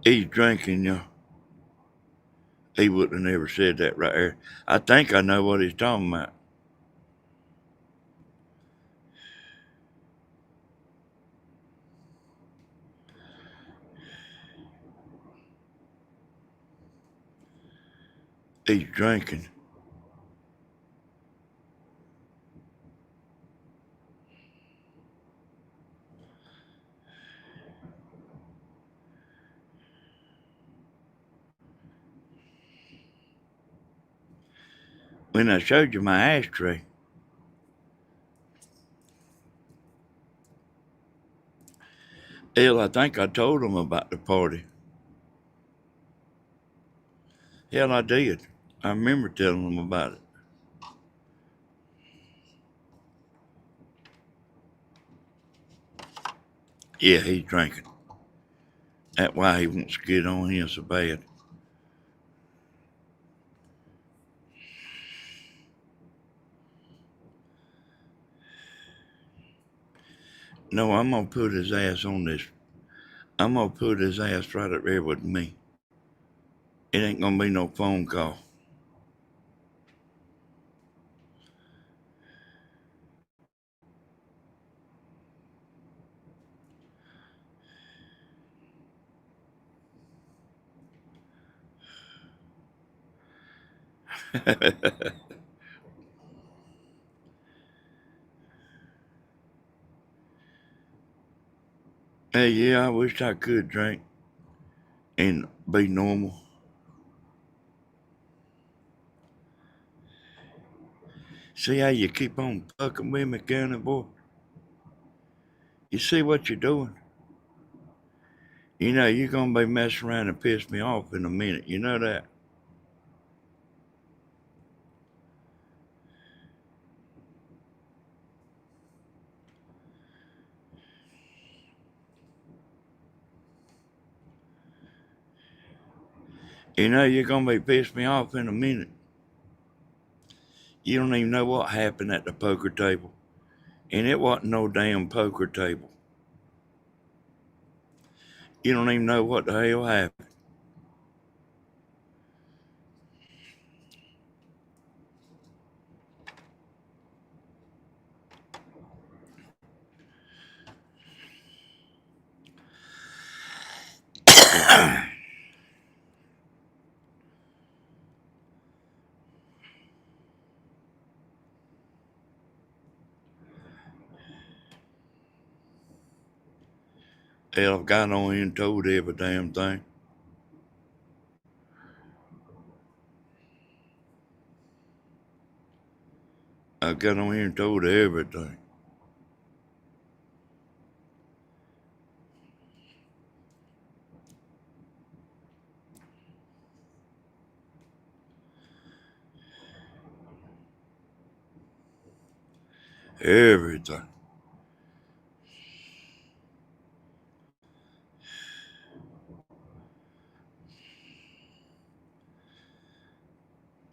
He's drinking, He wouldn't have never said that right there. I think I know what he's talking about. He's drinking. When I showed you my ashtray, hell, I think I told him about the party. Hell, I did. I remember telling him about it. Yeah, he's drinking. That's why he wants to get on here so bad. No, I'm gonna put his ass on this. I'm gonna put his ass right up there with me. It ain't gonna be no phone call. Hey, yeah, I wish I could drink and be normal. See how you keep on fucking with me, County boy? You see what you're doing? You're gonna be messing around and piss me off in a minute. You know that? You're gonna be pissing me off in a minute. You don't even know what happened at the poker table. And it wasn't no damn poker table. You don't even know what the hell happened. Hell, I've got on here and told every damn thing. I got on here and told everything. Everything.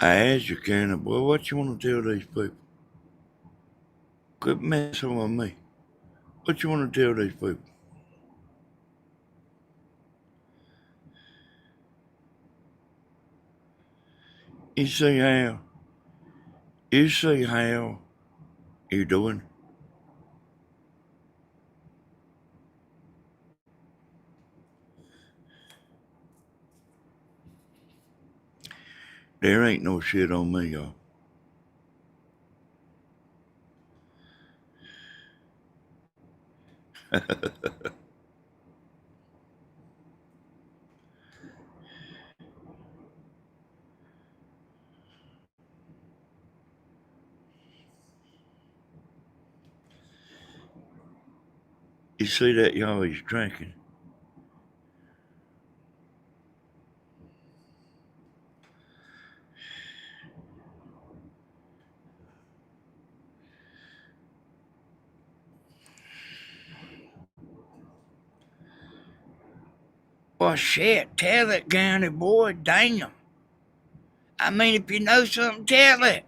I asked you, Candy boy, what you want to tell these people? Quit messing with me. What you want to tell these people? You see how? You see how you doing? There ain't no shit on me, y'all. You see that, y'all? He's drinking. Well, shit, tell it, County boy. Damn. I mean, if you know something, tell it.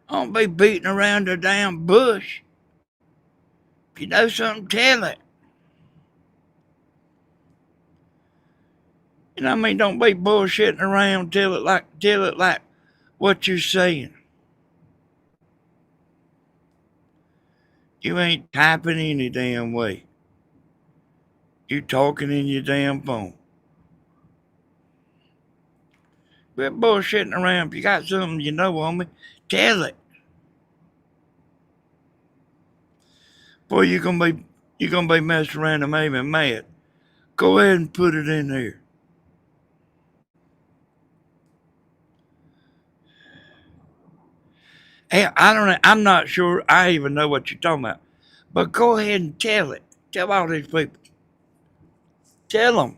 Don't be beating around the damn bush. If you know something, tell it. You know what I mean? Don't be bullshitting around. Tell it like what you're saying. You ain't typing any damn way. You talking in your damn phone. Quit bullshitting around. If you got something you know on me, tell it. Boy, you gonna be messing around and make me mad. Go ahead and put it in there. Hey, I don't know. I'm not sure I even know what you're talking about. But go ahead and tell it. Tell all these people. Tell them.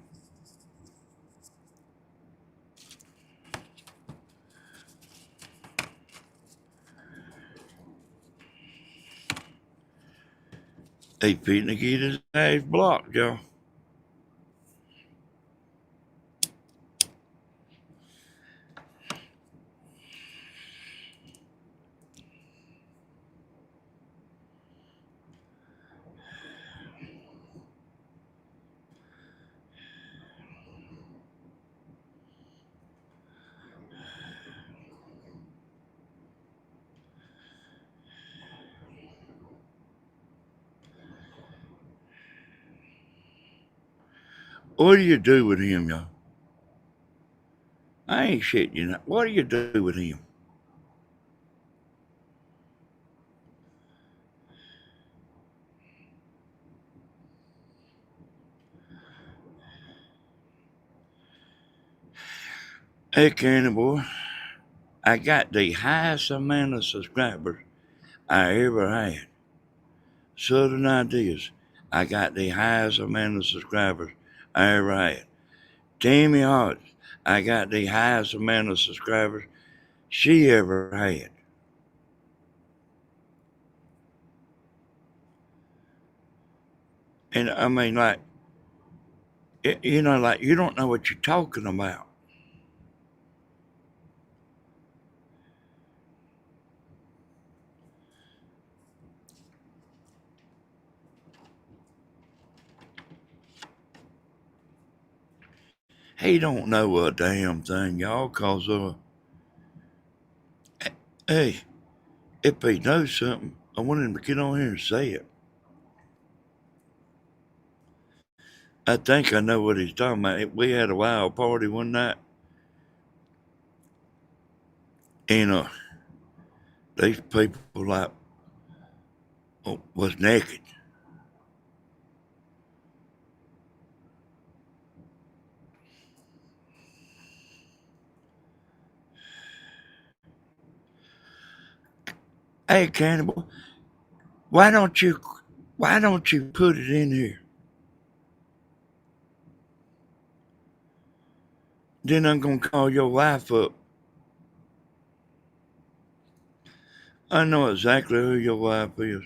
They finna to get his ass blocked, y'all. What do you do with him, y'all? I ain't shitting you. What do you do with him? Hey, Candy boy, I got the highest amount of subscribers I ever had. Southern Ideas, I got the highest amount of subscribers I ever had. Tammy Hodges, I got the highest amount of subscribers she ever had. And I mean, like, like you don't know what you're talking about. He don't know a damn thing, y'all, cause hey, if he knows something, I want him to get on here and say it. I think I know what he's talking about. We had a wild party one night, and these people like was naked. Hey, Cannibal, why don't you why don't you put it in here? Then I'm gonna call your wife up. I know exactly who your wife is.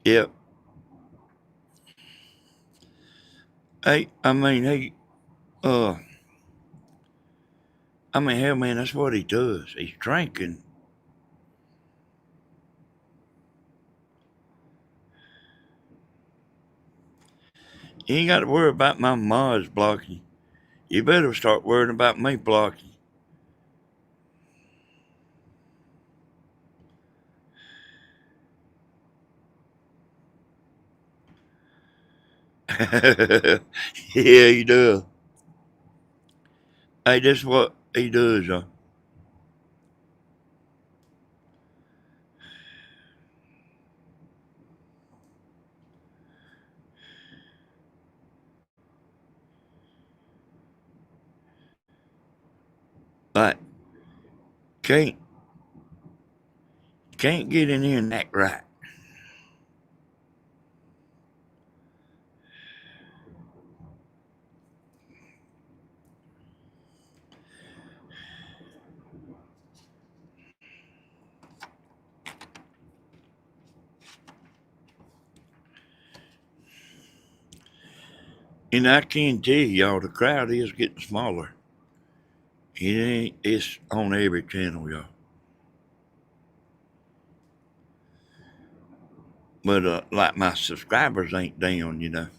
Yep. Hey, uh, hell, man, that's what he does. He's drinking. You ain't got to worry about my mods blocking. You better start worrying about me blocking. Yeah, he does. Hey, that's what he does. Like, can't can't get in here and act right. And I can tell y'all, the crowd is getting smaller. It ain't. It's on every channel, y'all. But like my subscribers ain't down.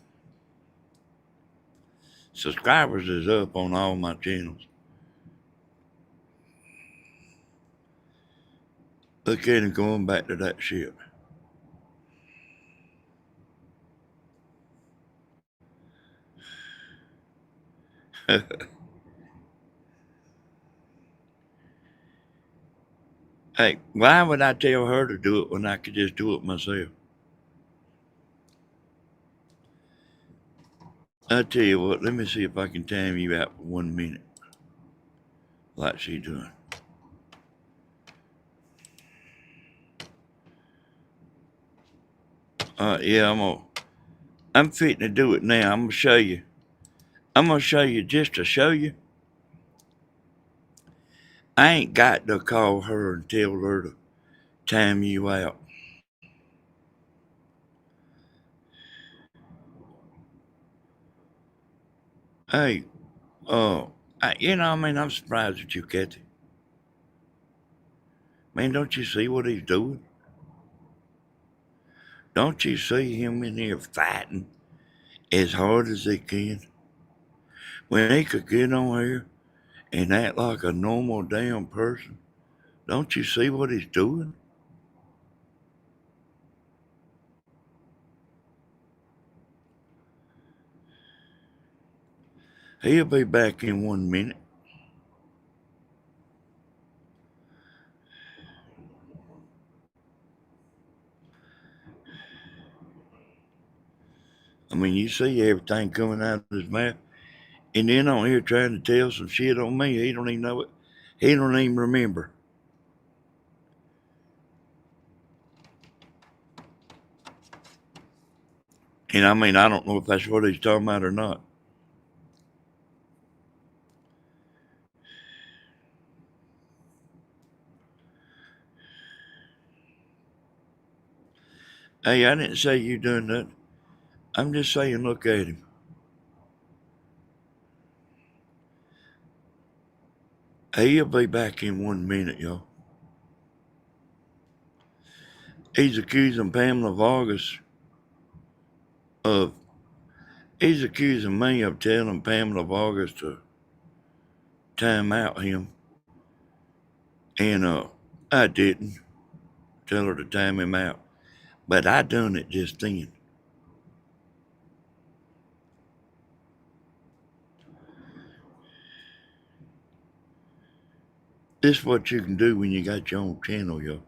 Subscribers is up on all my channels. Look at him going back to that ship. Hey, why would I tell her to do it when I could just do it myself? I tell you what, let me see if I can time you out for 1 minute, like she doing. Yeah, I'm fitting to do it now. I'm gonna show you. I'm gonna show you just to show you. I ain't got to call her and tell her to time you out. Hey, I mean, I'm surprised at you, Kathy. Man, don't you see what he's doing? Don't you see him in here fighting as hard as he can? When he could get on here and act like a normal damn person. Don't you see what he's doing? He'll be back in 1 minute. I mean, you see everything coming out of his mouth. And then on here trying to tell some shit on me. He don't even know it. He don't even remember. And I mean, I don't know if that's what he's talking about or not. Hey, I didn't say you done that. I'm just saying, look at him. He'll be back in 1 minute, y'all. He's accusing Pamela Vargas of. He's accusing me of telling Pamela Vargas to time out him. And I didn't tell her to time him out. But I done it just then. This is what you can do when you got your own channel, yo.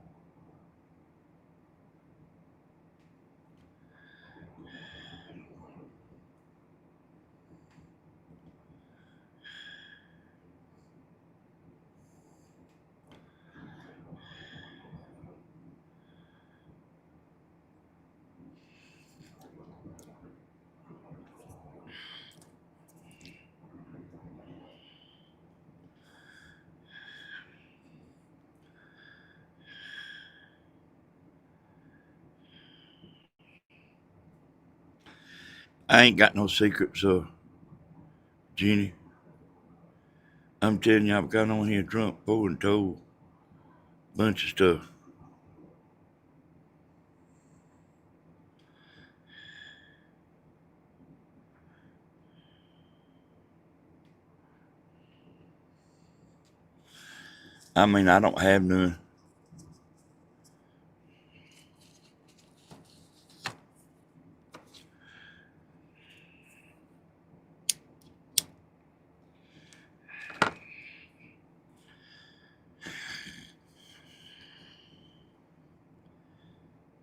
I ain't got no secrets, Jenny. I'm telling you, I've got on here drunk, before and told a bunch of stuff. I mean, I don't have none.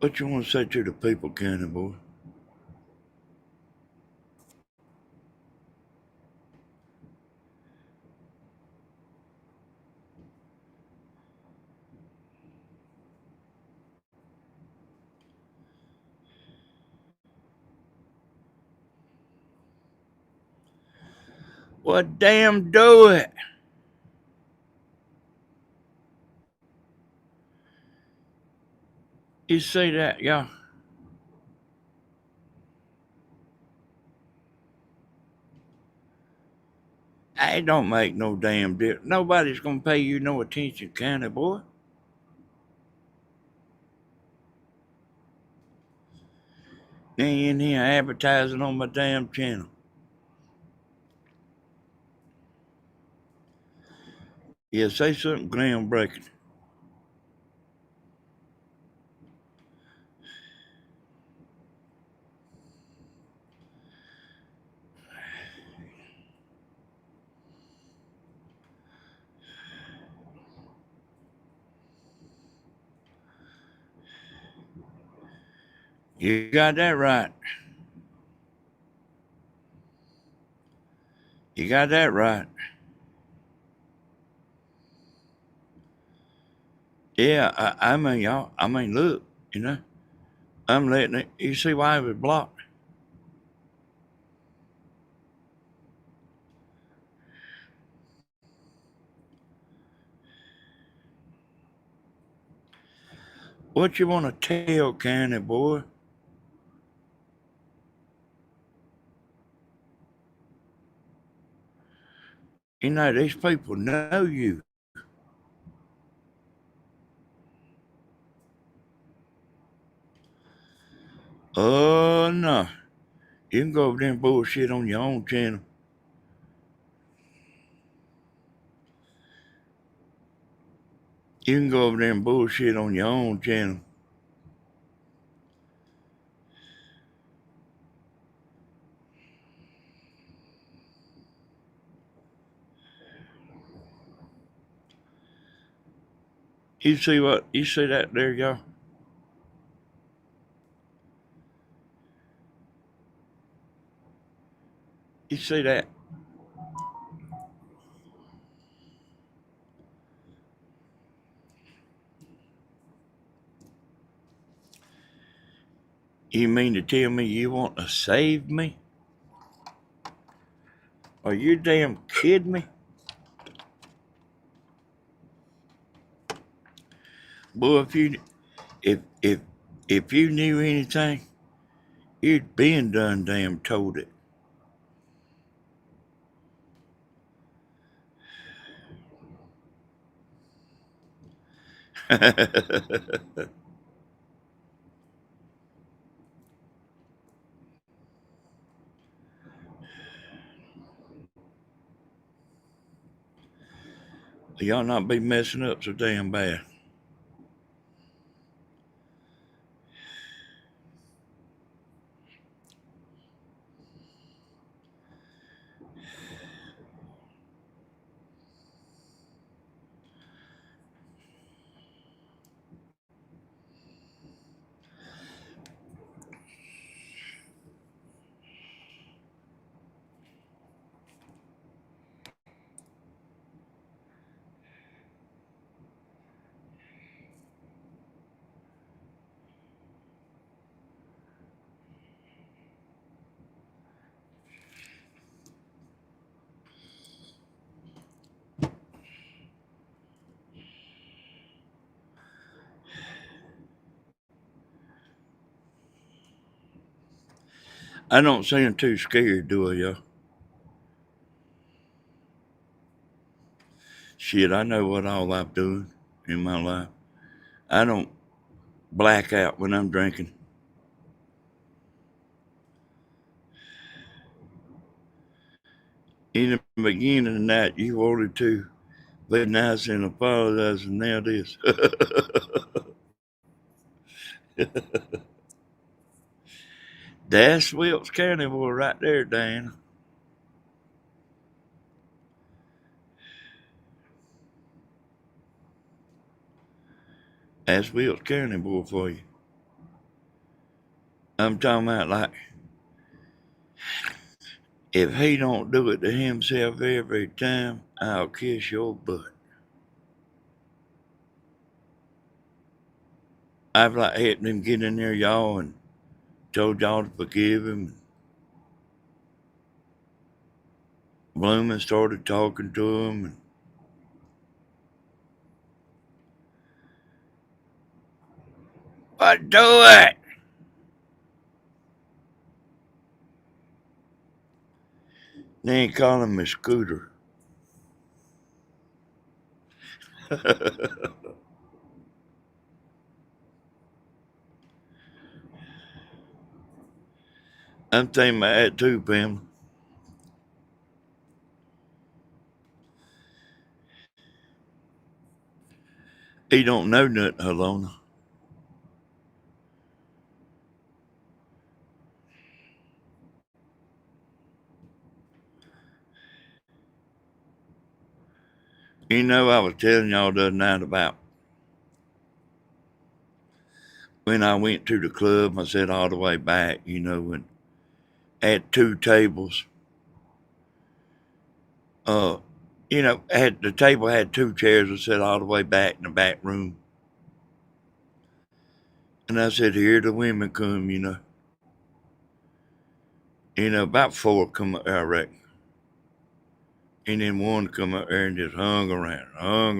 What you want to say to the people, County boy? Well, damn, do it. You see that, y'all? It don't make no damn difference. Nobody's gonna pay you no attention, County boy. They in here advertising on my damn channel. Yeah, say something groundbreaking. You got that right. You got that right. Yeah, I mean, y'all. I mean, look, you know, I'm letting it. You see why it was blocked? What you want to tell, County boy? You know, these people know you. Oh, no. You can go over there and bullshit on your own channel. You can go over there and bullshit on your own channel. You see what? You see that there, y'all? You see that? You mean to tell me you want to save me? Are you damn kidding me? Boy, if if you knew anything, you'd been done damn told it. Y'all not be messing up so damn bad. I don't seem too scared, do I, y'all? Shit, I know what all I'm doing in my life. I don't black out when I'm drinking. In the beginning of the night, you wanted to be nice and apologize, and now this. That's Wilkes County boy right there, Dan. That's Wilkes County boy for you. I'm talking about like if he don't do it to himself every time, I'll kiss your butt. I've like had him get in there, y'all, and told y'all to forgive him. Bloomin' started talking to him, and what do it? Then he called him a scooter. I'm thinking about that too, Pam. He don't know nothing, Alona. You know, I was telling y'all the other night about when I went to the club. I said all the way back, you know, and at two tables, uh, you know, had the table had two chairs. I said all the way back in the back room, and I said, here the women come, about four come up there, I reckon, and then one come up there and just and hung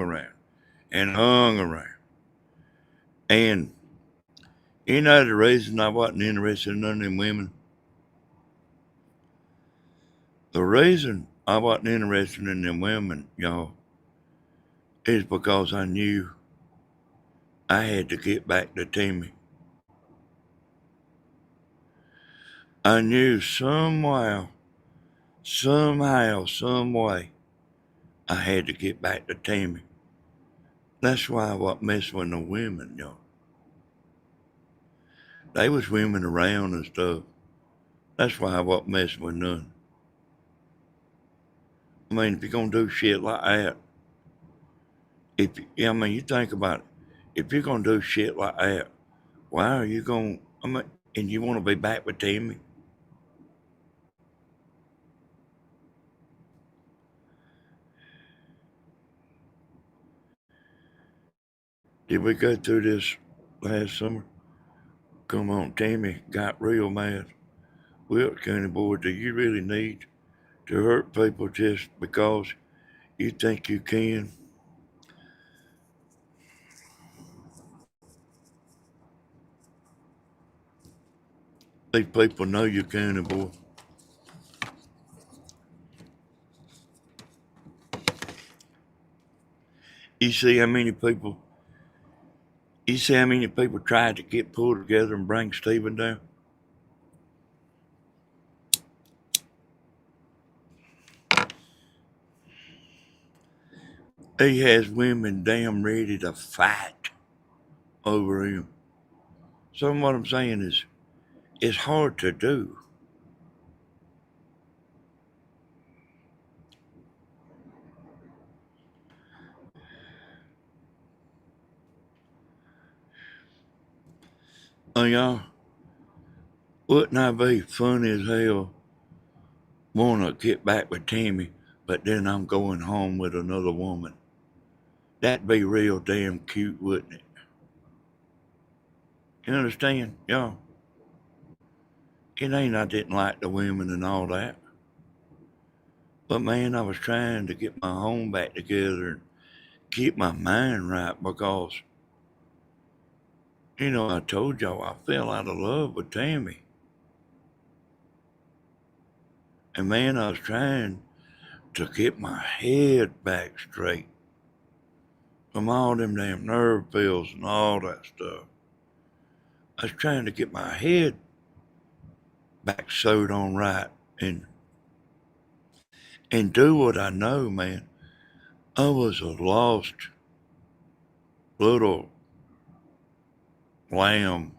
around, and you know the reason I wasn't interested in none of them women. The reason I wasn't interested in them women, y'all, is because I knew I had to get back to Timmy. I knew somehow, some way, I had to get back to Timmy. That's why I wasn't messing with no women, y'all. They was women around and stuff. That's why I wasn't messing with none. I mean, if you're gonna do shit like that, you think about it. If you're gonna do shit like that, why are you gonna? And you want to be back with Timmy? Did we go through this last summer? Come on, Tammy got real mad. Wilkes County Board, do you really need to hurt people just because you think you can? These people know you're county board. You see how many people you see how many people tried to get pulled together and bring Stephen down? He has women damn ready to fight over him. So what I'm saying is it's hard to do. Oh y'all, wouldn't I be funny as hell wanna get back with Tammy, but then I'm going home with another woman? That'd be real damn cute, wouldn't it? You understand, y'all? It ain't I didn't like the women and all that. But man, I was trying to get my home back together and keep my mind right because, I told y'all I fell out of love with Tammy. And man, I was trying to get my head back straight from all them damn nerve pills and all that stuff. I was trying to get my head back sewed on right and do what I know, man. I was a lost little lamb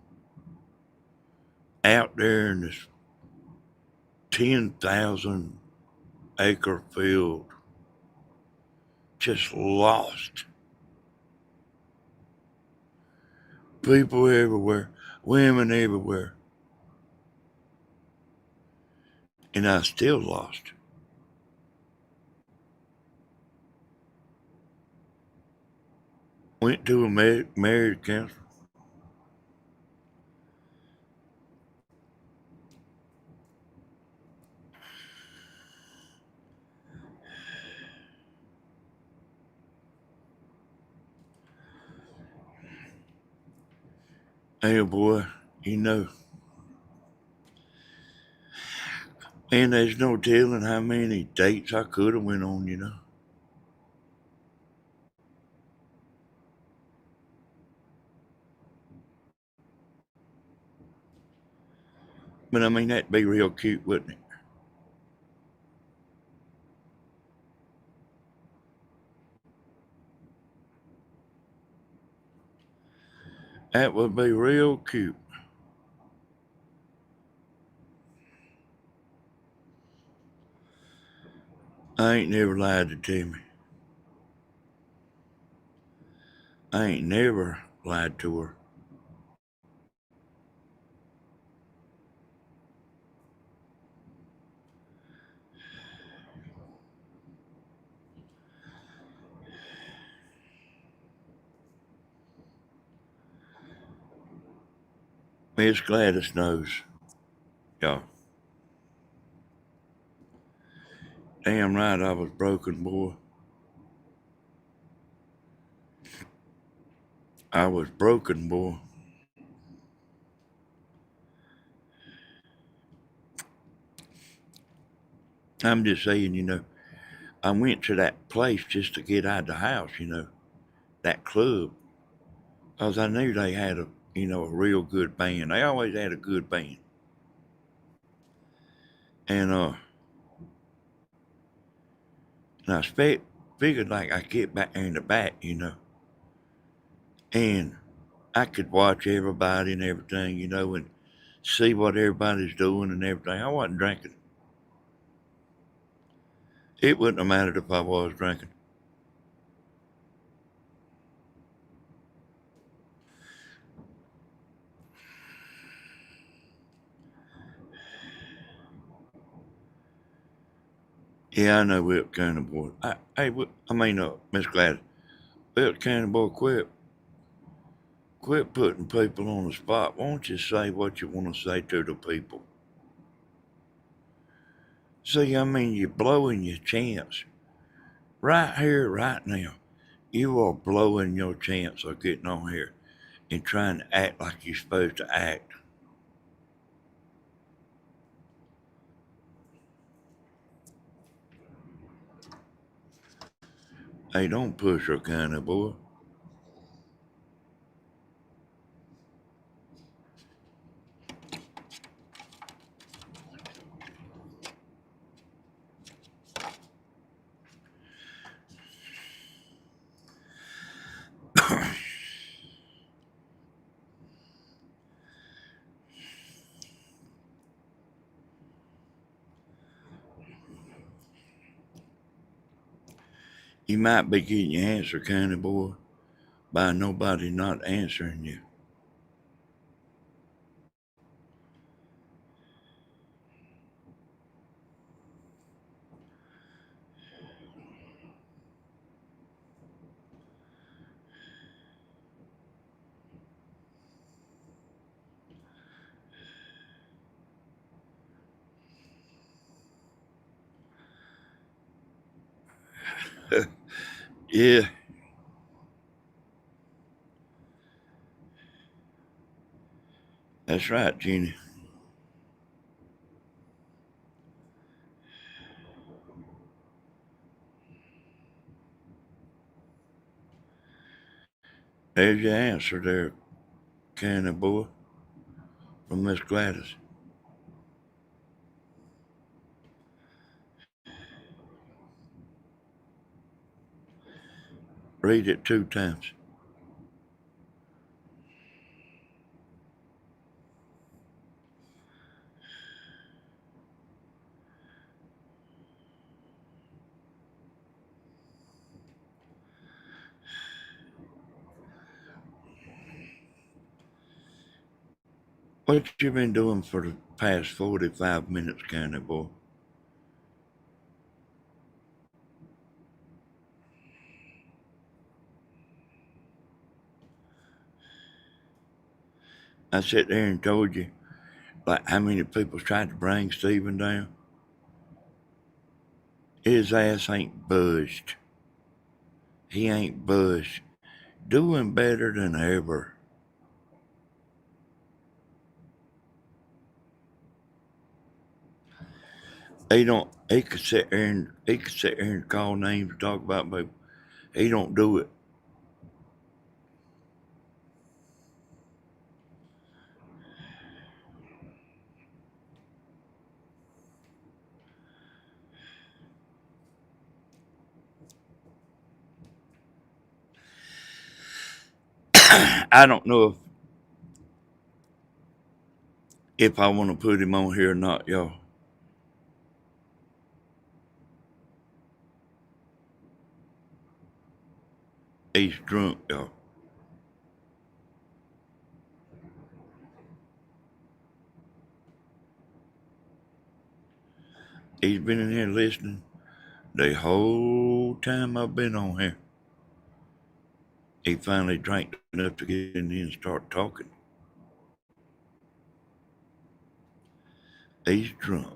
out there in this 10,000 acre field, just lost. People everywhere, women everywhere. and I still lost. Went to a marriage counselor. Hey, boy, you know, and there's no telling how many dates I could have went on, you know. But I mean, that'd be real cute, wouldn't it? That would be real cute. I ain't never lied to Timmy. I ain't never lied to her. Miss Gladys knows, y'all. Damn right I was broken, boy. I was broken, boy. I'm just saying, you know, I went to that place just to get out of the house, you know, that club, 'cause I knew they had a real good band. They always had a good band. And and I figured like I get back there in the back, you know, and I could watch everybody and everything, you know, and see what everybody's doing and everything. I wasn't drinking. It wouldn't have mattered if I was drinking. Yeah, I know Whip County Boy. Miss Gladys, Whip County Boy, quit putting people on the spot. Won't you say what you want to say to the people? See, I mean, you're blowing your chance. Right here, right now, you are blowing your chance of getting on here and trying to act like you're supposed to act. Hey, don't push her, County Boy. You might be getting your answer, County Boy, by nobody not answering you. Yeah, that's right, Jeannie. There's your answer there, County Boy, from Miss Gladys. Read it 2 times. What you been doing for the past 45 minutes, County Boy? I sat there and told you, like, how many people tried to bring Stephen down. His ass ain't budged. He ain't budged. Doing better than ever. He could sit there and call names and talk about people. He don't do it. I don't know if I want to put him on here or not, y'all. He's drunk, y'all. He's been in here listening the whole time I've been on here. He finally drank enough to get in here and start talking. He's drunk.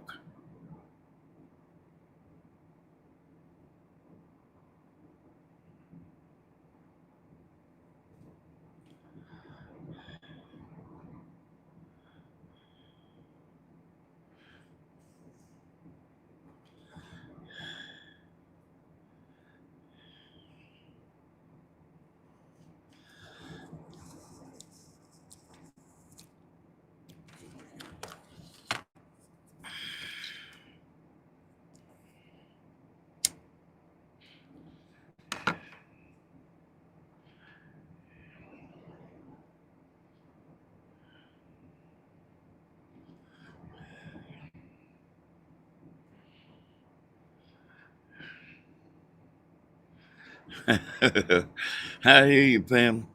I hear you, Pam.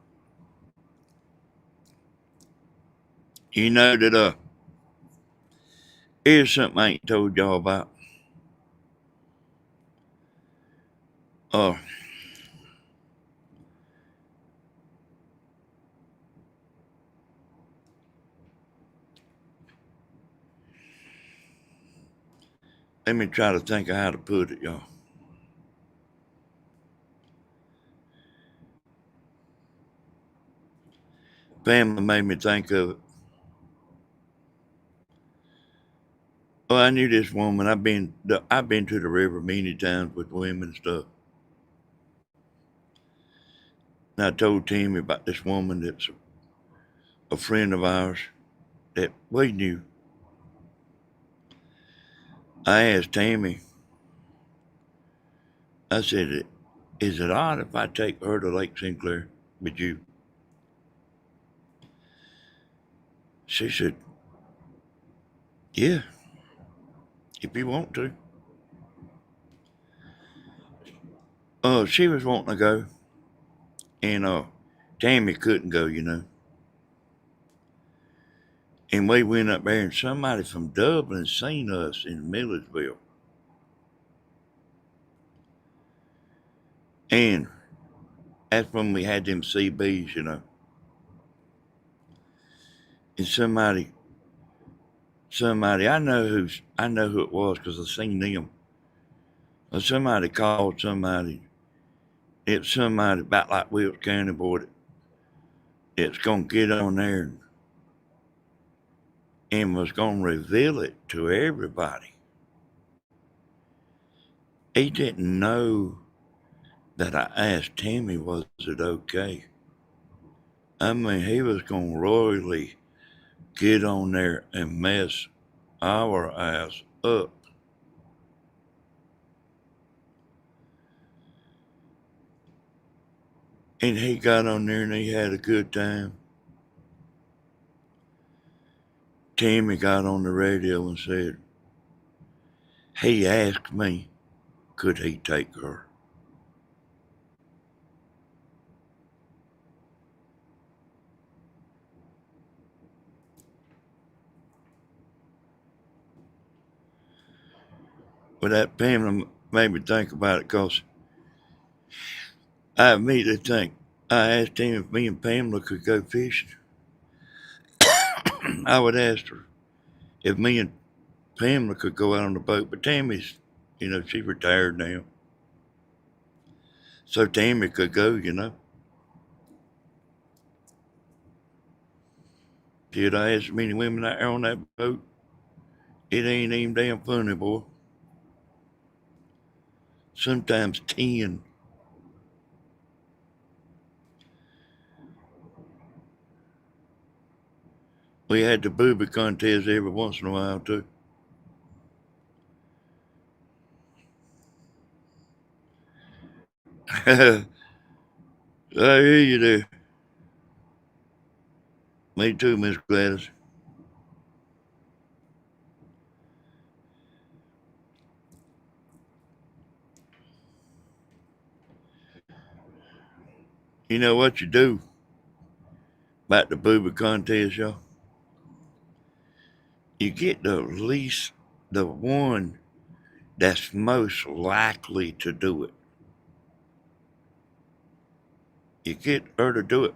You know that here's something I ain't told y'all about. Uh Let me try to think of how to put it, y'all. Pamela made me think of it. Oh, I knew this woman. I've been to the river many times with women and stuff. And I told Timmy about this woman that's a friend of ours that we knew. I asked Tammy, I said, is it odd if I take her to Lake Sinclair with you? She said, yeah, if you want to. She was wanting to go, and Tammy couldn't go, you know. And we went up there, and somebody from Dublin seen us in Millersville. And that's when we had them CBs, you know. And somebody, I know who it was because I seen them. Somebody called somebody. It's somebody about like Wilkes County boy that's gonna get on there and was gonna reveal it to everybody. He didn't know that I asked Tammy, was it okay? I mean, he was gonna royally get on there and mess our ass up. And he got on there and he had a good time. Tammy got on the radio and said, he asked me, could he take her? But that Pamela made me think about it because I immediately think, I asked him if me and Pamela could go fishing. I would ask her if me and Pamela could go out on the boat, but Tammy's, she's retired now. So Tammy could go. Did I ask many women out there on that boat? It ain't even damn funny, boy. Sometimes 10. We had the booby contest every once in a while, too. I hear you there. Me too, Miss Gladys. You know what you do about the booby contest, y'all? You get the one that's most likely to do it. You get her to do it,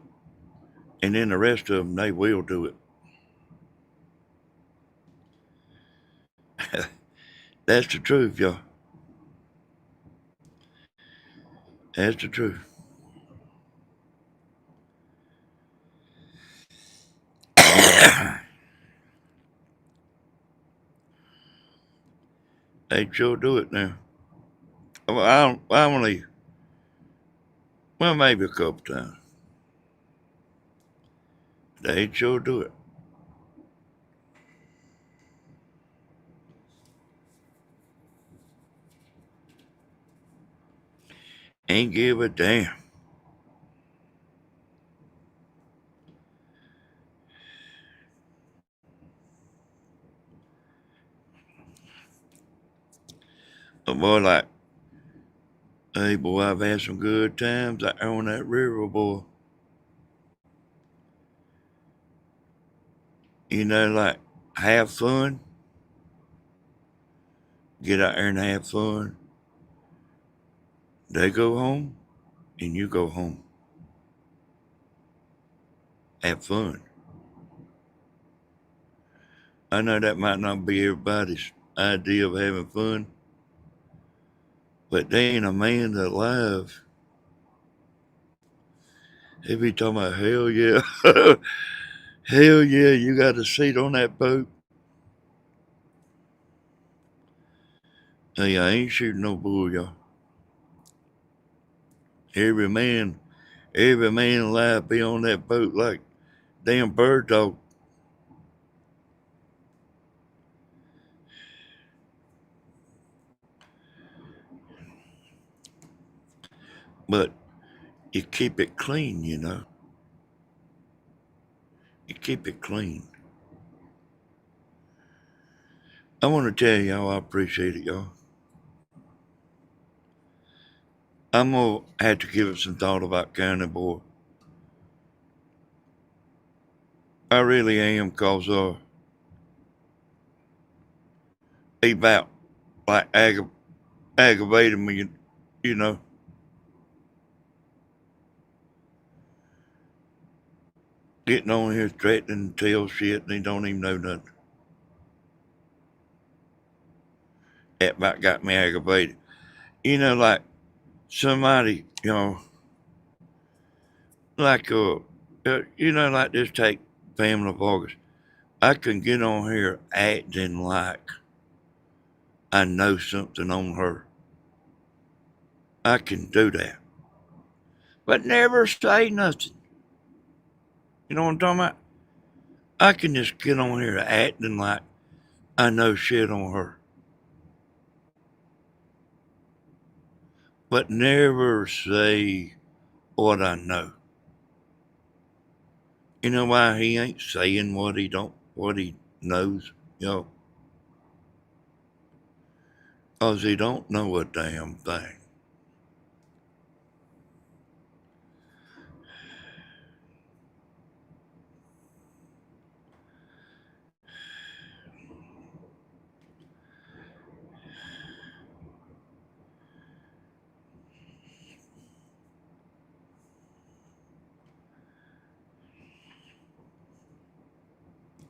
and then the rest of them, they will do it. That's the truth, y'all. That's the truth. They sure do it now. Well, I only, well, maybe a couple times. They sure do it. Ain't give a damn. A boy like, hey boy, I've had some good times out there on that river, boy. Like have fun, get out there and have fun. They go home, and you go home. Have fun. I know that might not be everybody's idea of having fun, but they ain't a man alive. They be talking about hell yeah, hell yeah, you got a seat on that boat. Hey, I ain't shooting no bull, y'all. Every man, every man alive be on that boat like damn bird dog. But you keep it clean. You keep it clean. I want to tell y'all I appreciate it, y'all. I'm gonna have to give it some thought about County Boy. I really am, cause he about like aggravating me, you know, getting on here threatening to tell shit and he don't even know nothing. That about got me aggravated. Like somebody, like like this take Pamela Vargas. I can get on here acting like I know something on her. I can do that. But never say nothing. You know what I'm talking about? I can just get on here acting like I know shit on her. But never say what I know. You know why he ain't saying what he knows, you know? 'Cause he don't know a damn thing.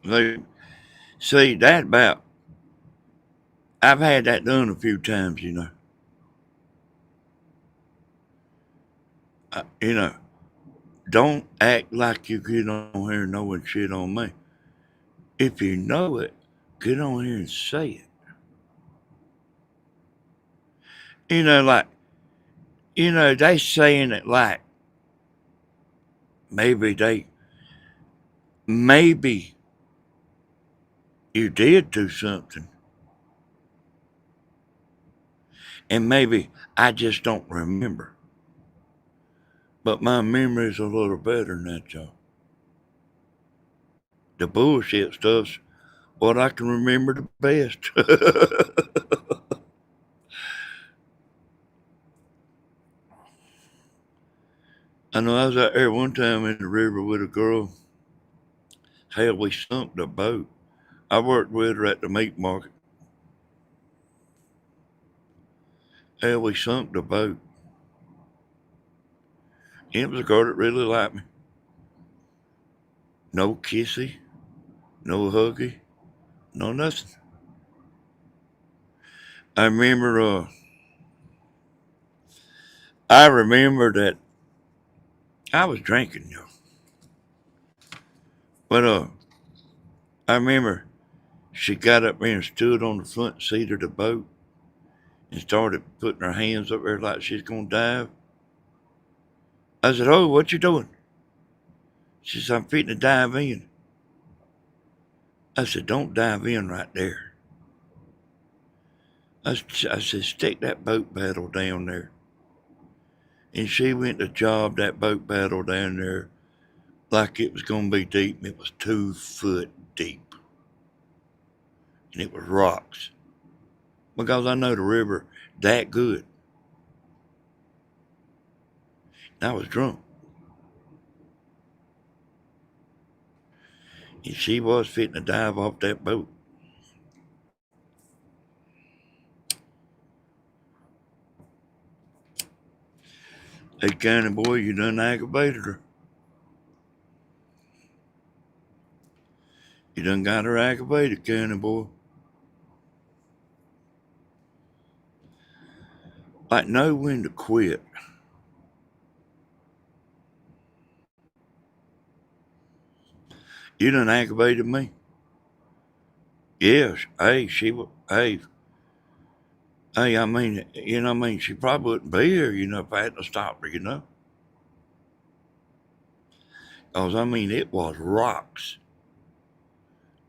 They see that about. I've had that done a few times. You know. Don't act like you get on here knowing shit on me. If you know it, get on here and say it. Like, they saying it like maybe maybe you did do something, and maybe I just don't remember. But my memory's a little better than that, y'all. The bullshit stuff's what I can remember the best. I know I was out there one time in the river with a girl. Hell, we sunk the boat. I worked with her at the meat market. Hell, we sunk the boat. It was a girl that really liked me. No kissy, no huggy, no nothing. I remember, I remember that I was drinking, but I remember she got up there and stood on the front seat of the boat and started putting her hands up there like she's gonna dive. I said, "Oh, what you doing?" She said, "I'm fitting to dive in." I said, "Don't dive in right there." I said, "Stick that boat paddle down there." And she went to job that boat paddle down there like it was going to be deep, and it was 2 foot deep. And it was rocks. Because I know the river that good. And I was drunk. And she was fitting to dive off that boat. Hey, County boy, you done aggravated her. You done got her aggravated, County boy. Like, know when to quit. You done aggravated me. Yes, hey, I mean, she probably wouldn't be here, if I hadn't stopped her. Because, I mean, it was rocks.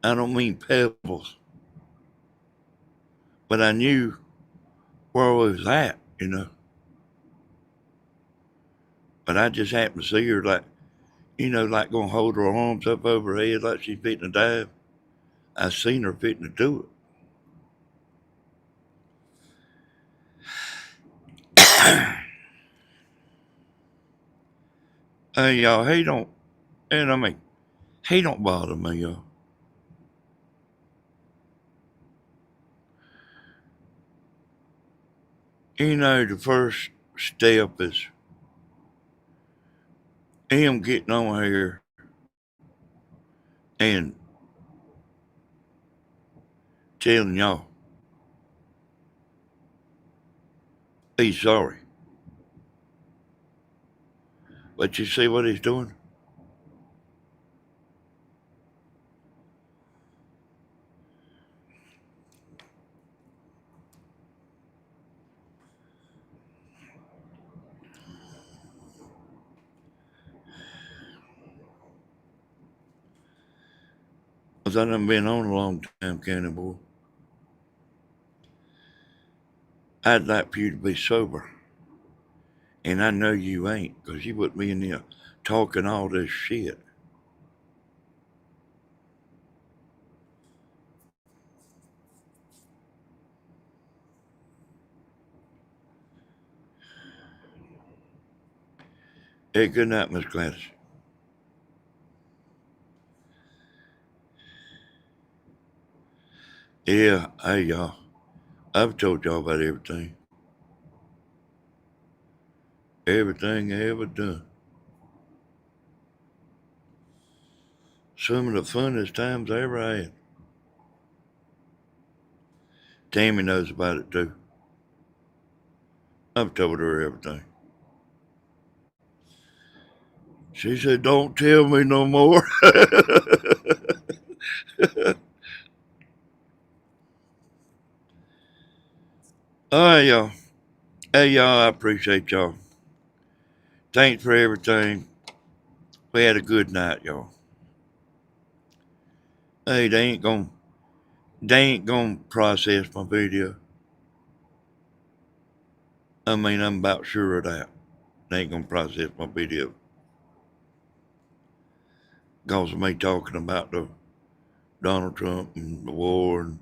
I don't mean pebbles. But I knew where I was at. But I just happened to see her like gonna hold her arms up over her head like she's fitting to dive. I seen her fitting to do it. Hey y'all, he don't, and I mean, he don't bother me, y'all. The first step is him getting on here and telling y'all he's sorry. But you see what he's doing? Because I done been on a long time, County boy. I'd like for you to be sober. And I know you ain't, because you wouldn't be in there talking all this shit. Hey, good night, Miss Gladys. Yeah, hey, y'all. I've told y'all about everything. Everything I ever done. some of the funnest times I ever had. Tammy knows about it too. I've told her everything. She said, "Don't tell me no more." All right, y'all. Hey, y'all, I appreciate y'all. Thanks for everything. We had a good night, y'all. Hey, they ain't gonna process my video. I mean, I'm about sure of that. They ain't gonna process my video. Because of me talking about the Donald Trump and the war and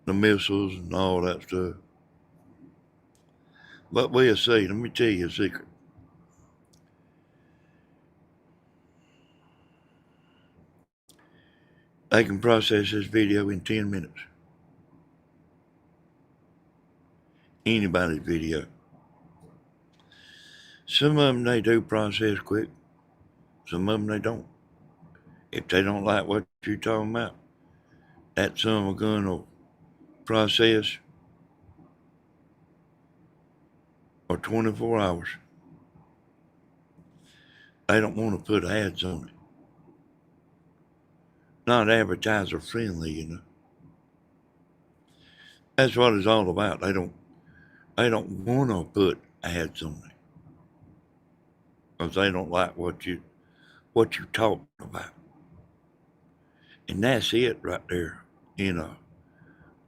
the missiles and all that stuff. But we'll see. Let me tell you a secret. They can process this video in 10 minutes. Anybody's video. Some of them they do process quick. Some of them they don't. If they don't like what you're talking about, that son of a gun will process for 24 hours. They don't want to put ads on it. Not advertiser friendly, you know. That's what it's all about. They don't want to put ads on it because they don't like what you're talking about. And that's it right there in a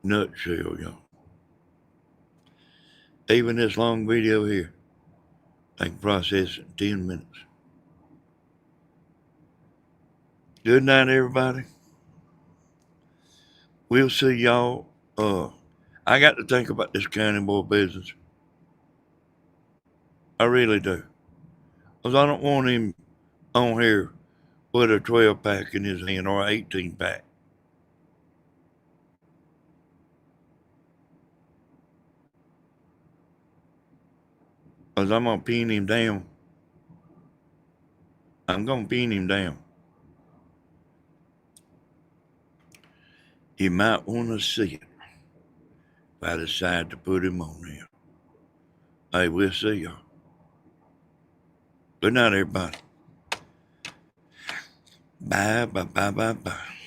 nutshell, y'all. Even this long video here, they can process it in 10 minutes. Good night, everybody. We'll see y'all. I got to think about this county board business. I really do. Because I don't want him on here with a 12-pack in his hand or an 18-pack. Because I'm going to pin him down. I'm going to pin him down. You might want to see it if I decide to put him on there. Hey, we'll see y'all. Good night, everybody. Bye, bye, bye, bye, bye.